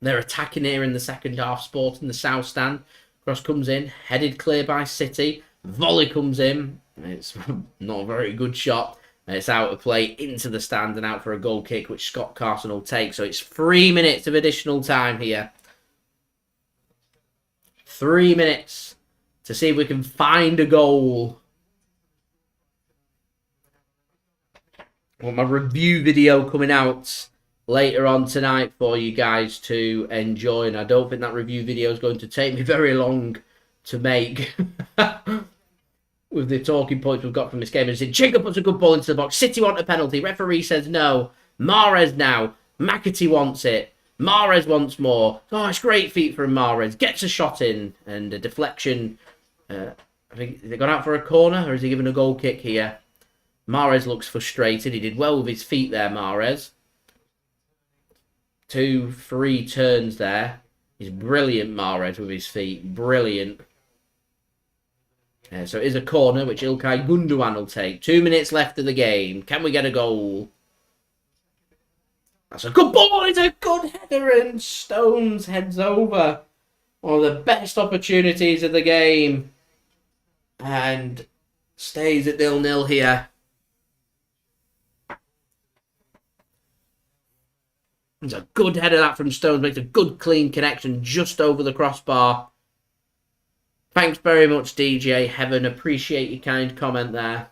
they're attacking here in the second half. Sporting, the south stand. Cross comes in, headed clear by City. Volley comes in. It's not a very good shot. It's out of play into the stand and out for a goal kick, which Scott Carson will take. So it's 3 minutes of additional time here. 3 minutes to see if we can find a goal. Well, my review video coming out later on tonight for you guys to enjoy, and I don't think that review video is going to take me very long to make with the talking points we've got from this game. And Zinchenko puts a good ball into the box. City want a penalty. Referee says no. Mahrez now. McAtee wants it. Mahrez wants more. Oh, it's great feet from Mahrez. Gets a shot in and a deflection. I think, has it gone out for a corner or is he given a goal kick here? Mahrez looks frustrated. He did well with his feet there, Mahrez. 2-3 turns there. He's brilliant, Mahrez, with his feet. Brilliant. So it is a corner, which Ilkay Gundogan will take. 2 minutes left of the game. Can we get a goal? That's a good ball. It's a good header, and Stones heads over. One of the best opportunities of the game. And stays at 0-0 here. It's a good header that from Stones. Makes a good clean connection just over the crossbar. Thanks very much, DJ Heaven. Appreciate your kind comment there.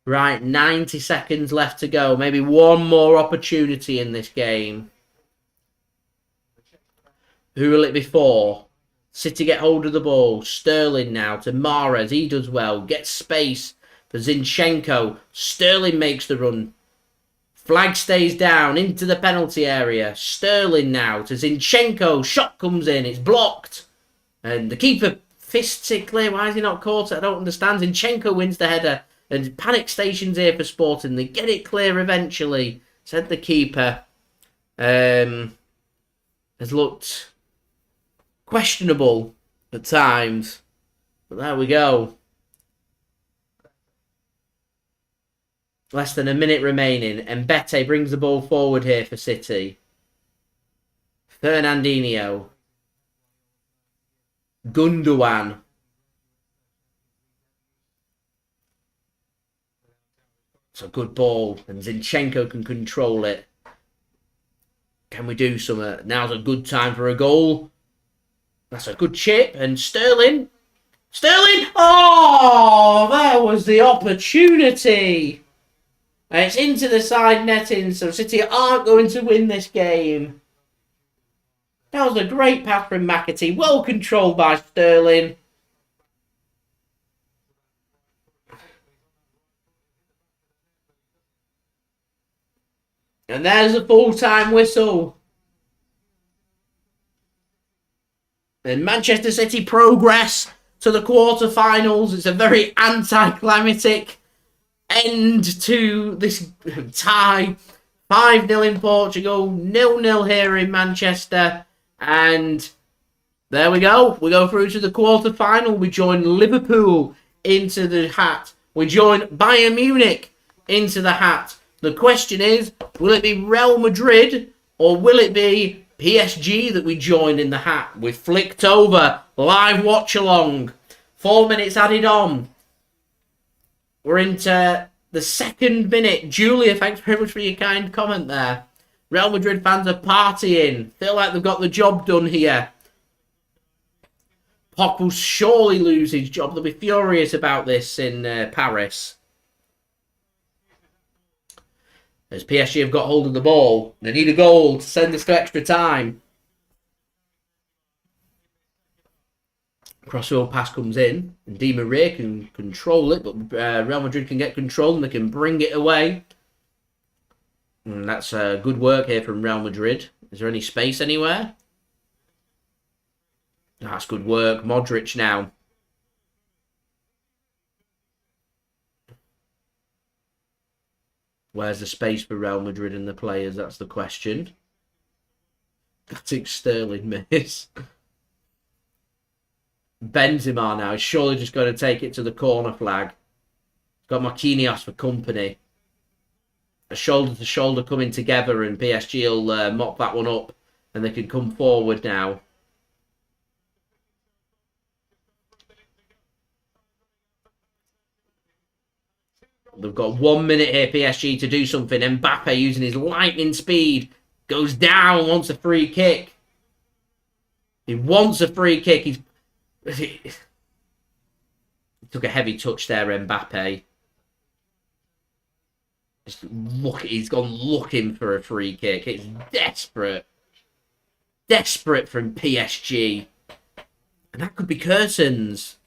Right, 90 seconds left to go. Maybe one more opportunity in this game. Who will it be for? City get hold of the ball. Sterling now to Mahrez. He does well. Gets space for Zinchenko. Sterling makes the run. Flag stays down into the penalty area. Sterling now to Zinchenko. Shot comes in. It's blocked. And the keeper fists it clear. Why is he not caught? I don't understand. Zinchenko wins the header. And panic stations here for Sporting. They get it clear eventually. Said the keeper. Has looked questionable at times. But there we go. Less than a minute remaining. Mbete brings the ball forward here for City. Fernandinho. Gundogan. It's a good ball, and Zinchenko can control it. Can we do something? Now's a good time for a goal. That's a good chip, and Sterling. Sterling! Oh, there was the opportunity. And it's into the side netting, so City aren't going to win this game. That was a great pass from McAtee, well controlled by Sterling. And there's a full-time whistle. And Manchester City progress to the quarter-finals. It's a very anticlimactic end to this tie. 5-0 in Portugal, 0-0 here in Manchester. And there we go. We go through to the quarter-final. We join Liverpool into the hat. We join Bayern Munich into the hat. The question is, will it be Real Madrid or will it be PSG that we join in the hat? We've flicked over, live watch-along. 4 minutes added on. We're into the second minute. Julia, thanks very much for your kind comment there. Real Madrid fans are partying. Feel like they've got the job done here. Poch will surely lose his job. They'll be furious about this in Paris. As PSG have got hold of the ball. They need a goal to send us to extra time. Crossfield pass comes in. And Di Maria can control it. But Real Madrid can get control and they can bring it away. And that's good work here from Real Madrid. Is there any space anywhere? That's good work. Modric now. Where's the space for Real Madrid and the players? That's the question. I think Sterling miss. Benzema now is surely just going to take it to the corner flag. Got Marquinhos for company. A shoulder to shoulder coming together and PSG will mop that one up and they can come forward now. They've got 1 minute here, PSG, to do something. Mbete, using his lightning speed, goes down, wants a free kick. He wants a free kick. He took a heavy touch there, Mbete. He's gone looking for a free kick. It's desperate. Desperate from PSG. And that could be Carson's.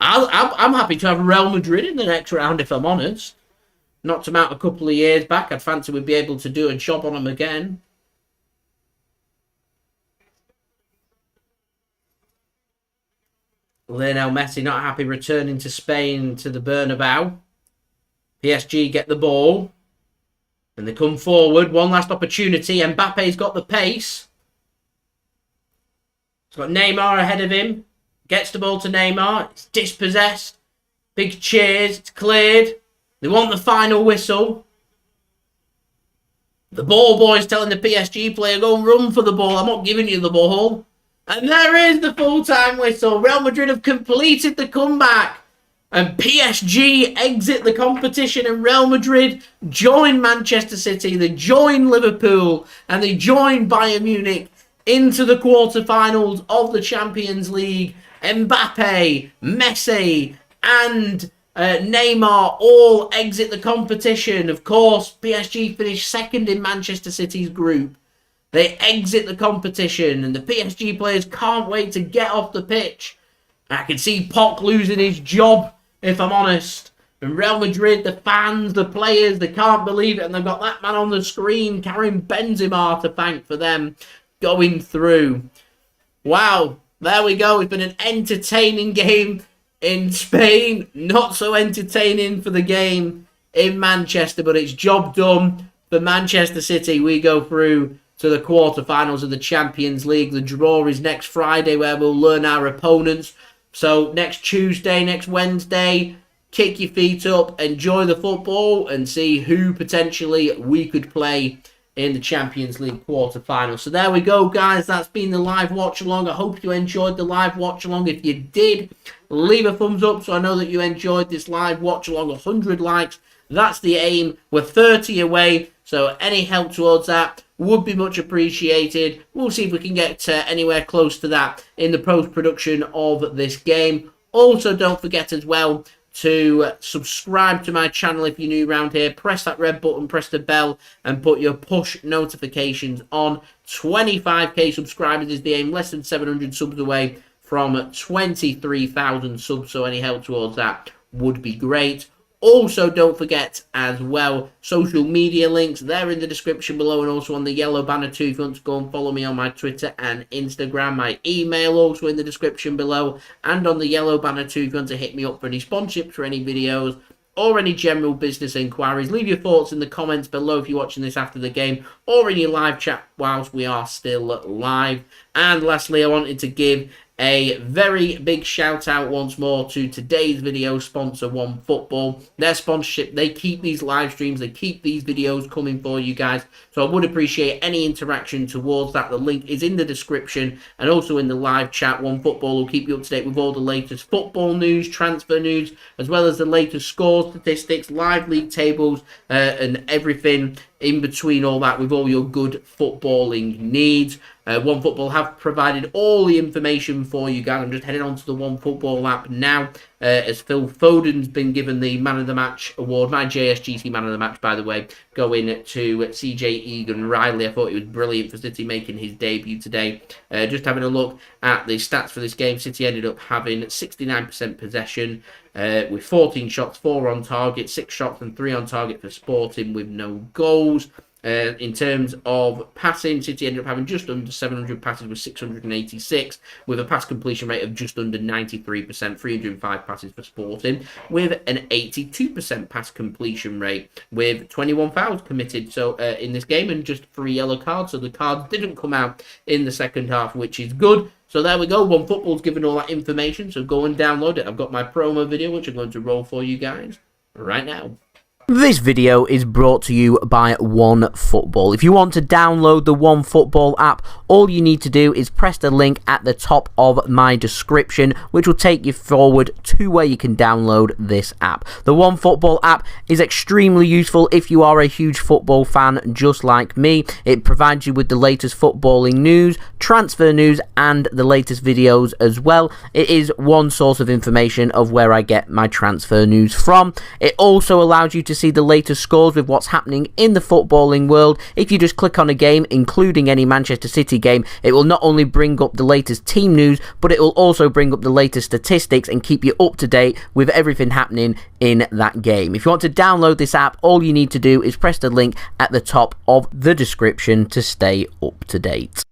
I'm happy to have Real Madrid in the next round, if I'm honest. Knocked them out a couple of years back. I'd fancy we'd be able to do a job on them again. Lionel Messi not happy returning to Spain to the Bernabeu. PSG get the ball. And they come forward. One last opportunity. Mbappe's got the pace. He's got Neymar ahead of him. Gets the ball to Neymar. It's dispossessed. Big cheers. It's cleared. They want the final whistle. The ball boy's telling the PSG player, go and run for the ball. I'm not giving you the ball. And there is the full-time whistle. Real Madrid have completed the comeback. And PSG exit the competition. And Real Madrid join Manchester City. They join Liverpool. And they join Bayern Munich into the quarterfinals of the Champions League. Mbete, Messi, and Neymar all exit the competition. Of course, PSG finished second in Manchester City's group. They exit the competition, and the PSG players can't wait to get off the pitch. I can see Poch losing his job, if I'm honest. And Real Madrid, the fans, the players, they can't believe it, and they've got that man on the screen, Karim Benzema, to thank for them going through. Wow. There we go. It's been an entertaining game in Spain. Not so entertaining for the game in Manchester, but it's job done for Manchester City. We go through to the quarterfinals of the Champions League. The draw is next Friday where we'll learn our opponents. So next Tuesday, next Wednesday, kick your feet up, enjoy the football and see who potentially we could play in the Champions League quarter-final. So there we go, guys. That's been the live watch-along. I hope you enjoyed the live watch-along. If you did, leave a thumbs up so I know that you enjoyed this live watch-along. 100 likes. That's the aim. We're 30 away, so any help towards that would be much appreciated. We'll see if we can get anywhere close to that in the post-production of this game. Also, don't forget as well to subscribe to my channel if you're new around here. Press that red button, press the bell, and put your push notifications on. 25k subscribers is the aim. Less than 700 subs away from 23,000 subs, so any help towards that would be great. Also, don't forget as well, social media links, they're in the description below and also on the yellow banner too if you want to go and follow me on my Twitter and Instagram. My email also in the description below and on the yellow banner too if you want to hit me up for any sponsorships for any videos or any general business inquiries. Leave your thoughts in the comments below if you're watching this after the game or in your live chat whilst we are still live. And lastly, I wanted to give a very big shout out once more to today's video sponsor, OneFootball. Their sponsorship, they keep these live streams, they keep these videos coming for you guys. So I would appreciate any interaction towards that. The link is in the description and also in the live chat. OneFootball will keep you up to date with all the latest football news, transfer news, as well as the latest scores, statistics, live league tables, and everything in between all that with all your good footballing needs. OneFootball have provided all the information for you guys. I'm just heading on to the OneFootball app now as Phil Foden's been given the Man of the Match award. My JSGC Man of the Match, by the way, going to CJ Egan-Riley. I thought it was brilliant for City making his debut today. Just having a look at the stats for this game, City ended up having 69% possession with 14 shots, 4 on target, 6 shots and 3 on target for Sporting with no goals. In terms of passing, City ended up having just under 700 passes with 686, with a pass completion rate of just under 93%, 305 passes for Sporting, with an 82% pass completion rate, with 21 fouls committed in this game and just 3 yellow cards, so the cards didn't come out in the second half, which is good. So there we go, OneFootball's given all that information, so go and download it. I've got my promo video, which I'm going to roll for you guys right now. This video is brought to you by OneFootball. If you want to download the OneFootball app, all you need to do is press the link at the top of my description, which will take you forward to where you can download this app. The OneFootball app is extremely useful if you are a huge football fan just like me. It provides you with the latest footballing news, transfer news, and the latest videos as well. It is one source of information of where I get my transfer news from. It also allows you to see the latest scores with what's happening in the footballing world. If you just click on a game, including any Manchester City game, it will not only bring up the latest team news, but it will also bring up the latest statistics and keep you up to date with everything happening in that game. If you want to download this app, all you need to do is press the link at the top of the description to stay up to date.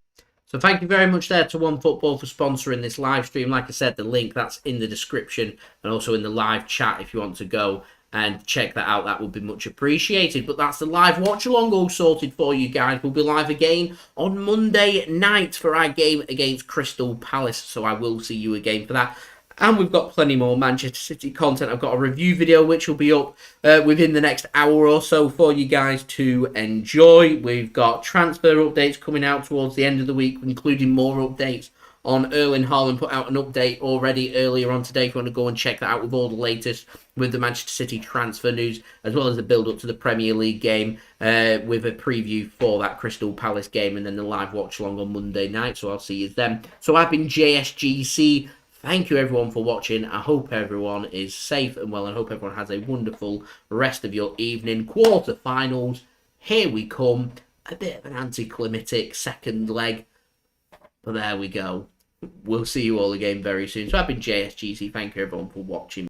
So thank you very much there to OneFootball for sponsoring this live stream. Like I said, the link, that's in the description and also in the live chat if you want to go and check that out. That would be much appreciated. But that's the live watch along all sorted for you guys. We'll be live again on Monday night for our game against Crystal Palace, so I will see you again for that. And we've got plenty more Manchester City content. I've got a review video which will be up within the next hour or so for you guys to enjoy. We've got transfer updates coming out towards the end of the week, including more updates on Erling Haaland. Put out an update already earlier on today if you want to go and check that out with all the latest with the Manchester City transfer news, as well as the build-up to the Premier League game with a preview for that Crystal Palace game and then the live watch-along on Monday night, so I'll see you then. So I've been JSGC. Thank you everyone for watching. I hope everyone is safe and well and I hope everyone has a wonderful rest of your evening. Quarter-finals, here we come. A bit of an anticlimactic second leg, but there we go. We'll see you all again very soon. So I've been JSGC. Thank you everyone for watching.